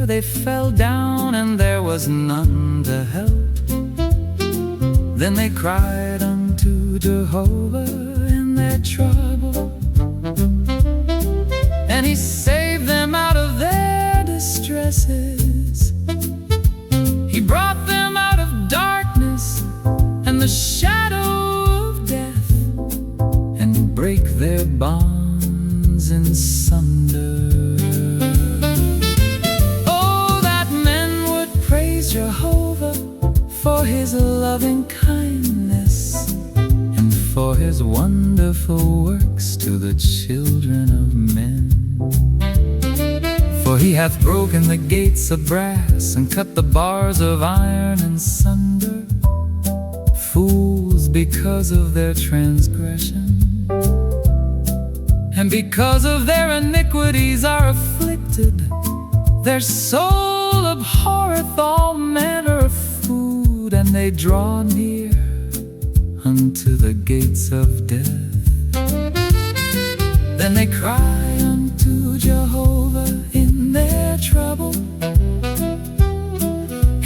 They fell down, and there was none to help. Then they cried unto Jehovah in their trouble, and he saved them out of their distresses. He brought them out of darkness and the shadow of death, and brake their bonds in sunder. Oh, that men would praise Jehovah for his loving kindness and for his wonderful works to the children of men. For he hath broken the gates of brass and cut the bars of iron in sunder. Fools, because of their transgression and because of their iniquities, are afflicted. Their soul abhorreth all manner of food, and they draw near unto the gates of death. Then they cry unto Jehovah in their trouble,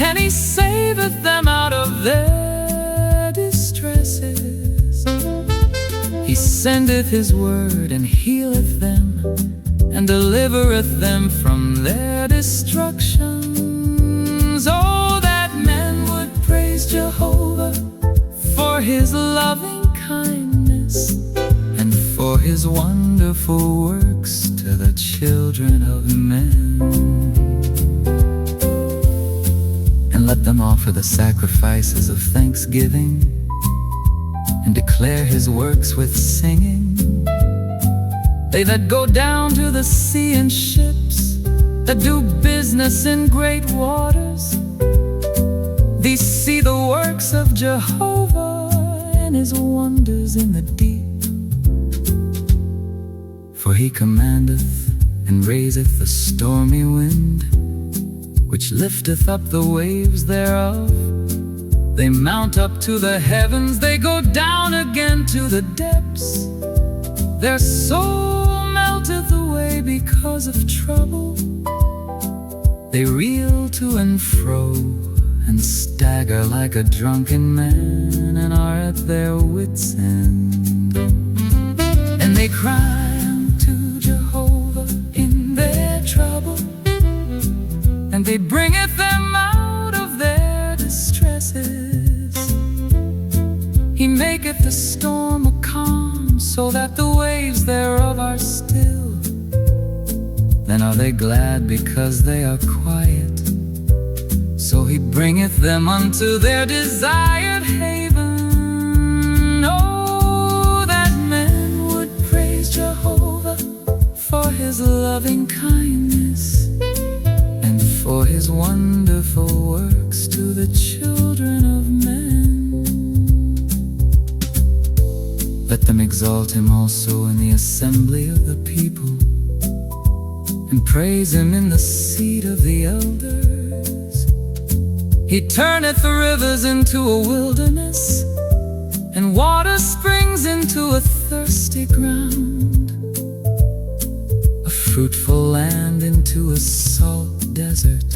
and he saveth them out of their distresses. He sendeth his word and healeth them, and delivereth them from their destructions. Oh, that men would praise Jehovah for his loving kindness and for his wonderful works to the children of men. And let them offer the sacrifices of thanksgiving, and declare his works with singing. They that go down to the sea in ships, that do business in great waters, these see the works of Jehovah and his wonders in the deep. For he commandeth and raiseth the stormy wind, which lifteth up the waves thereof. They mount up to the heavens, they go down again to the depths. Their soul melteth away because of trouble. They reel to and fro, and stagger like a drunken man, and are at their wits' end. And they cry unto Jehovah in their trouble, and they bringeth them out of their distresses. He maketh the storm a calm, so that the waves thereof are still. Then are they glad because they are quiet. So he bringeth them unto their desired haven. Oh, that men would praise Jehovah for his loving kindness and for his wonderful works to the children of men. Let them exalt him also in the assembly of the people, and praise him in the seat of the elders. He turneth the rivers into a wilderness, and water springs into a thirsty ground, a fruitful land into a salt desert,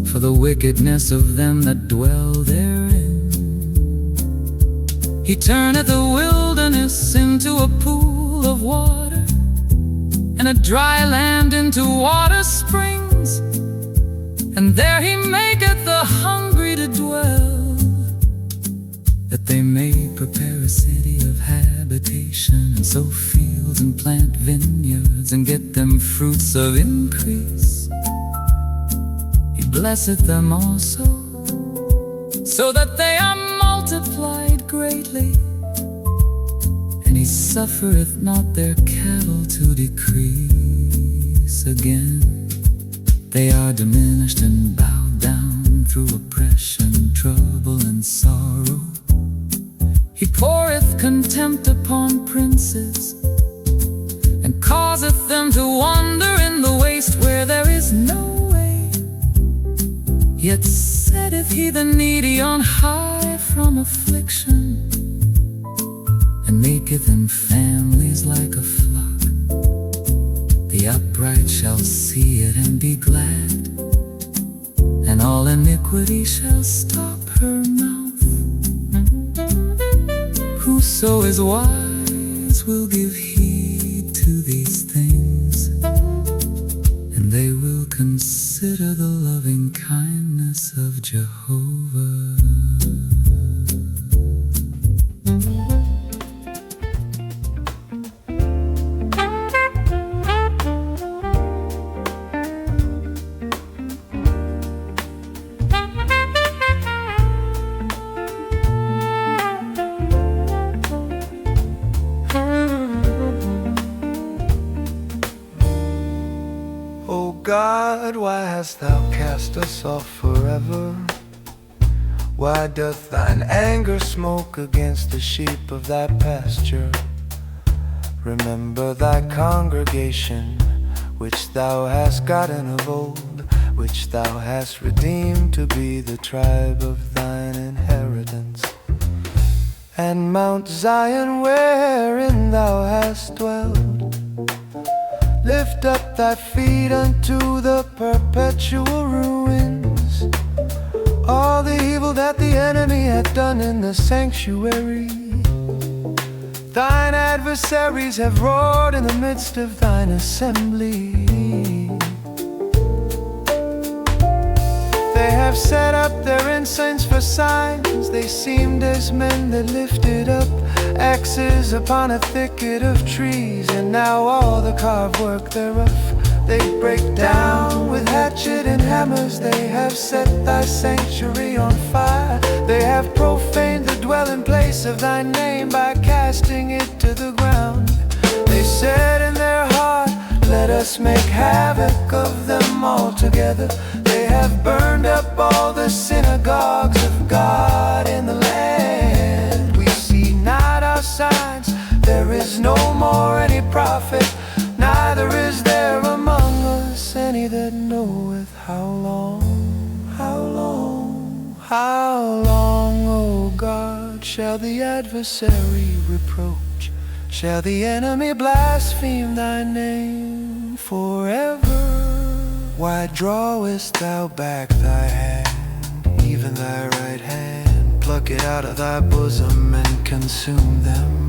for the wickedness of them that dwell therein. He turneth the wilderness into a pool of water, and a dry land into water springs. And there he maketh the hungry to dwell.
that they may prepare a city of habitation, and sow fields and plant vineyards, and get them fruits of increase. He blesseth them also, so that they are multiplied greatly. And he suffereth not their cattle to decrease again. They are diminished and bowed down through oppression, trouble, and sorrow. He poureth contempt upon princes, and causeth them to wander in the waste where there is no way. Yet setteth he the needy on high from affliction, and maketh them families like a flock. The upright shall see it and be glad, and all iniquity shall stop her mouth. Whoso is wise will give heed to these things, and they will consider the loving kindness of Jehovah.
God, why hast thou cast us off forever? Why doth thine anger smoke against the sheep of thy pasture? Remember thy congregation, which thou hast gotten of old, which thou hast redeemed to be the tribe of thine inheritance. And Mount Zion, wherein thou hast dwelled, lift up thy feet unto the perpetual ruins. All the evil that the enemy hath done in the sanctuary, thine adversaries have roared in the midst of thine assembly. They have set up their incense for signs. They seemed as men that lifted up axes upon a thicket of trees. And now all the carved work thereof they break down with hatchet and hammers. They have set thy sanctuary on fire. They have profaned the dwelling place of thy name by casting it to the ground. They said in their heart, let us make havoc of them altogether. They have burned up all the synagogues of God in the land. We see not our signs, there is no more any prophet, neither is there among us any that knoweth how long, O God, shall the adversary reproach? Shall the enemy blaspheme thy name forever? Why drawest thou back thy hand, even thy right hand? Pluck it out of thy bosom and consume them.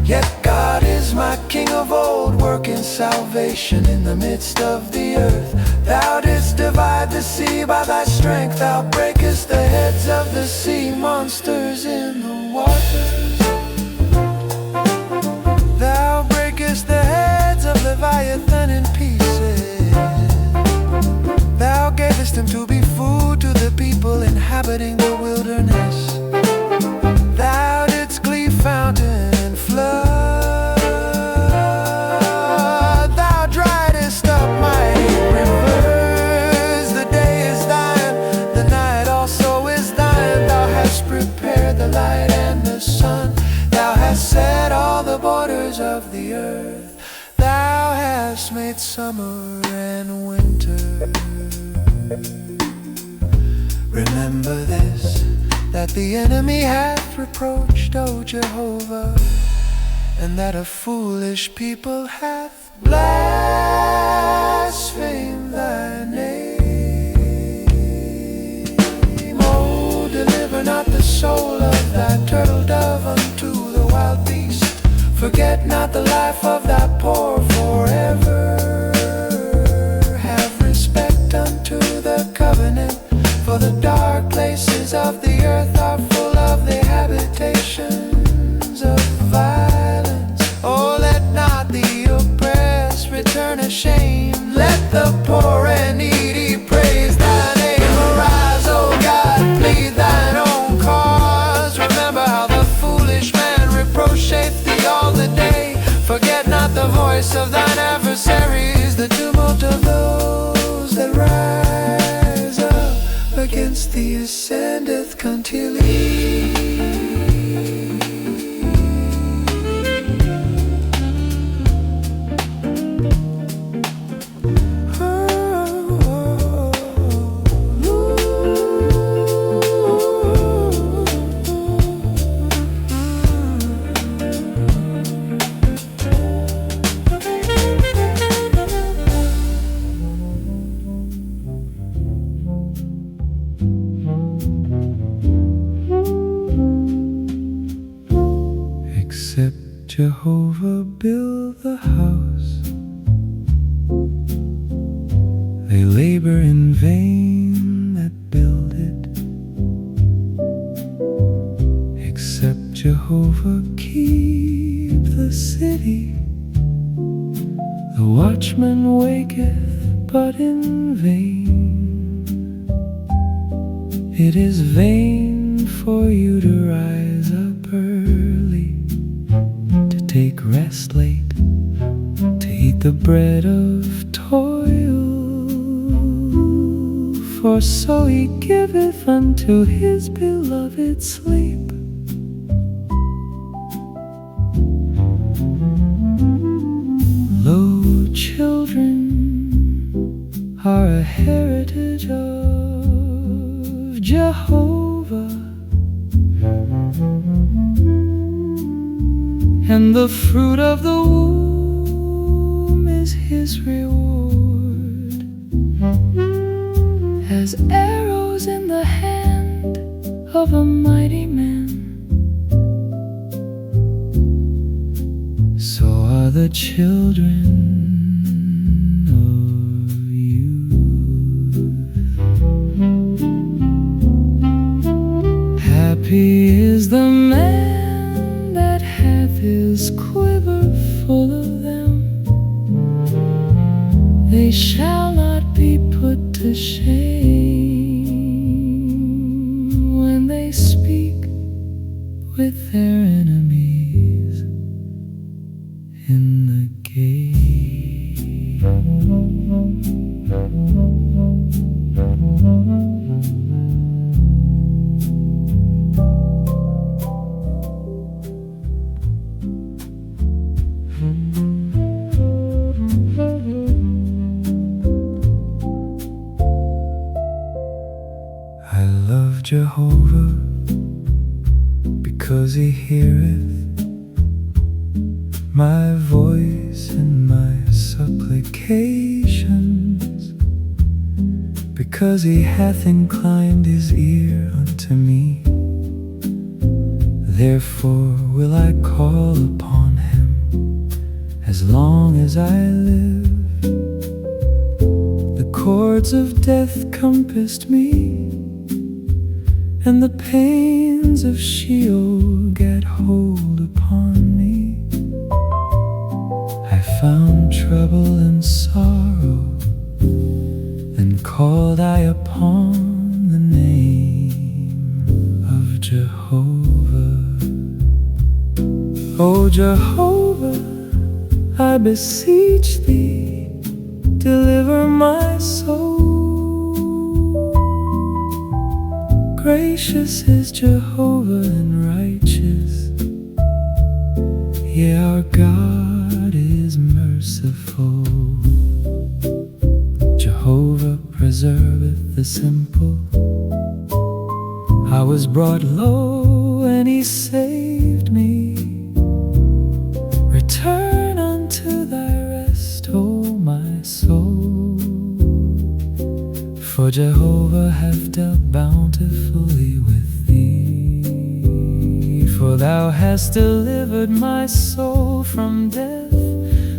Yet God is my King of old, working salvation in the midst of the earth. Thou didst divide the sea by thy strength. Thou breakest the heads of the sea monsters in the waters. Thou breakest the heads of Leviathan in pieces. Thou gavest him to be food to the people inhabiting the wilderness. Thou didst cleave fountain and flood. Thou driedest up mighty rivers. The day is thine, the night also is thine. Thou hast prepared the light and the sun. Thou hast set all the borders of the earth. Thou hast made summer and winter. Remember this, that the enemy hath reproached, O Jehovah, and that a foolish people hath blasphemed thy name. Oh, deliver not the soul of thy turtle dove unto the wild beast. Forget not the life of thy poor forever. Have respect unto the covenant, for the dark places of the earth are full of the the poor and needy. Praise thy name, arise, O God, plead thine own cause. Remember how the foolish man reproacheth thee all the day. Forget not the voice of thine adversaries, the tumult of those that rise up against thee ascendeth continually.
Except Jehovah build the house, they labor in vain that build it. Except Jehovah keep the city, the watchman waketh but in vain. It is vain for you to rise up early, to take rest late, to eat the bread of toil. For so he giveth unto his beloved sleep. Lo, children are a heritage of Jehovah, and the fruit of the womb is his reward. As arrows in the hand of a mighty man, so are the children of youth. Happy is the man that hath his quiver full of them. They shall not be put to shame when they speak with their enemies in the gate. I love Jehovah because he heareth my voice and my supplications, because he hath inclined his ear unto me. Therefore will I call upon him as long as I live. The cords of death compassed me, and the pains of Sheol gat hold upon me. I found trouble and sorrow, then called I upon the name of Jehovah. O Jehovah, I beseech thee, deliver my soul. Gracious is Jehovah and righteous, yea, our God is merciful. Jehovah preserveth the simple. I was brought low and he saved me. Return unto thy rest, O my soul. For Jehovah hath dealt bountifully with thee. For thou hast delivered my soul from death,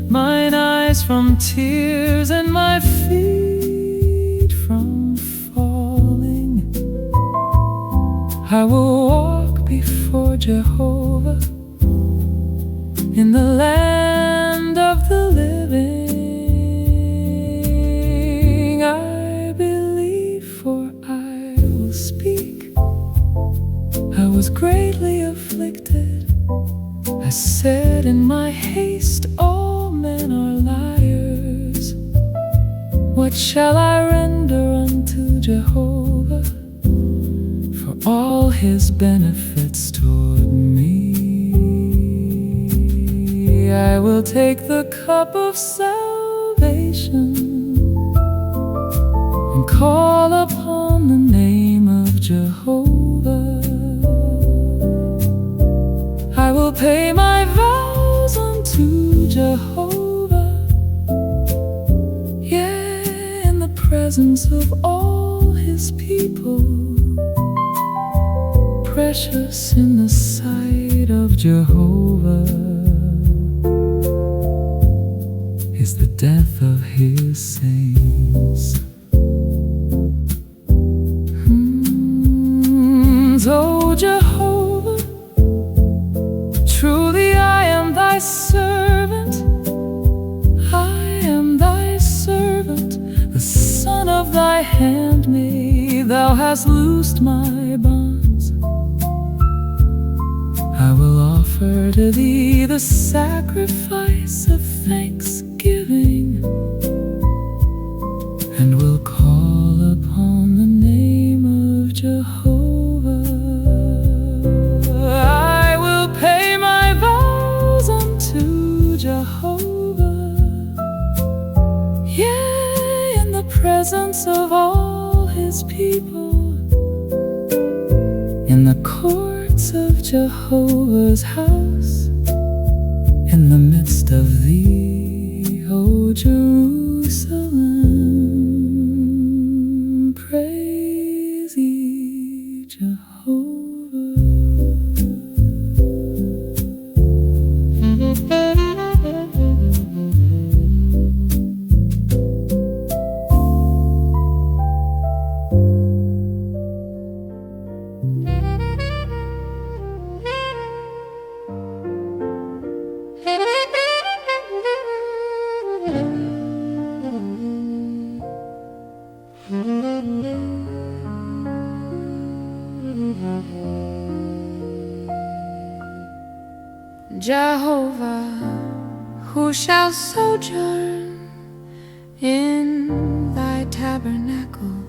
mine eyes from tears, and my feet from falling. I will walk before Jehovah in the land of the living.
What shall I render unto Jehovah for all his benefits toward me? I will take the cup of salvation and call upon the name of Jehovah. I will pay my vows unto Jehovah, yeah, in the presence of all his people. Precious in the sight of Jehovah is the death of his saints. O Jehovah, truly I am thy servant. I am thy servant, the son of thy handmaid. Thou hast loosed my bonds. I will offer to thee the sacrifice of thanksgiving, and will call upon the name of Jehovah. I will pay my vows unto Jehovah, yeah, in the presence of all his people, in the courts of Jehovah's house, in the midst of thee, O Jerusalem. Praise ye Jehovah.
Jehovah, who shall sojourn in thy tabernacle?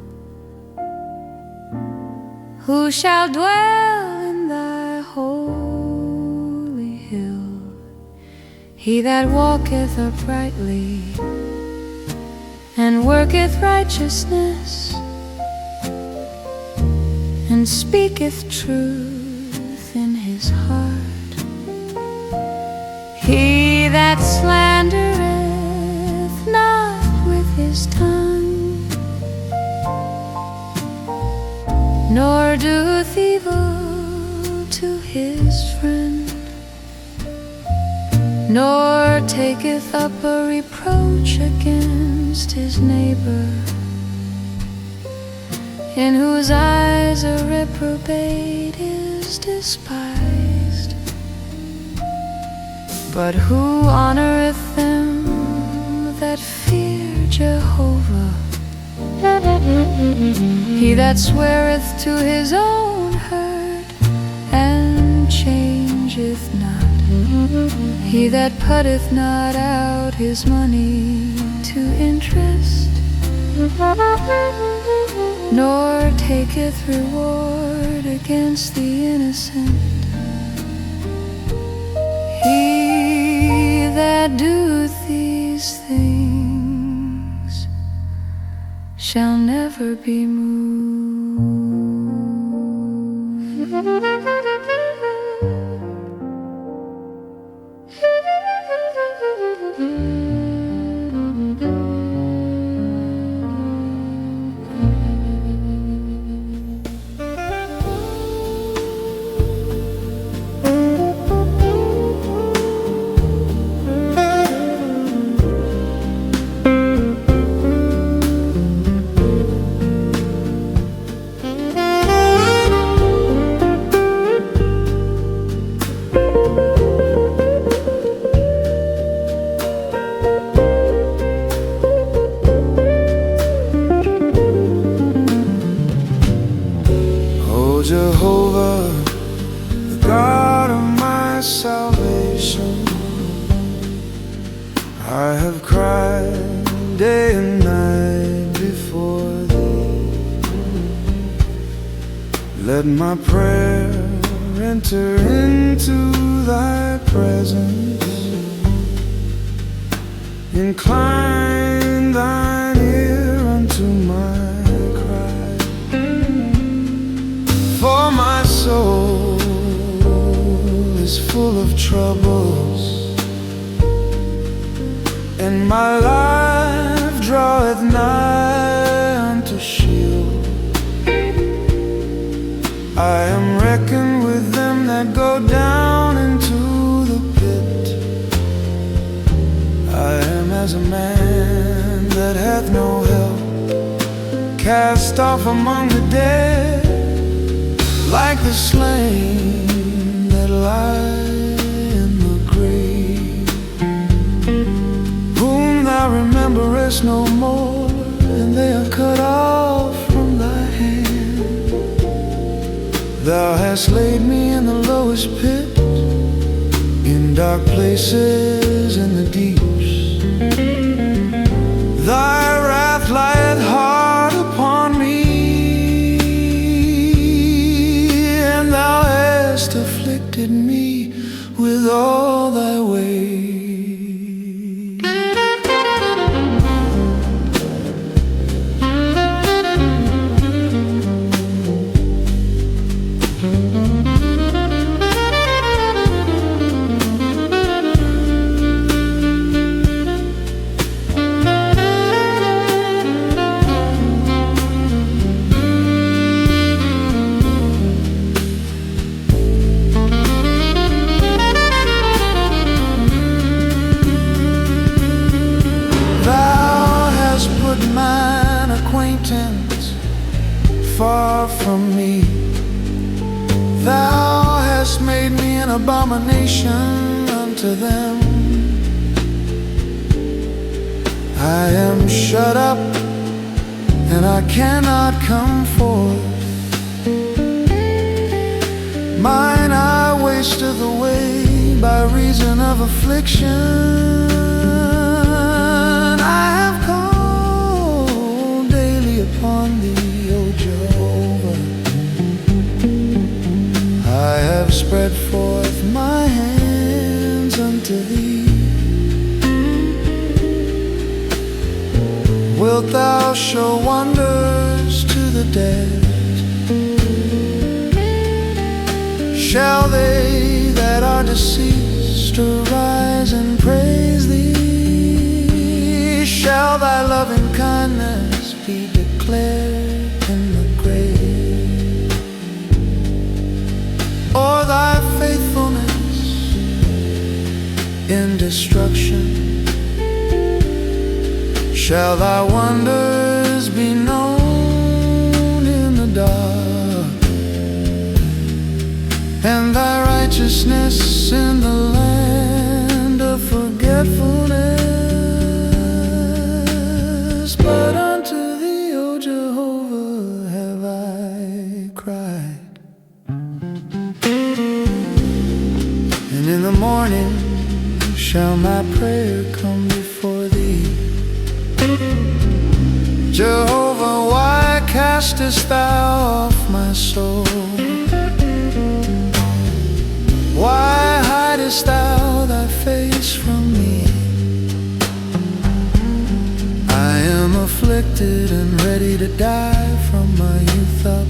Who shall dwell in thy holy hill? He that walketh uprightly and worketh righteousness and speaketh truth in his heart. He that slandereth not with his tongue, nor doeth evil to his friend, nor taketh up a reproach against his neighbor, in whose eyes a reprobate is despised, but who honoreth them that fear Jehovah. He that sweareth to his own hurt and changeth not, he that putteth not out his money to interest, nor taketh reward against the innocent. He that doeth these things shall never be moved.
Jehovah, the God of my salvation, I have cried day and night
Let my prayer enter into thy presence. Incline thine ear unto my cry. For my soul is full of troubles, and my life draweth nigh unto Sheol. I am reckoned with them that go down into the pit. I am as a man that hath no help, cast off among the dead, like the slain that lie in the grave, whom thou rememberest no more, and they are cut off from thy hand. Thou hast laid me in the lowest pit, in dark places in the deeps. Thy wrath lieth hard upon me, and thou hast afflicted me with all thy ways. Mine acquaintance far from me. Thou hast made me an abomination unto them. I am shut up, and I cannot come forth. Mine eye wasteth away by reason of affliction. I have called daily upon thee, O Jehovah. I have spread forth my hands unto thee. Wilt thou show wonders to the dead? Shall they that are deceased arise and praise thee? Shall thy loving kindness be declared in the grave, or thy faithfulness in destruction? Shall thy wonders be known in the dark, and thy righteousness in the land of forgetfulness? But unto thee, O Jehovah, have I cried. And in the morning shall my prayer come before thee. Jehovah, why castest thou off my soul? Why hidest thou thy face from me? I am afflicted and ready to die from my youth up.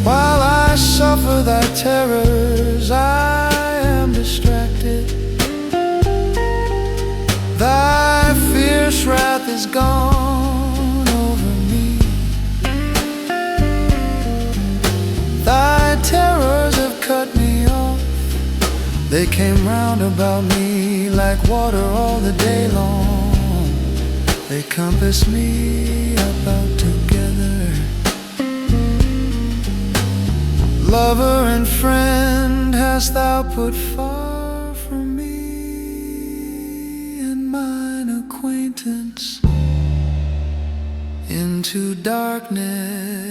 While I suffer thy terrors, I am distracted. Thy fierce wrath is gone over me. Thy terrors have cut me off. They came round about me like water all the day long. They compass me about together. Lover and friend hast thou put far from me, and mine acquaintance into darkness.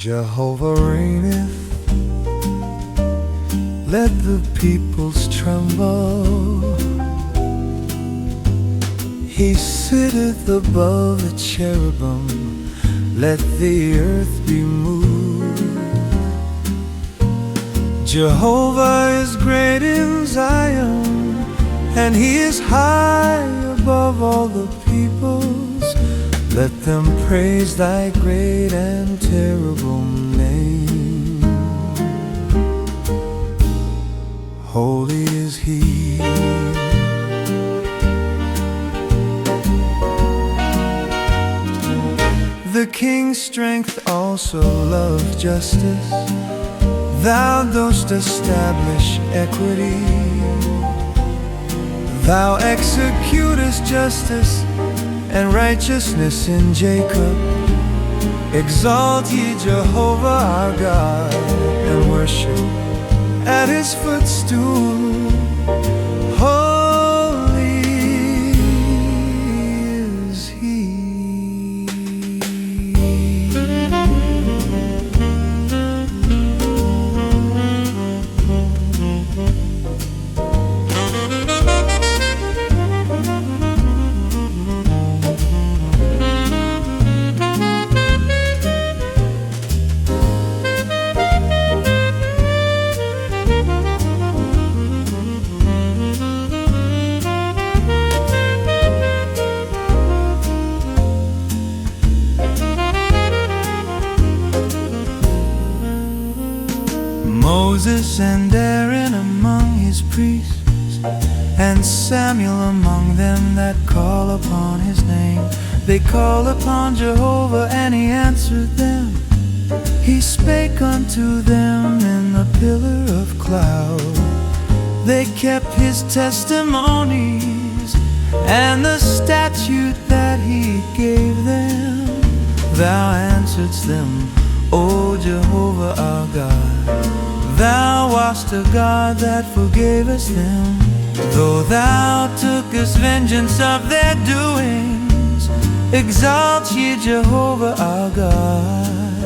Jehovah reigneth, let the peoples tremble. He sitteth above the cherubim, let the earth be moved. Jehovah is great in Zion, and he is high above all the peoples. Let them praise thy great and terrible name. Holy is he. The king's strength also loved justice. Thou dost establish equity. Thou executest justice and righteousness in Jacob. Exalt ye Jehovah our God, and worship at his footstool. Holy is he. Moses and Aaron among his priests, and Samuel among them that call upon his name. They called upon Jehovah, and he answered them. He spake unto them in the pillar of cloud. They kept his testimonies and the statute that he gave them. Thou answeredst them, O Jehovah our God. Thou wast a God that forgavest them, though thou tookest vengeance of their doings. Exalt ye Jehovah our God,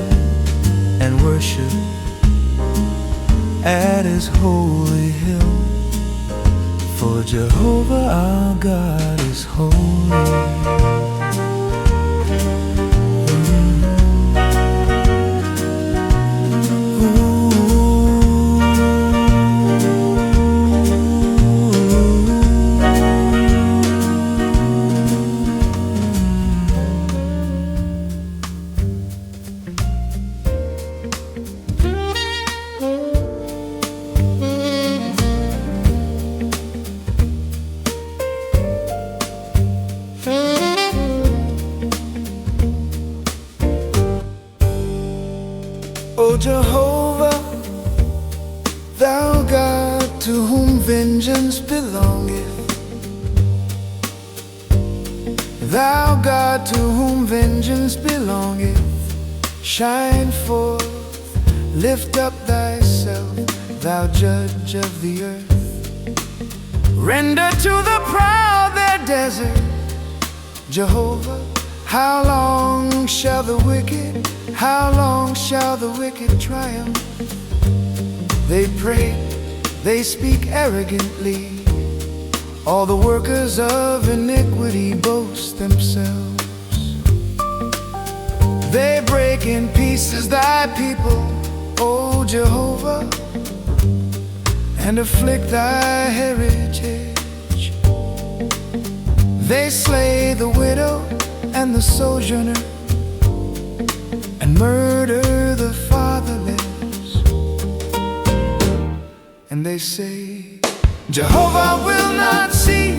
and worship at his holy hill. For Jehovah our God is holy. O Jehovah, thou God to whom vengeance belongeth, thou God to whom vengeance belongeth, shine forth, lift up thyself, thou judge of the earth. Render to the proud their desert. Jehovah, how long shall the wicked, how long shall the wicked triumph? They pray, they speak arrogantly. All the workers of iniquity boast themselves. They break in pieces thy people, O Jehovah, and afflict thy heritage. They slay the widow and the sojourner, and murder the fatherless. And they say, Jehovah will not see,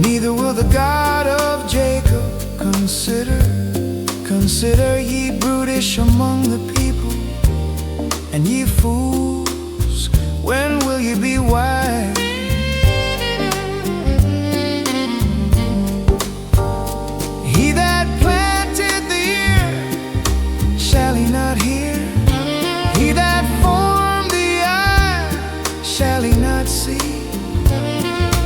neither will the God of Jacob consider. Consider ye brutish among the people, and ye fools, when will ye be wise? He that planted the ear, shall he not hear? He that formed the eye, shall he not see?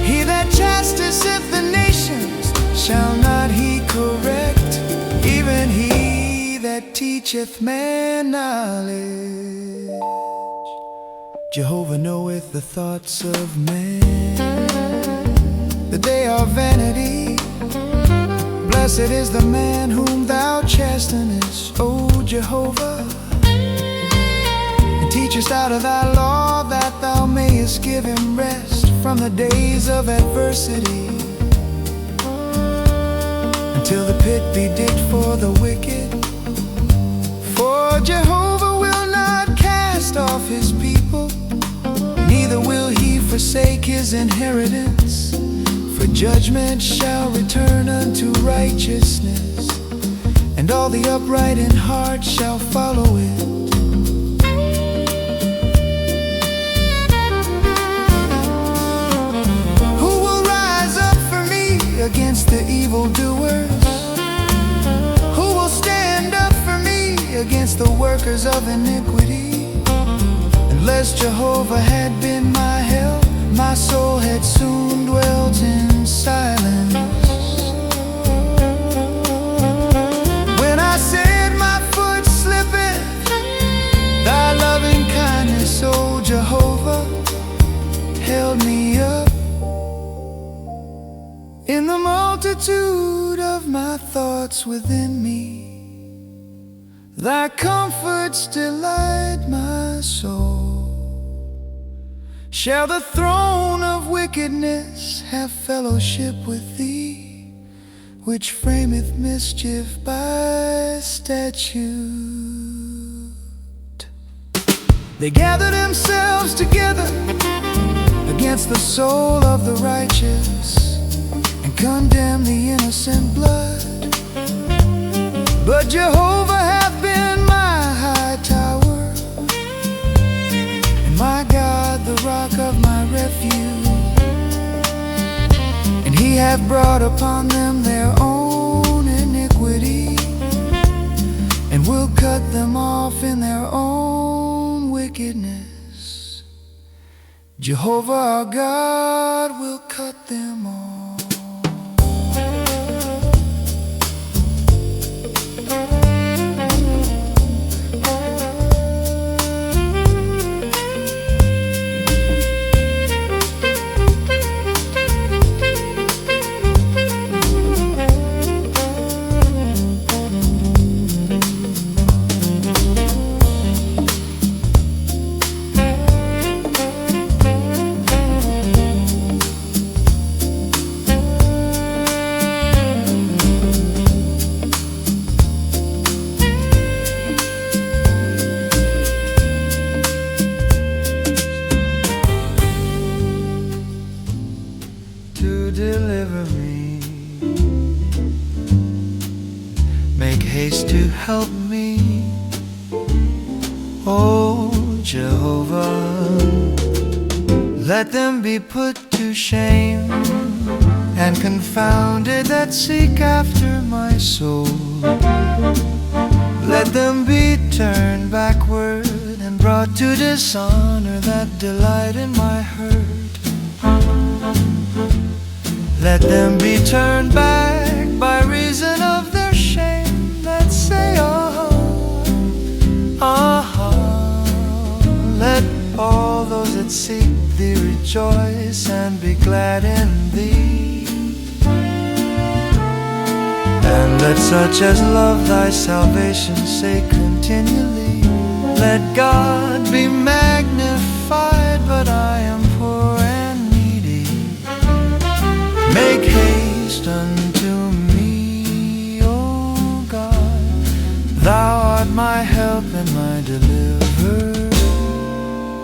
He that chastiseth the nations, shall not he correct? Even he that teacheth teacheth man knowledge. Jehovah knoweth the thoughts of man, that they are vanity. Blessed is the man whom thou chastenest, O Jehovah, and teachest out of thy law, that thou mayest give him rest from the days of adversity, until the pit be digged for the wicked. For Jehovah will not cast off his people, neither will he forsake his inheritance. For judgment shall return unto righteousness, and all the upright in heart shall follow it. Who will rise up for me against the evildoers? Who will stand up for me against the workers of iniquity? Unless Jehovah had been my help, my soul had soon dwelt in silence. When I said my foot slippeth, thy loving kindness, O Jehovah, held me up. In the multitude of my thoughts within me, thy comforts delight my soul. Shall the throne of wickedness have fellowship with thee, which frameth mischief by statute? They gather themselves together against the soul of the righteous, and condemn the innocent blood. But Jehovah hath been my high tower, and my God the rock of my refuge. And he hath brought upon them their own iniquity, and will cut them off in their own wickedness. Jehovah our God will cut them off.
Deliver me, make haste to help me, O Jehovah. Let them be put to shame and confounded that seek after my soul. Let them be turned backward and brought to dishonor that delight in my hurt. Let them be turned back by reason of their shame, that say, Let all those that seek thee rejoice and be glad in thee. And let such as love thy salvation say continually, let God be magnified, but I am poor and needy. Make haste unto me, O God, thou art my help and my deliverer.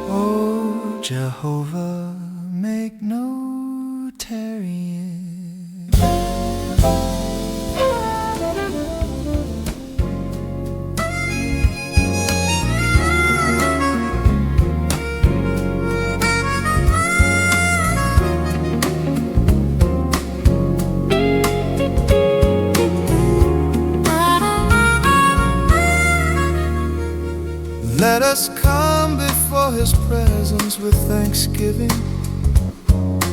O Jehovah, make no tarrying.
Let us come before his presence with thanksgiving.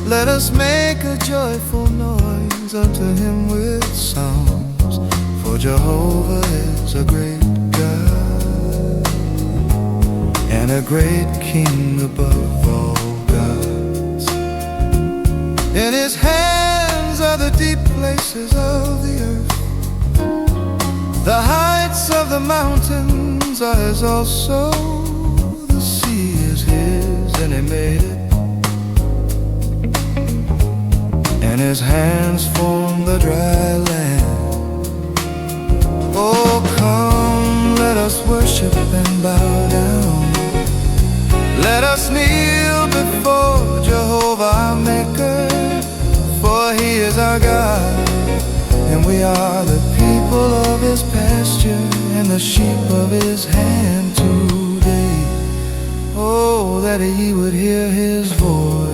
Let us make a joyful noise unto him with songs. For Jehovah is a great God.
and a great king above all gods. In his hands are the deep places of the earth. The heights of the mountains are his also. The sea is his, and he made it. And his hands form the dry land. Oh, come, let us worship and bow down. Let us kneel before Jehovah our Maker, for he is our God, and we are the people of his pasture and the sheep of his hand today. Oh, that he would hear his voice.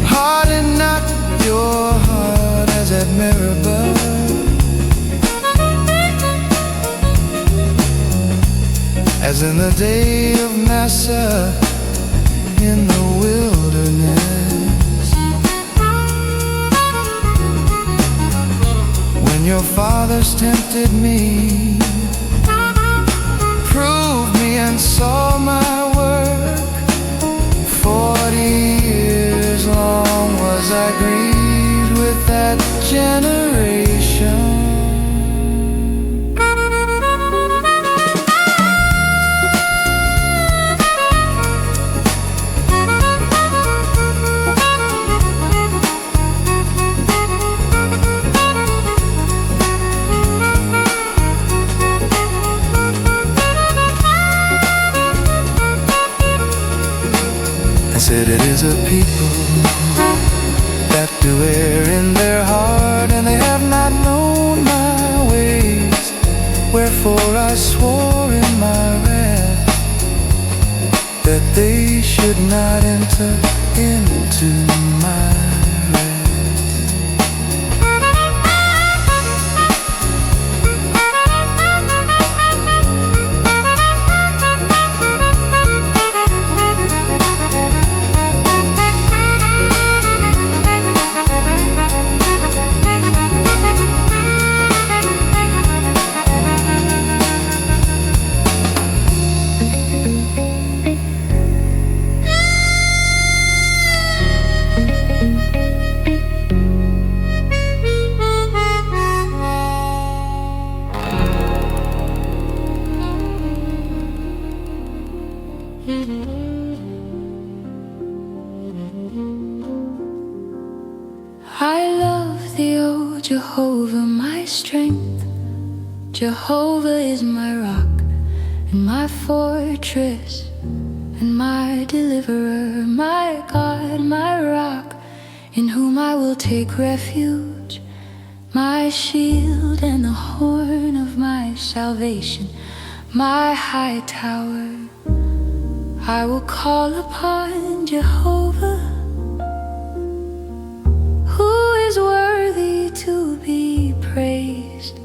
Harden not your heart as at Remenber, as in the day of Massa in the wilderness, when your fathers tempted me, proved me and saw my work. 40 years long was I grieved with that generation. I said it is a people that do err in their heart, and they have not known my ways. Wherefore I swore in my wrath that they should not enter into my
I love thee, O Jehovah, my strength. Jehovah is my rock and my fortress and my deliverer, my God, my rock, in whom I will take refuge, my shield and the horn of my salvation, my high tower. I will call upon Jehovah, who is worthy to be praised.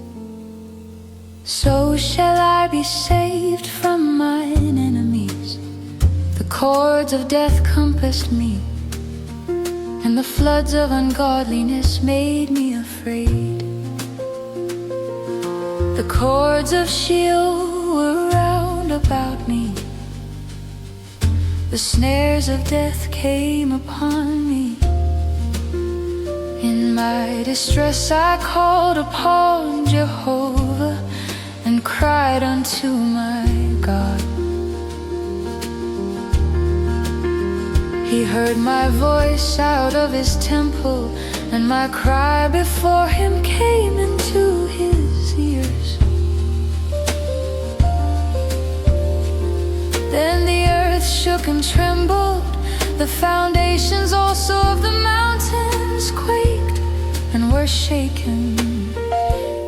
So shall I be saved from mine enemies. The cords of death compassed me, and the floods of ungodliness made me afraid. The cords of Sheol were round about me. The snares of death came upon me. In my distress I called upon Jehovah and cried unto my God. He heard my voice out of his temple, and my cry before him came into his ears. Then the earth shook and trembled, the foundations also of the mountains quaked and were shaken,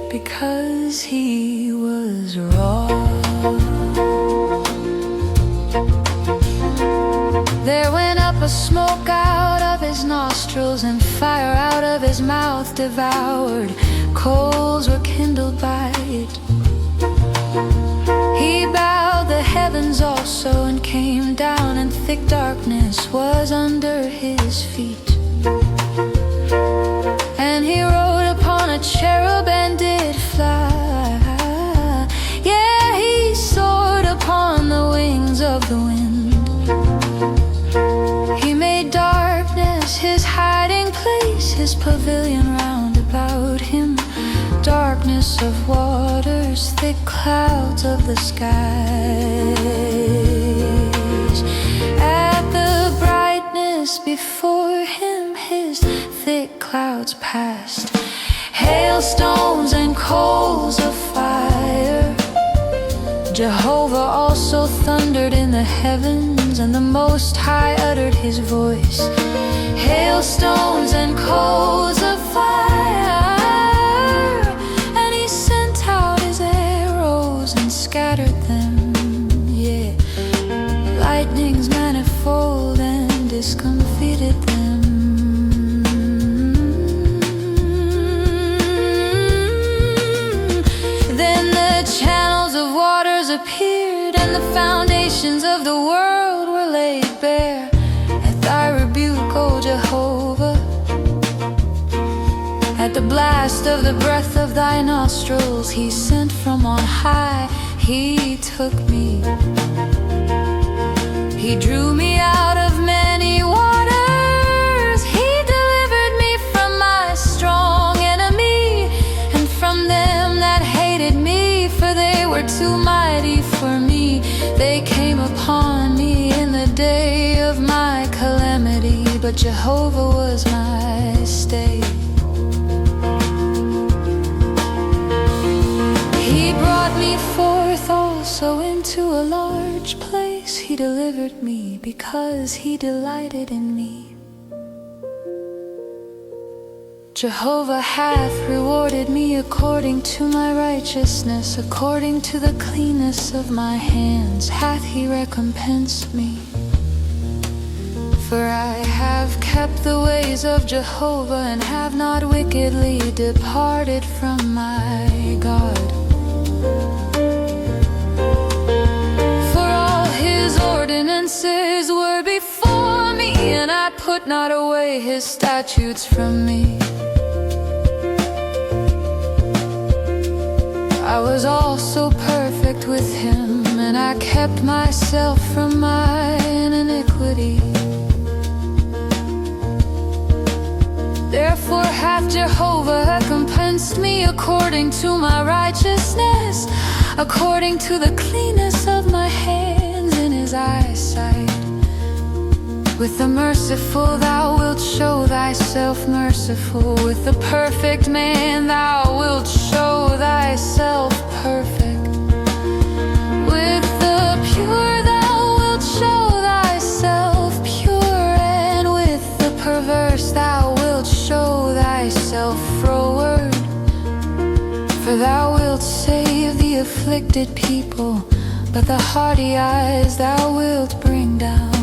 because he was wroth. There went up a smoke out of his nostrils, and fire out of his mouth devoured. Coals were kindled by it. He bowed the heavens also, and came down, and thick darkness was under his feet. And he rode upon a cherub and did fly. his pavilion round about him, darkness of waters, thick clouds of the skies. At the brightness before him, his thick clouds passed, hailstones and coals of fire. Jehovah also thundered in the heavens, and the Most High uttered his voice. Hailstones and coals of fire, and he sent out his arrows and scattered them. Yeah, lightnings manifold and discomfited them. Then the channels of waters appeared, and the foundations of the world were laid bare. At thy rebuke, O Jehovah, at the blast of the breath of thy nostrils, he sent from on high, he took me. He drew me out of many waters, he delivered me from my strong enemy, and from them that hated me, for they were too mighty for me. They came upon me in the day of my calamity, but Jehovah was my stay. He brought me forth also into a large place. He delivered me because he delighted in me. Jehovah hath rewarded me according to my righteousness, according to the cleanness of my hands hath he recompensed me. For I have kept the ways of Jehovah, and have not wickedly departed from my God. For all his ordinances were before me, and I put not away his statutes from me. I was also perfect with him, and I kept myself from mine iniquity. Therefore hath Jehovah recompensed me according to my righteousness, according to the cleanness of my hands in his eyesight. With the merciful thou wilt show thyself merciful, with the perfect man thou wilt show thyself perfect. With the pure thou wilt show thyself pure, and with the perverse thou wilt show thyself froward. For thou wilt save the afflicted people, but the haughty eyes thou wilt bring down.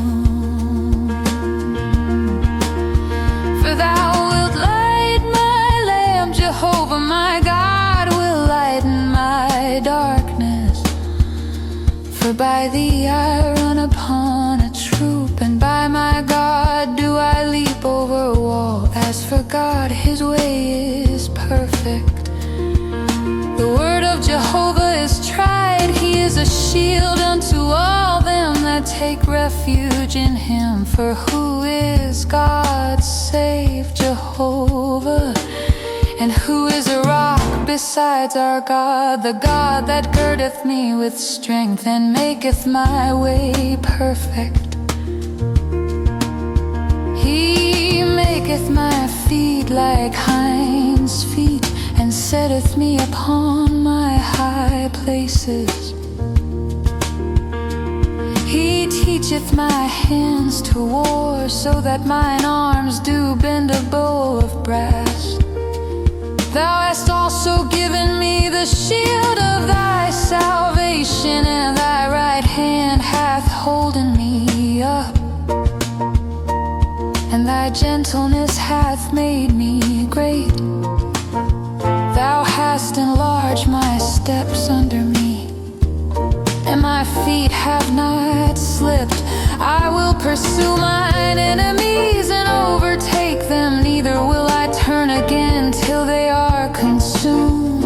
For thou wilt light my lamp, Jehovah my God will lighten my darkness. For by thee I run upon a troop, and by my God do I leap over a wall. As for God, his way is perfect. The word of Jehovah is tried, he is a shield unto all them that take refuge in him. For who is God save Jehovah? And who is a rock besides our God? The God that girdeth me with strength, and maketh my way perfect. He maketh my feet like hinds' feet, and setteth me upon my high places. He teacheth my hands to war, so that mine arms do bend a bow of brass. Thou hast also given me the shield of thy salvation, and thy right hand hath holden me up. And thy gentleness hath made me great. Thou hast enlarged my steps under me, and my feet have not slipped. I will pursue mine enemies and overtake them, neither will I turn again till they are consumed.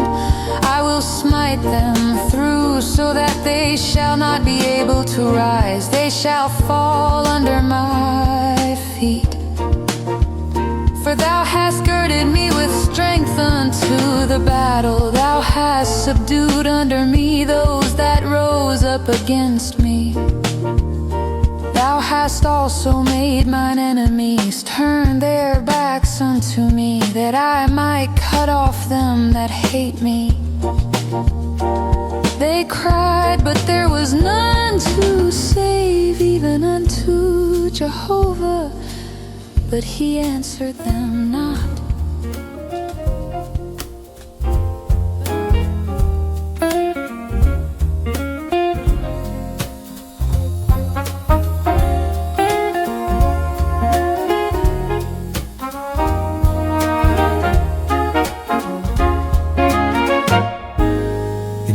I will smite them through, so that they shall not be able to rise. They shall fall under my feet. For thou hast girded the battle. Thou hast subdued under me those that rose up against me. Thou hast also made mine enemies turn their backs unto me, that I might cut off them that hate me. They cried, but there was none to save, even unto Jehovah, but he answered them not.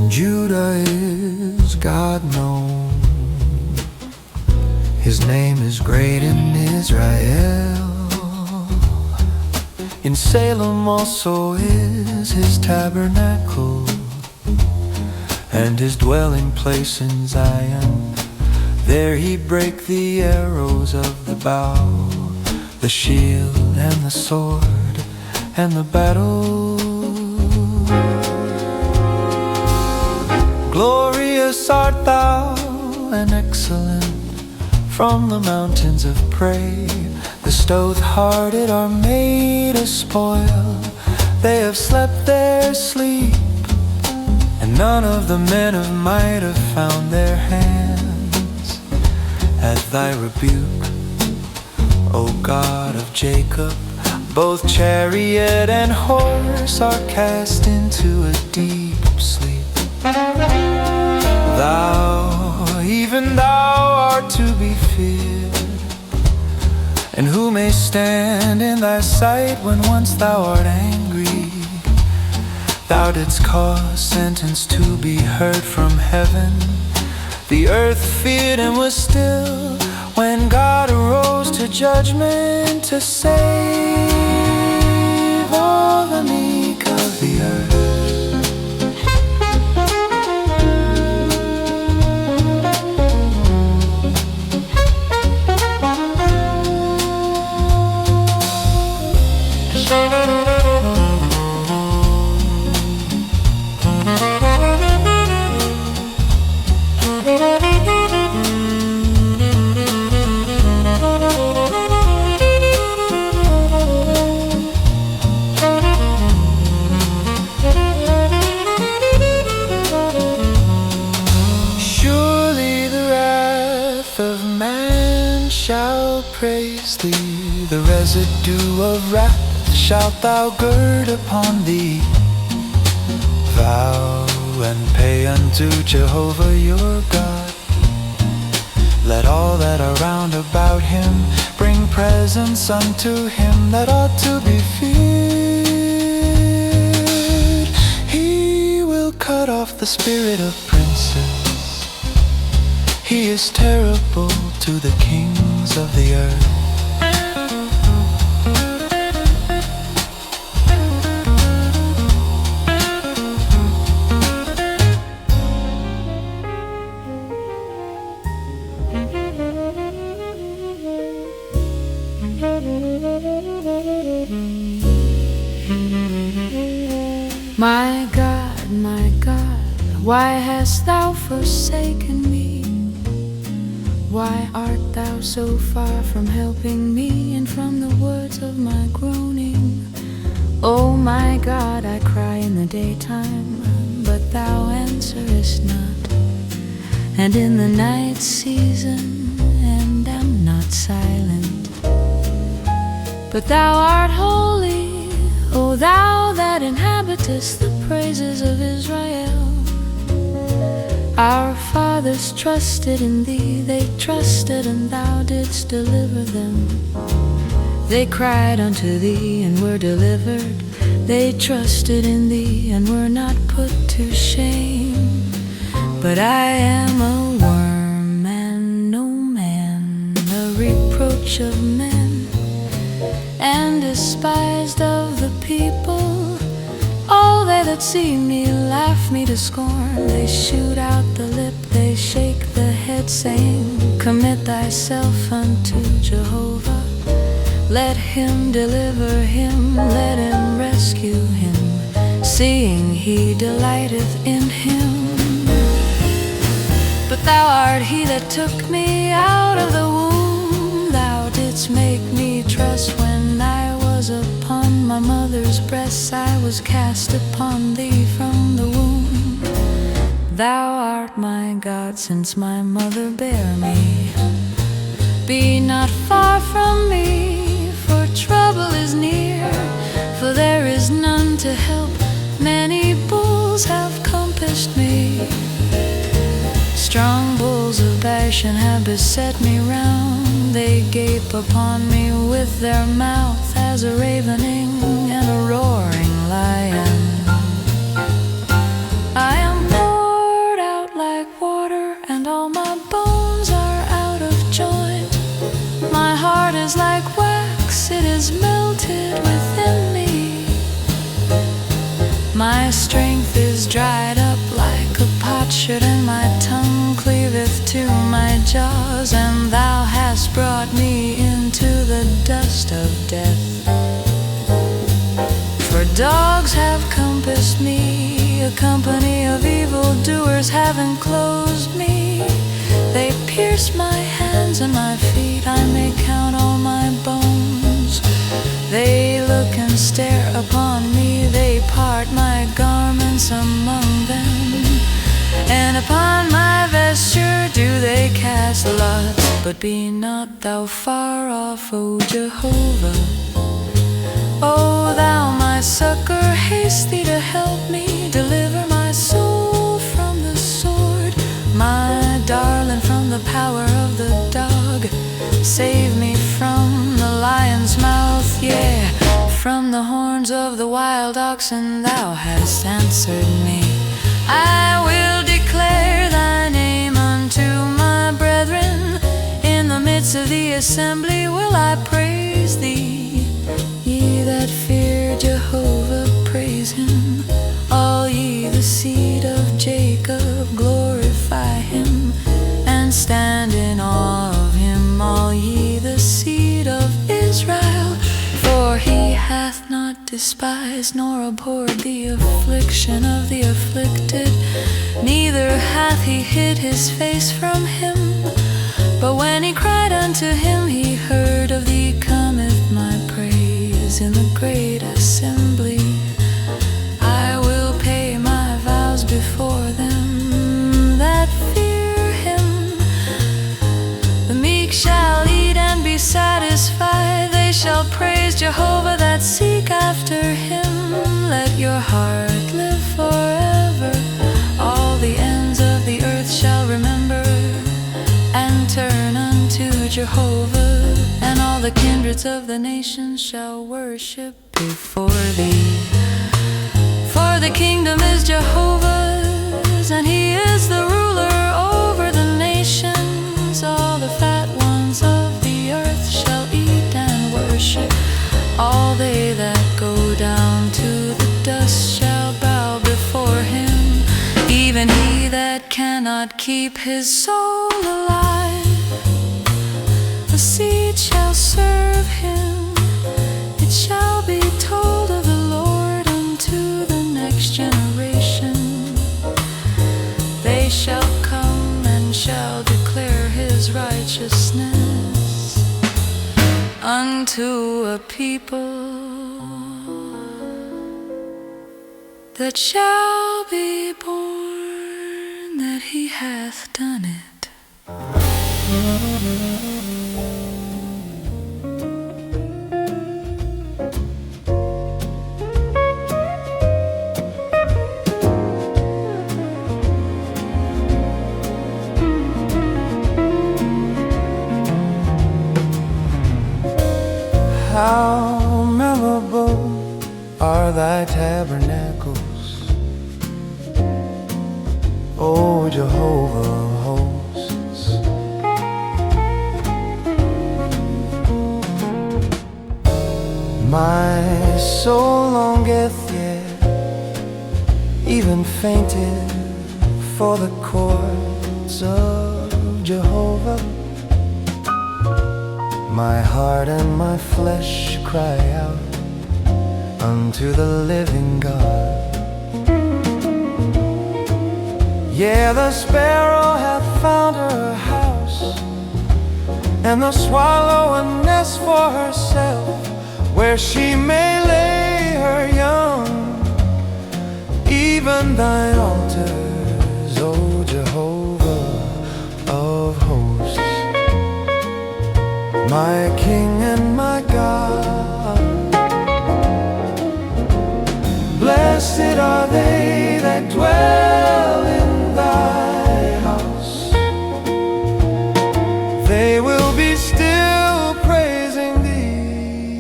Judah is God known. His name is great in Israel. In Salem also is his tabernacle, and his dwelling place in Zion. There he brake the arrows of the bow, the shield and the sword and the battle. Glorious art thou and excellent from the mountains of prey. The stout-hearted are made a spoil, they have slept their sleep, and none of the men of might have found their hands at thy rebuke, O God of Jacob. Both chariot and horse are cast into a deep sleep. Thou, even thou art to be feared, and who may stand in thy sight when once thou art angry? Thou didst cause sentence to be heard from heaven. The earth feared and was still when God arose to judgment, to save all the meek of the earth. Shall praise thee, the residue of wrath shalt thou gird upon thee. Vow and pay unto Jehovah your God. Let all that are round about him bring presents unto him that ought to be feared. He will cut off the spirit of princes. He is terrible to the kings of the earth.
My God, why hast thou forsaken me? Why art thou so far from helping me, and from the words of my groaning? Oh my God, I cry in the daytime, but thou answerest not, and in the night season, and am not silent. But thou art holy, O thou that inhabitest the praises of Israel. Our fathers trusted in thee, they trusted, and thou didst deliver them. They cried unto thee and were delivered. They trusted in thee and were not put to shame. But I am a worm and no man, a reproach of men, and despised of the people. All they that see me laugh me to scorn. They shoot out the lip, they shake the head, saying, Commit thyself unto Jehovah. Let him deliver him, let him rescue him. seeing he delighteth in him. But thou art he that took me out of the womb. Thou didst make me trust when I was upon my mother's breasts. I was cast upon thee from the womb. Thou art my God since my mother bare me. Be not far from me, for trouble is near, for there is none to help. Many bulls have compassed me. Strong bulls of Bashan have beset me round. They gape upon me with their mouth as a ravening and a roaring lion. I am poured out like water, and all my bones are out of joint. My heart is like wax, it is melted within me. My strength is dried up like a potsherd, and my tongue cleaveth to my jaws. And thou hast brought me into the dust of death. For dogs have compassed me, a company of evildoers have enclosed me. They pierce my hands and my feet, I may count all my bones. They look and stare upon me, they part my garments among them, and upon my vesture do they cast lots. But be not thou far off, O Jehovah. O thou my succor, haste thee to help me. Deliver my soul from the sword, my darling from the power of the dog. Save me from the lion's mouth, yeah, from the horns of the wild oxen. Thou hast answered me. I will declare thy name unto my brethren. In the midst of the assembly will I praise thee. Ye that fear Jehovah, praise him. All ye the seed of Jacob, glorify him, and stand in awe of him. All ye the seed of Israel, for he hath not despised nor abhorred the affliction of the afflicted, neither hath he hid his face from him. But when he cried unto him, he heard. Of thee cometh my praise in the great assembly. I will pay my vows before them that fear him. The meek shall eat and be satisfied. They shall praise Jehovah that seek after him. Let your heart live forever. All the ends of the earth shall remember and turn unto Jehovah, and all the kindreds of the nations shall worship before thee. For the kingdom is Jehovah's, and he is the ruler over the nations. All the fat ones of the earth shall eat and worship. All they that go down to the dust shall bow before him. Even he that cannot keep his soul alive, a seed shall serve him. It shall be told of the Lord unto the next generation. They shall come and shall declare his righteousness unto a people that shall be born, that he hath done it.
How memorable are thy tabernacles, O Jehovah of hosts. My soul longeth, yet even fainted for the courts of Jehovah. My heart and my flesh cry out unto the living God. Yeah, the sparrow hath found her a house, and the swallow a nest for herself, where she may lay her young. Even thine altars, O Jehovah of hosts, my King and my God. Blessed are they that dwell in thy house. They will be still praising thee.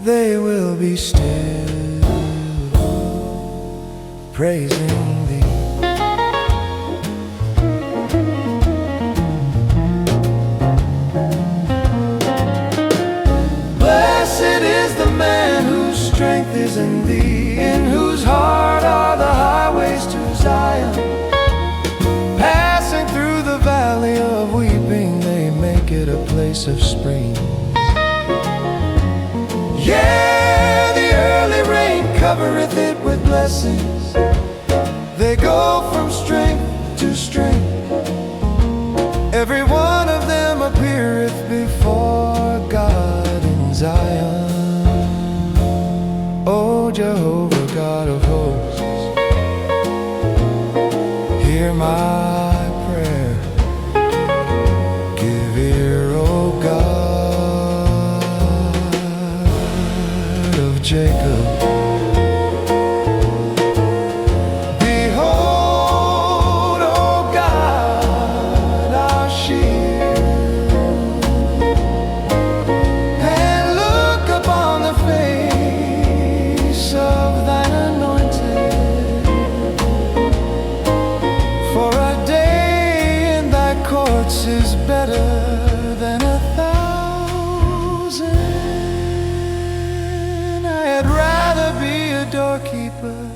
They will be still praising thee. Blessed is the man whose strength is in thee, in whose heart are the highways to Zion. Passing through the valley of weeping, they make it a place of springs. Yeah, the early rain covereth it with blessings. They go from strength to strength. Every one of them appeareth before God in Zion. O Jehovah, God of hosts, hear my prayer. Give ear, O God of Jacob. Behold, O God, our shield, and look upon the face of thine anointed. For a day in thy courts is better than 1,000. I'd rather be a doorkeeper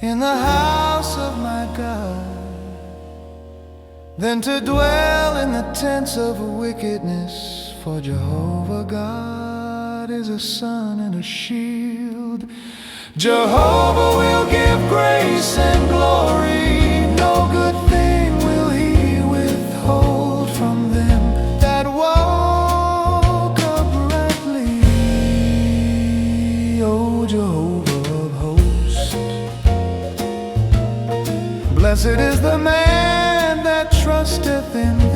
in the house of my God than to dwell in the tents of wickedness. For Jehovah God is a sun and a shield. Jehovah will give grace and glory. No good thing will he withhold from them that walk uprightly. O Jehovah of hosts, blessed is the man that trusteth in thee.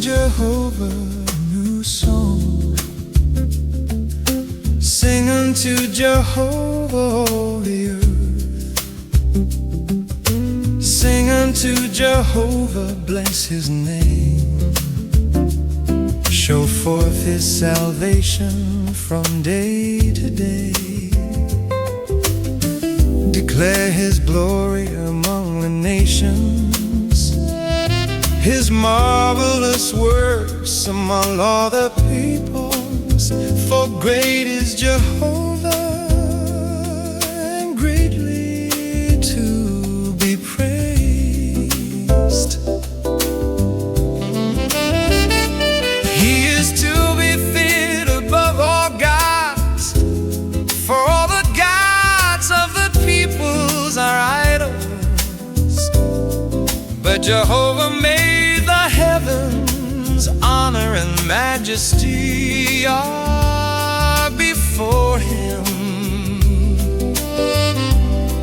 Jehovah a new song. Sing unto Jehovah all the earth. Sing unto Jehovah, bless his name. Show forth his salvation from day to day. Declare his glory among the nations, his marvelous works among all the peoples. For great is Jehovah, and greatly to be praised. He is to be feared above all gods, for all the gods of the peoples are idols. But Jehovah made the heavens, honor and majesty are before him.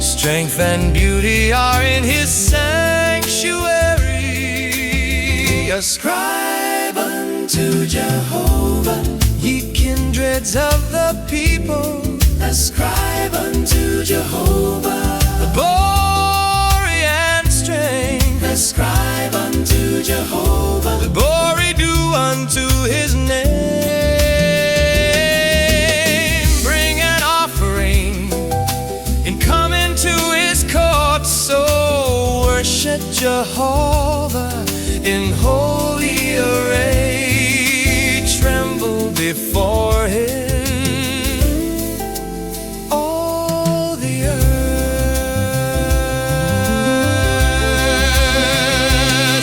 Strength and beauty are in his sanctuary. Ascribe unto Jehovah, ye kindreds of the people. Ascribe unto Jehovah the glory and strength. Ascribe unto Jehovah the glory due unto his
Jehovah in holy array, tremble before him all the earth.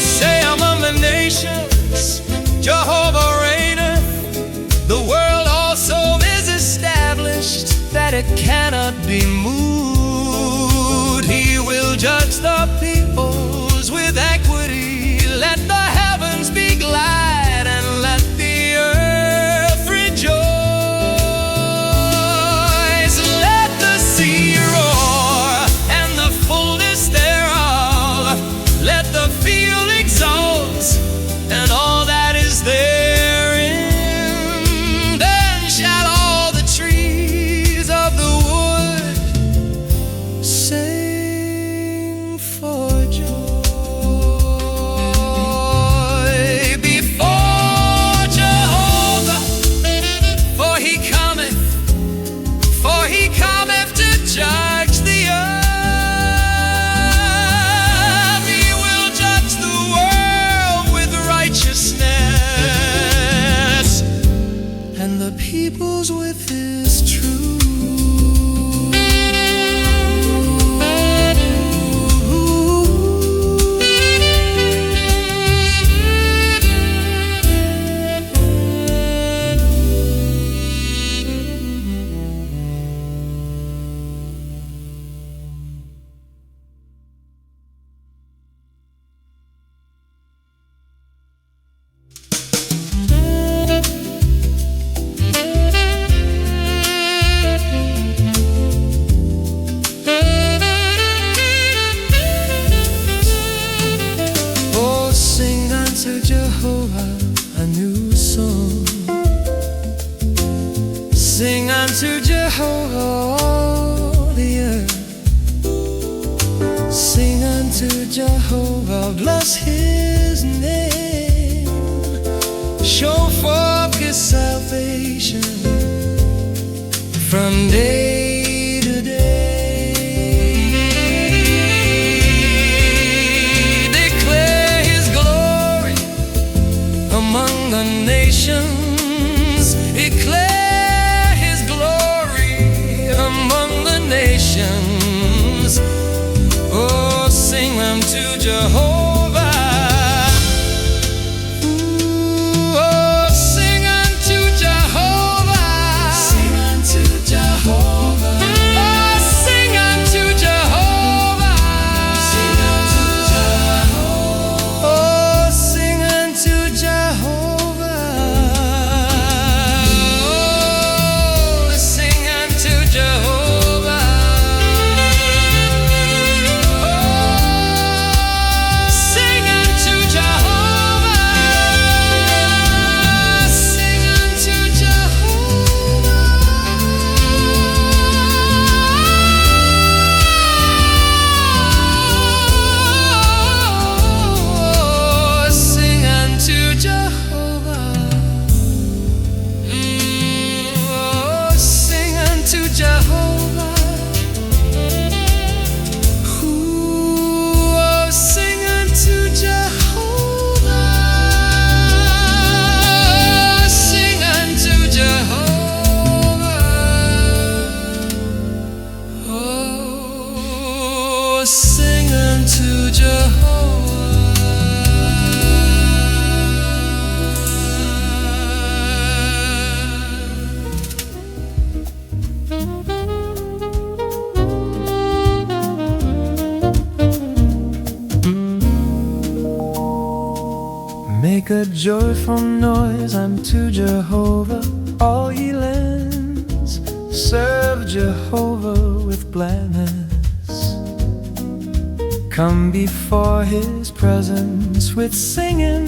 Say among the nations, Jehovah reigneth. The world also is established, that it cannot be moved. He will judge the peoples with equity. Let the heavens be glad and let the earth rejoice. Let the sea roar and the fullness thereof. Let the field exult and all that is therein. Then shall all the trees of the wood sing for joy before Jehovah, for he cometh to judge the earth. He will judge the world with righteousness, and the peoples with his truth. Oh, sing unto Jehovah a new song. Sing unto Jehovah all the earth. Sing unto Jehovah, bless his name. Show forth his salvation from day to day. Declare his glory among the nations. Declare his glory among the nations. Oh, sing unto Jehovah. Ooh, oh, sing unto Jehovah. Sing unto Jehovah. Oh, sing unto Jehovah. Sing unto Jehovah. Oh, sing unto Jehovah. Oh, sing unto Jehovah. Sing unto Jehovah. Sing unto Jehovah. Sing unto Jehovah. Oh, sing unto Jehovah. Oh, sing unto Jehovah. Sing unto Jehovah. Oh, sing unto
Make a joyful noise unto Jehovah, all ye lands. Serve Jehovah with gladness. Come before his presence with singing.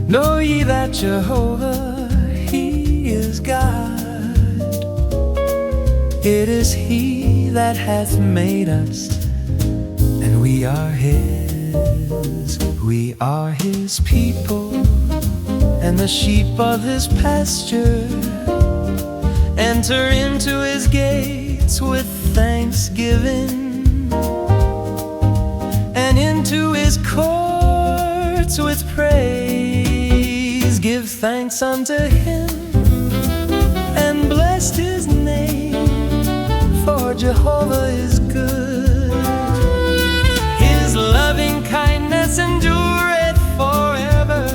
Know ye that Jehovah, he is God. It is he that hath made us, and we are his. We are his people, and the sheep of his pasture. Enter into his gates with thanksgiving, and into into his courts with praise. Give thanks unto him and bless his name, for Jehovah is good. His loving kindness endureth forever,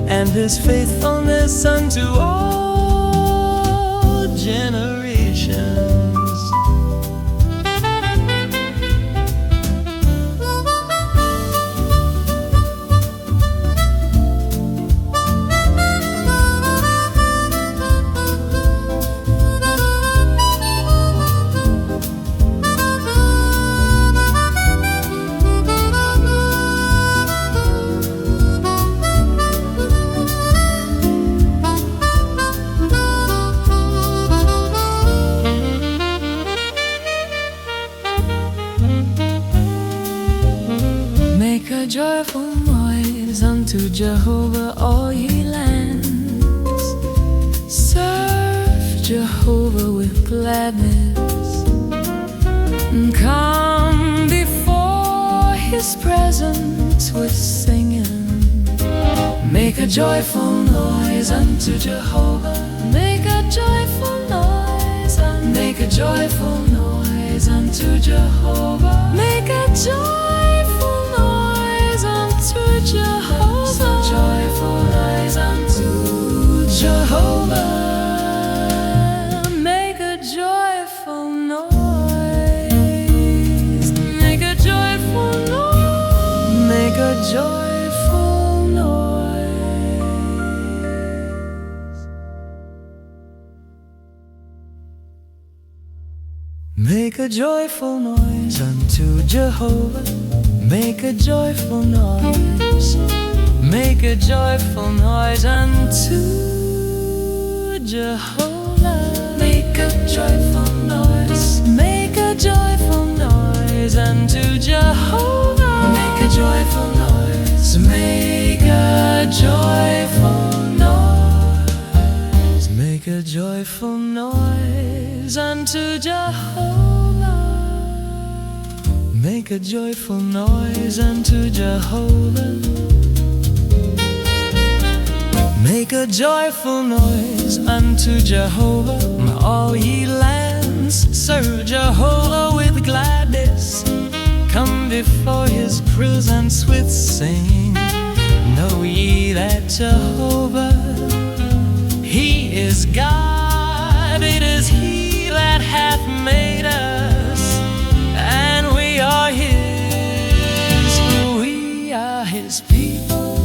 and his faithfulness unto all generations.
Make a joyful noise unto Jehovah, all ye lands. Serve Jehovah with gladness, and come before his presence with singing. Make a joyful noise unto Jehovah. Make a joyful noise. Make a joyful noise unto Jehovah. Make a joyful noise unto Jehovah. Joyful noise unto Jehovah. Make a joyful noise. Make a joyful noise.
Make a joyful noise. Make a joyful noise unto Jehovah. Make a joyful noise. Make a joyful noise unto Jehovah.
Make a joyful noise.
Make a joyful noise unto Jehovah.
Make a joyful noise.
Make a joyful noise. Make a joyful noise unto Jehovah. Make a joyful noise unto Jehovah. Make a joyful noise unto Jehovah, all ye lands. Serve Jehovah with gladness. Come before his presence with singing. Know ye that Jehovah, he is God. It is he that hath made us, and we are his. We are his people,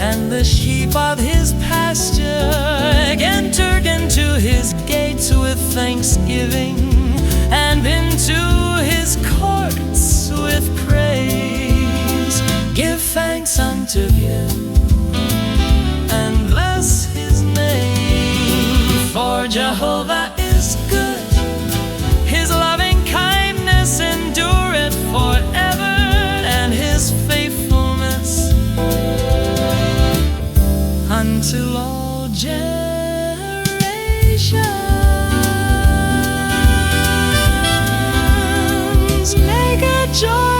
and the sheep of his pasture. Entered into his gates with thanksgiving, and into his courts with praise. Give thanks unto him and bless his name, for Jehovah is good. His loving kindness endureth forever, and his faithfulness unto all generations. Make a joy.